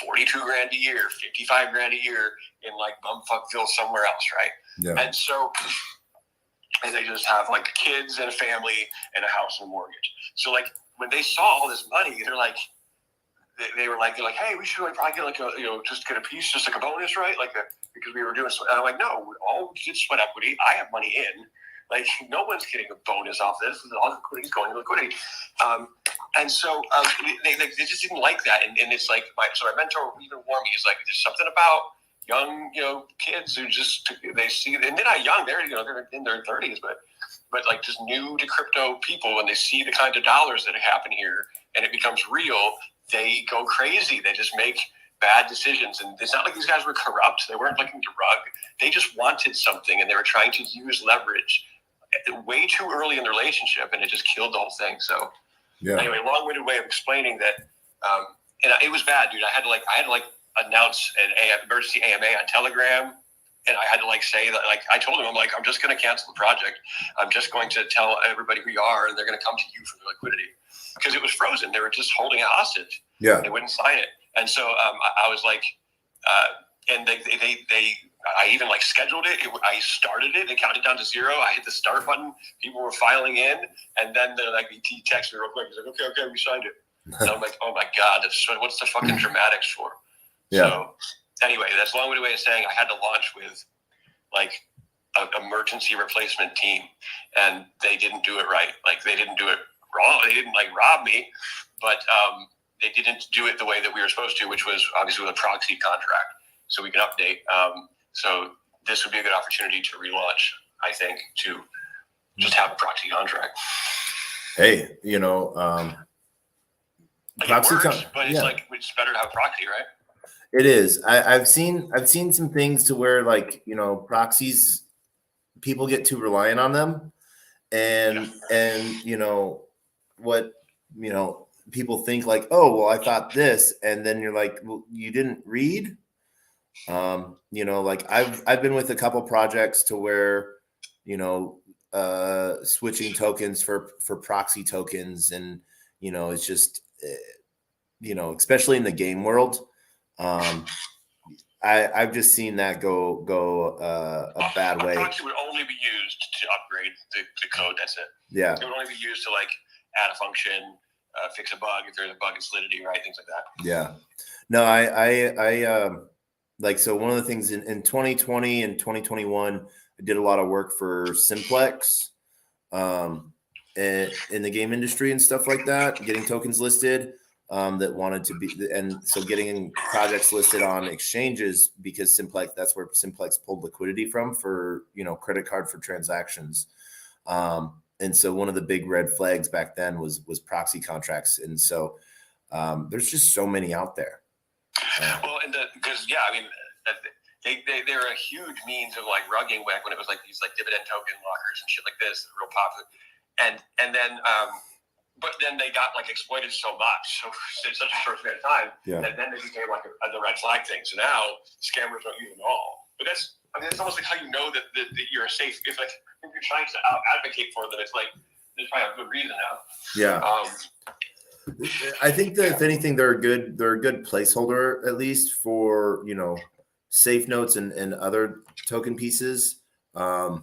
$42,000 a year, $55,000 a year in bumfuckville somewhere else, right? Yeah. And so, and they just have kids and a family and a house and a mortgage. So when they saw all this money, they're they were hey, we should probably get just get a piece, just a bonus, right? Because we were doing. And I'm like, no, all we did sweat equity. I have money in. No one's getting a bonus off this. All the liquidity is going to liquidity. And so they just didn't like that. And it's my mentor even warned me. He's there's something about young, kids who they see, and they're not young. They're in their 30s, but just new to crypto people, when they see the kind of dollars that happen here and it becomes real, they go crazy. They just make bad decisions. And it's not like these guys were corrupt. They weren't looking to rug. They just wanted something, and they were trying to use leverage way too early in the relationship, and it just killed the whole thing. So anyway, long-winded way of explaining that. And it was bad, dude. I had to announce an emergency AMA on Telegram. And I had to say that, I told him, I'm just going to cancel the project. I'm just going to tell everybody who you are, and they're going to come to you for the liquidity, because it was frozen. They were just holding it hostage. Yeah. They wouldn't sign it. And so I was like, and I even scheduled it. I started it. It counted down to 0. I hit the start button. People were filing in, and then he texted me real quick. He's like, okay, we signed it. And I'm like, oh my God, what's the fucking dramatics for? Yeah. So anyway, that's a long-winded way of saying I had to launch with an emergency replacement team, and they didn't do it right. They didn't do it wrong. They didn't rob me, but they didn't do it the way that we were supposed to, which was obviously with a proxy contract, so we can update. So this would be a good opportunity to relaunch, I think, to just have a proxy contract. Hey, proxy contract, but it's it's better to have proxy, right? It is. I've seen some things to where proxies, people get too reliant on them, and what people think oh, well, I thought this, and then you're like, well, you didn't read. I've been with a couple projects to where switching tokens for proxy tokens, and it's just especially in the game world. I've just seen that go a bad way. Proxy would only be used to upgrade the code. That's it. Yeah. It would only be used to add a function, fix a bug if there's a bug in Solidity, right? Things like that. Yeah. No, I so one of the things in 2020 and 2021, I did a lot of work for Simplex, in the game industry and stuff like that, getting tokens listed. That wanted to be, and so getting projects listed on exchanges, because that's where Simplex pulled liquidity from for credit card for transactions. And so one of the big red flags back then was proxy contracts, and so there's just so many out there. Well, and because they're a huge means of rugging back when it was these dividend token lockers and shit like this, real popular, and then. But then they got exploited so much, so in such a short period of time, that then they became the red flag thing. So now scammers don't use them at all. But it's almost how you know that you're safe. If you're trying to advocate for them, it's there's probably a good reason now. Yeah. I think that if anything, they're a good placeholder, at least for safe notes and other token pieces. I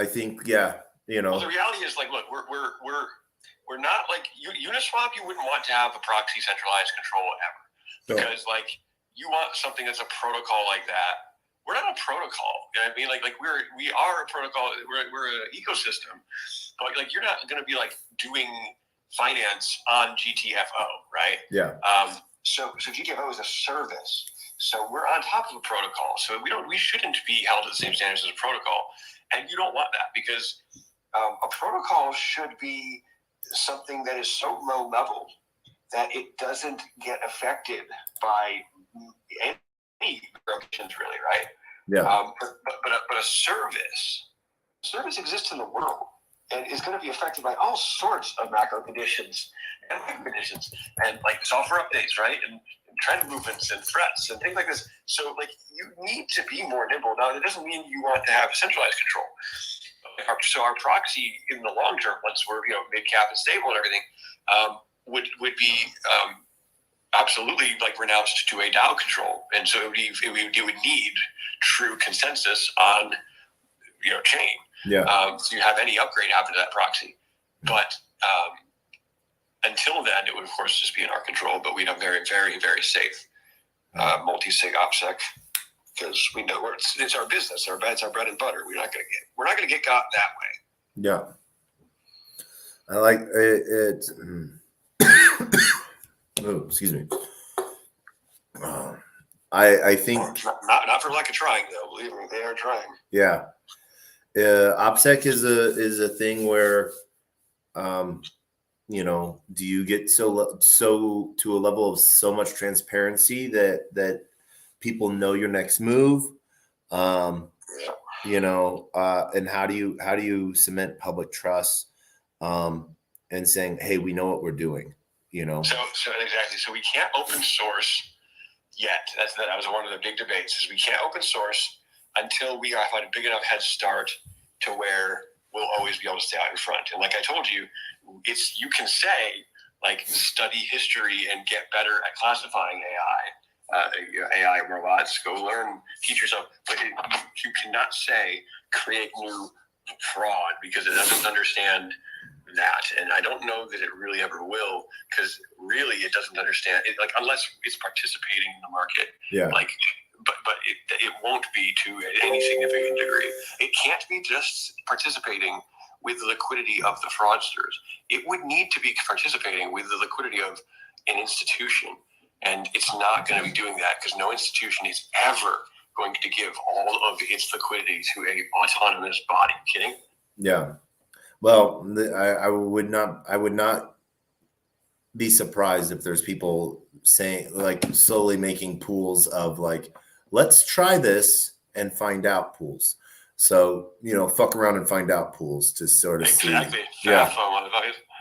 think Well, the reality is look, we're not Uniswap. You wouldn't want to have a proxy centralized control ever, because you want something that's a protocol like that. We're not a protocol. You know what I mean? We are a protocol. We're an ecosystem, but you're not going to be doing finance on GTFO, right? Yeah. So GTFO is a service. So we're on top of the protocol. So we shouldn't be held to the same standards as a protocol, and you don't want that, because a protocol should be something that is so low level that it doesn't get affected by any regulations, really, right? Yeah. But a service exists in the world and is going to be affected by all sorts of macro conditions and micro conditions, and software updates, right? And trend movements and threats and things like this. So you need to be more nimble. Now, it doesn't mean you want to have centralized control. So our proxy in the long term, once we're mid cap and stable and everything, would be absolutely renounced to a DAO control, and so it would need true consensus on chain. Yeah. So you have any upgrade after that proxy, but until then, it would of course just be in our control. But we'd have very, very, very safe multi-sig OPSEC. Because we know it's our business, it's our bread and butter. We're not going to get got that way. Yeah, I like it. Oh, excuse me. I think not for lack of trying, though. Believe me, they are trying. Yeah, OPSEC is a thing where do you get so to a level of so much transparency that people know your next move? And how do you cement public trust, and saying, hey, we know what we're doing, So exactly. So we can't open source yet. That was one of the big debates, is we can't open source until we have a big enough head start to where we'll always be able to stay out in front. And like I told you, you can say, like, study history and get better at classifying AI robots, go learn, teach yourself. But you cannot say create new fraud, because it doesn't understand that. And I don't know that it really ever will, because really it doesn't understand it, like, unless it's participating in the market. Yeah. Like, but it won't be to any significant degree. It can't be just participating with the liquidity of the fraudsters. It would need to be participating with the liquidity of an institution. And it's not going to be doing that, because no institution is ever going to give all of its liquidity to a autonomous body. Kidding? Yeah. Well, I would not be surprised if there's people saying, like, slowly making pools of, like, let's try this and find out pools. So, fuck around and find out pools to sort of exactly. see. Yeah.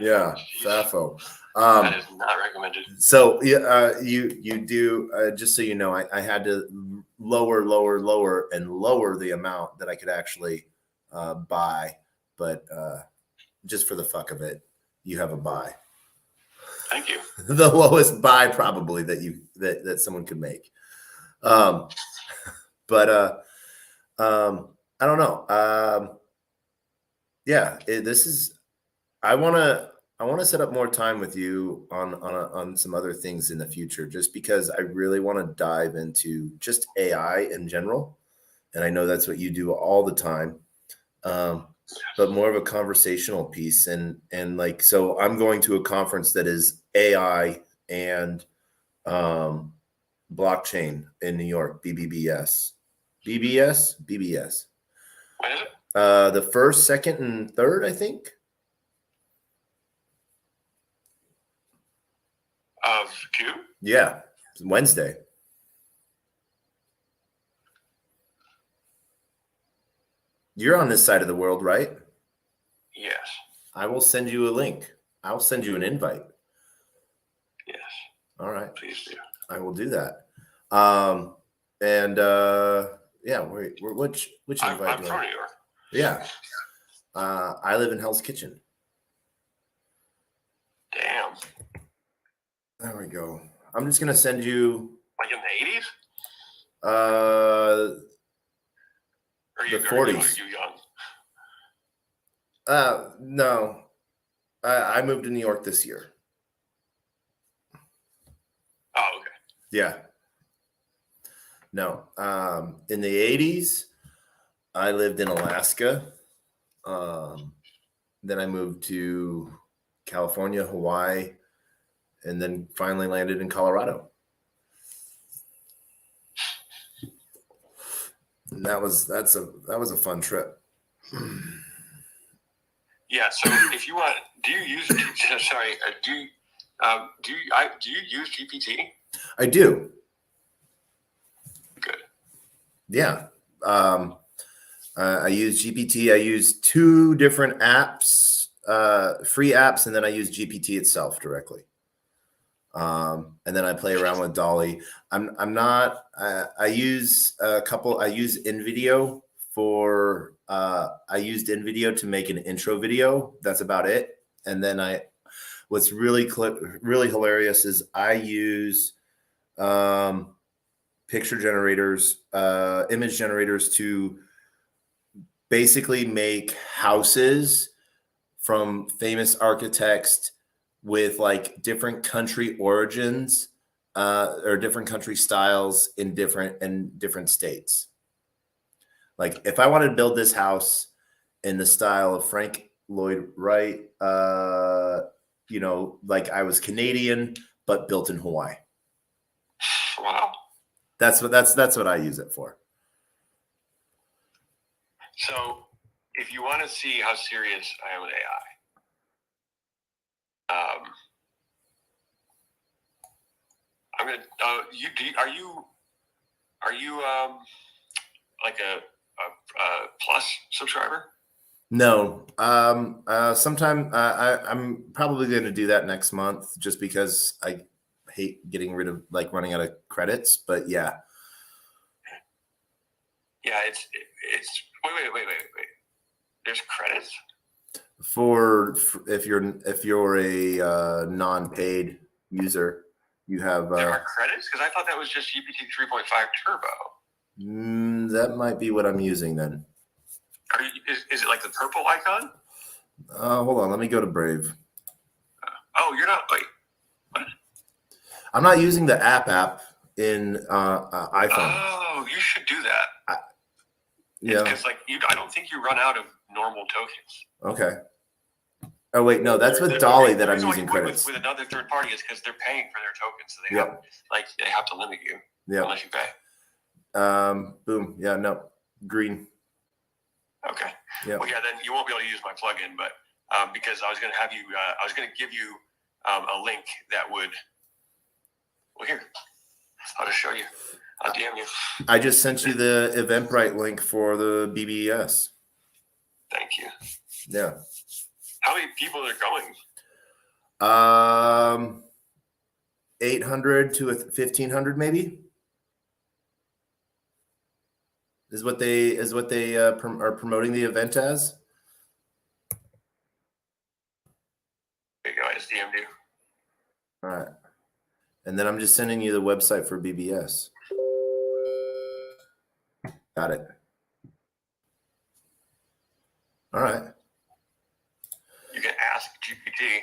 Yeah. FAFO. That is not recommended. So you do, just so you know, I had to lower the amount that I could actually buy, but just for the fuck of it, you have a buy. Thank you. The lowest buy probably that someone could make. But I don't know. Yeah, this is. I want to set up more time with you on some other things in the future, just because I really want to dive into just AI in general, and I know that's what you do all the time. But more of a conversational piece, and like, so I'm going to a conference that is AI and blockchain in New York, BBS. When is it? The 1st, 2nd, and 3rd, I think. Of Q? Yeah, it's Wednesday. You're on this side of the world, right? Yes. I will send you a link. I'll send you an invite. Yes. All right. Please do. I will do that. Yeah, which invite? I'm from New York. Yeah. I live in Hell's Kitchen. Damn. There we go. I'm just gonna send you. Like in the 80s? Or The 40s. Are you young? No. I moved to New York this year. Oh, okay. Yeah. No. In the 80s, I lived in Alaska. Then I moved to California, Hawaii, and then finally landed in Colorado. And that was a fun trip. Yeah. So if you want, do you use? Sorry. Do you use GPT? I do. Good. Yeah. I use GPT. I use 2 different apps, free apps, and then I use GPT itself directly. And then I play around with Dolly. I use a couple. I use InVideo for. I used InVideo to make an intro video. That's about it. And then what's really hilarious is I use picture generators, image generators to basically make houses from famous architects with, like, different country origins or different country styles in different states. Like, if I wanted to build this house in the style of Frank Lloyd Wright, like I was Canadian but built in Hawaii. Wow. That's what I use it for. So if you want to see how serious I am with I'm gonna. Are you like a plus subscriber? No. Sometime I'm probably going to do that next month, just because I hate getting rid of like running out of credits. But yeah. Yeah, it's wait. There's credits For if you're a non-paid user, you have there are credits, because I thought that was just GPT 3.5 Turbo. that might be what I'm using then. Is it like the purple icon? Hold on, let me go to Brave. Oh, you're not. Wait, what? I'm not using the app in iPhone. Oh, you should do that. Yeah. Because like I don't think you run out of normal tokens. Okay. Oh wait, no, that's with Dolly that I'm using credits. With another third party is because they're paying for their tokens, so they have to limit you unless you pay. Boom. Yeah. No. Green. Okay. Yeah. Well, yeah. Then you won't be able to use my plugin, but because I was going to have you, I was going to give you a link that would. Well, here, I'll just show you. I'll DM you. I just sent you the Eventbrite link for the BBS. Thank you. Yeah. How many people are going? 800 to 1,500 maybe is what they are promoting the event as. There you go. I just DM'd you. All right, and then I'm just sending you the website for BBS. Got it. All right. You can ask GPT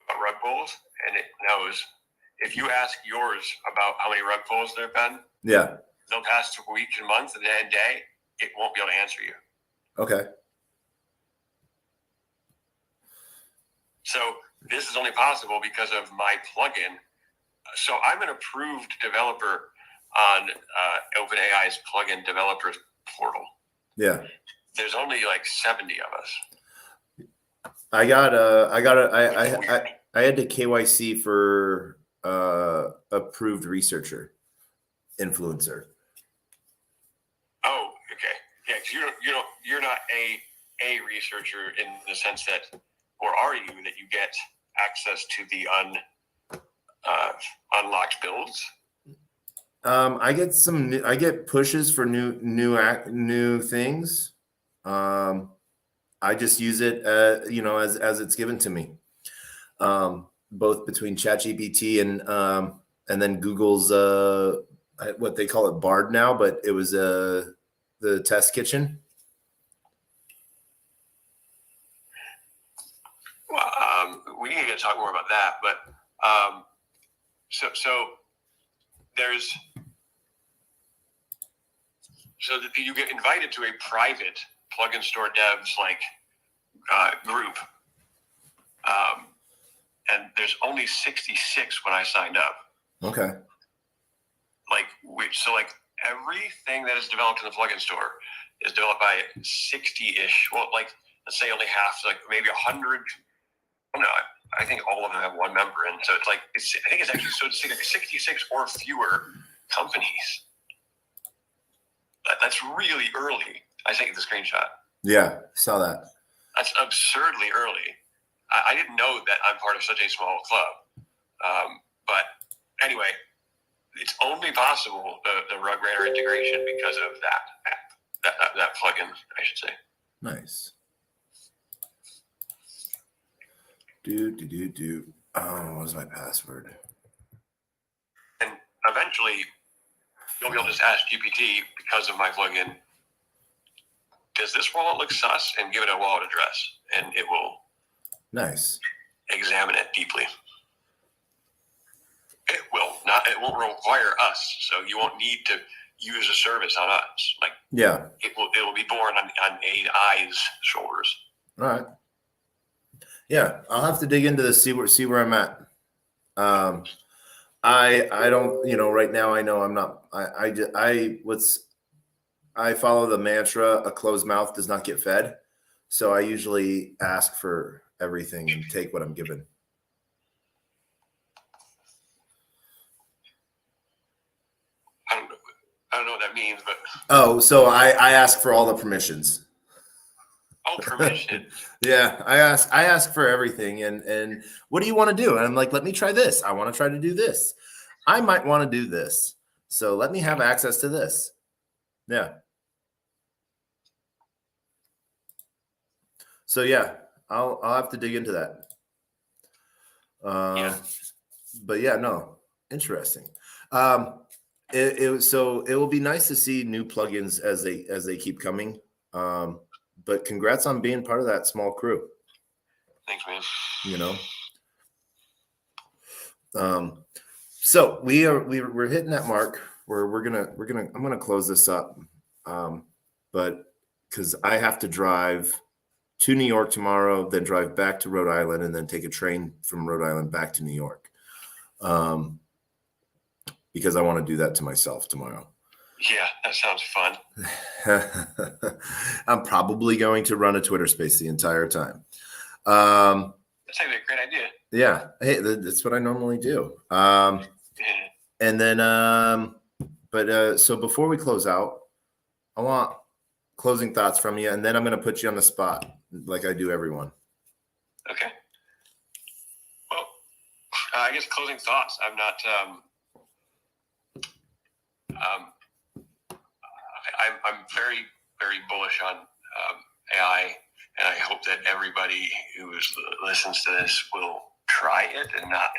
about rug pulls, and it knows. If you ask yours about how many rug pulls there have been, Yeah. the past week and month and day, it won't be able to answer you. Okay. So this is only possible because of my plugin. So I'm an approved developer on OpenAI's plugin developers portal. Yeah. There's only like 70 of us. I had to KYC for approved researcher influencer. Oh, okay. Yeah, because you're not a researcher in the sense that, or are you, that you get access to the unlocked builds? I get pushes for new things. I just use it, as it's given to me. Both between ChatGPT and then Google's what they call it Bard now, but it was the test kitchen. Well, we need to talk more about that, but so there's you get invited to a private plugin store devs group, and there's only 66 when I signed up. Okay. Everything that is developed in the plugin store is developed by 60-ish. Well, let's say only half, maybe 100. No, I think all of them have one member, and so it's 66 or fewer companies. That's really early. I sent you the screenshot. Yeah, saw that. That's absurdly early. I didn't know that I'm part of such a small club. But anyway, it's only possible, the RugRunner integration, because of that app, that plugin, I should say. Nice. Do. Oh, what was my password? And eventually, you'll be able to just ask GPT, because of my plugin, does this wallet look sus? And give it a wallet address, and it will examine it deeply. It won't require us, so you won't need to use a service on us. It will be born on AI's shoulders. All right. Yeah, I'll have to dig into this, see where I'm at. I don't, right now I know I'm not. I follow the mantra: a closed mouth does not get fed. So I usually ask for everything and take what I'm given. I don't know what that means, but Oh, so I ask for all the permissions. oh, permission. Yeah, I ask for everything, and what do you want to do? And I'm like, let me try this. I want to try to do this. I might want to do this. So let me have access to this. Yeah. So yeah, I'll have to dig into that. Yeah. But yeah, no, interesting. So it will be nice to see new plugins as they keep coming. But congrats on being part of that small crew. Thanks, man. You know. So we're hitting that mark where I'm gonna close this up. But because I have to drive to New York tomorrow, then drive back to Rhode Island, and then take a train from Rhode Island back to New York. Because I want to do that to myself tomorrow. Yeah, that sounds fun. I'm probably going to run a Twitter space the entire time. That's actually a great idea. Yeah, hey, that's what I normally do. Yeah. And then, so before we close out, I want closing thoughts from you, and then I'm going to put you on the spot like I do everyone. Okay. Well, I guess closing thoughts. I'm not. I'm very, very bullish on AI, and I hope that everybody who listens to this will try it and not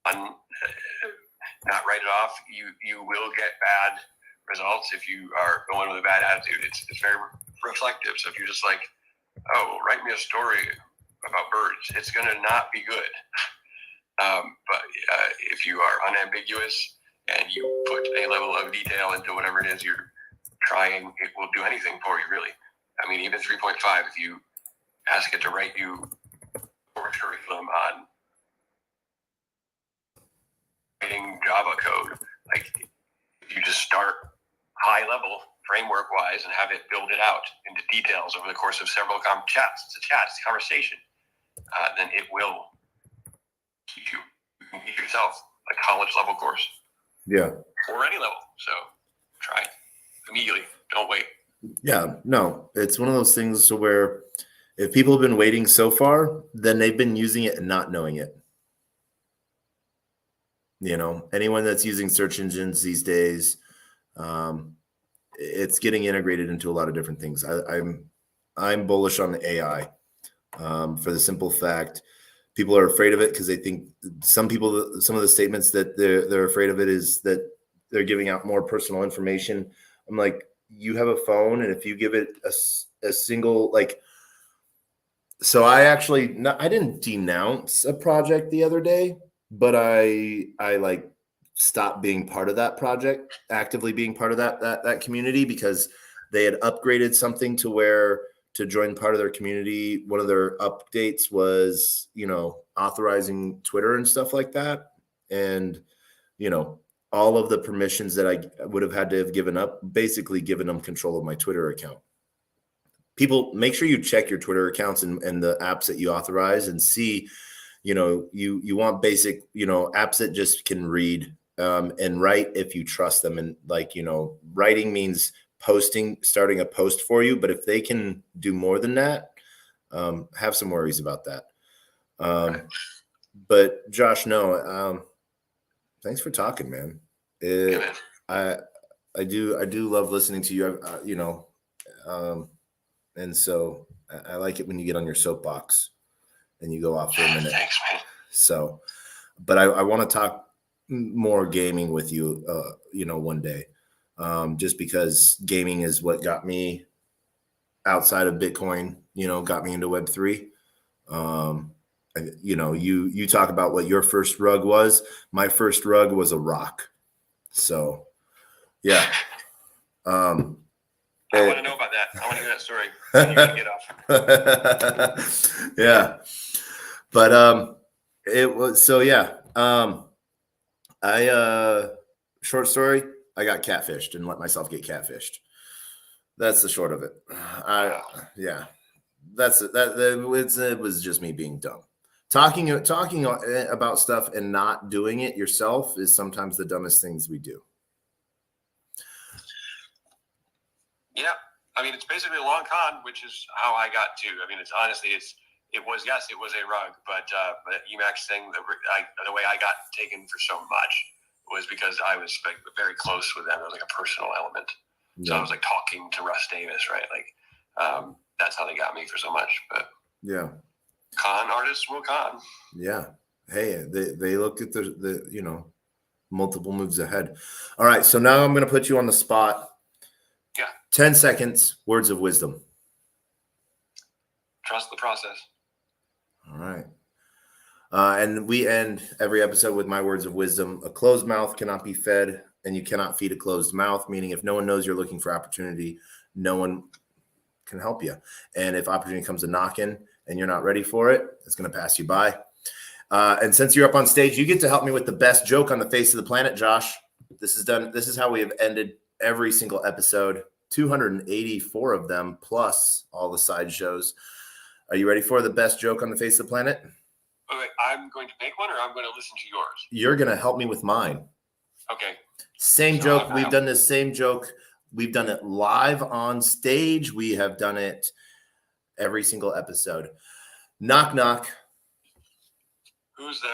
write it off. You will get bad results if you are going with a bad attitude. It's very reflective. So if you're just like, oh, write me a story about birds, it's going to not be good. But if you are unambiguous and you put a level of detail into whatever it is you're trying, it will do anything for you, really. I mean, even 3.5, if you ask it to write you course curriculum on writing Java code, like if you just start high level framework wise and have it build it out into details over the course of several chats, it's a conversation, then it will teach you. You can teach yourself a college level course. Yeah. Or any level. So try it immediately. Don't wait. Yeah, no, it's one of those things where if people have been waiting so far, then they've been using it and not knowing it. You know, anyone that's using search engines these days, it's getting integrated into a lot of different things. I'm bullish on the AI for the simple fact people are afraid of it because they think some of the statements that they're afraid of it is that they're giving out more personal information. I'm like, you have a phone, and if you give it a single, like, so I didn't denounce a project the other day, but I like stopped being part of that project, actively being part of that community, because they had upgraded something to where to join part of their community, one of their updates was, authorizing Twitter and stuff like that. And, all of the permissions that I would have had to have given up, basically given them control of my Twitter account. People, make sure you check your Twitter accounts and the apps that you authorize and see, you want basic, apps that just can read and write if you trust them. And writing means starting a post for you. But if they can do more than that, have some worries about that. But Josh, no, thanks for talking, man. I do love listening to you, and so I like it when you get on your soapbox and you go off for a minute. Thanks, man. So, but I want to talk more gaming with you, one day, just because gaming is what got me outside of Bitcoin, got me into Web3. You talk about what your first rug was. My first rug was a rock. So, yeah. I want to know about that. I want to hear that story. You're gonna get off. Yeah. But it was so yeah. Short story, I got catfished and let myself get catfished. That's the short of it. Yeah. that's it was just me being dumb. Talking about stuff and not doing it yourself is sometimes the dumbest things we do. Yeah, I mean, it's basically a long con, which is how I got to. I mean, it was a rug, but Emacs thing, the way I got taken for so much was because I was like very close with them. There was like a personal element. So I was like talking to Russ Davis, right? Like that's how they got me for so much. But yeah, con artists will con. Yeah. Hey, they look at the multiple moves ahead. All right, so now I'm going to put you on the spot. Yeah. 10 seconds, words of wisdom. Trust the process. All right. And we end every episode with my words of wisdom. A closed mouth cannot be fed, and you cannot feed a closed mouth, meaning if no one knows you're looking for opportunity, no one can help you. And if opportunity comes a knocking and you're not ready for it, it's going to pass you by. And since you're up on stage, you get to help me with the best joke on the face of the planet, Josh. This is how we have ended every single episode, 284 of them, plus all the side shows. Are you ready for the best joke on the face of the planet? Okay, I'm going to make one, or I'm going to listen to yours? You're going to help me with mine. Okay. Same joke. We've done this same joke. We've done it live on stage. We have done it every single episode. Knock, knock. Who's there?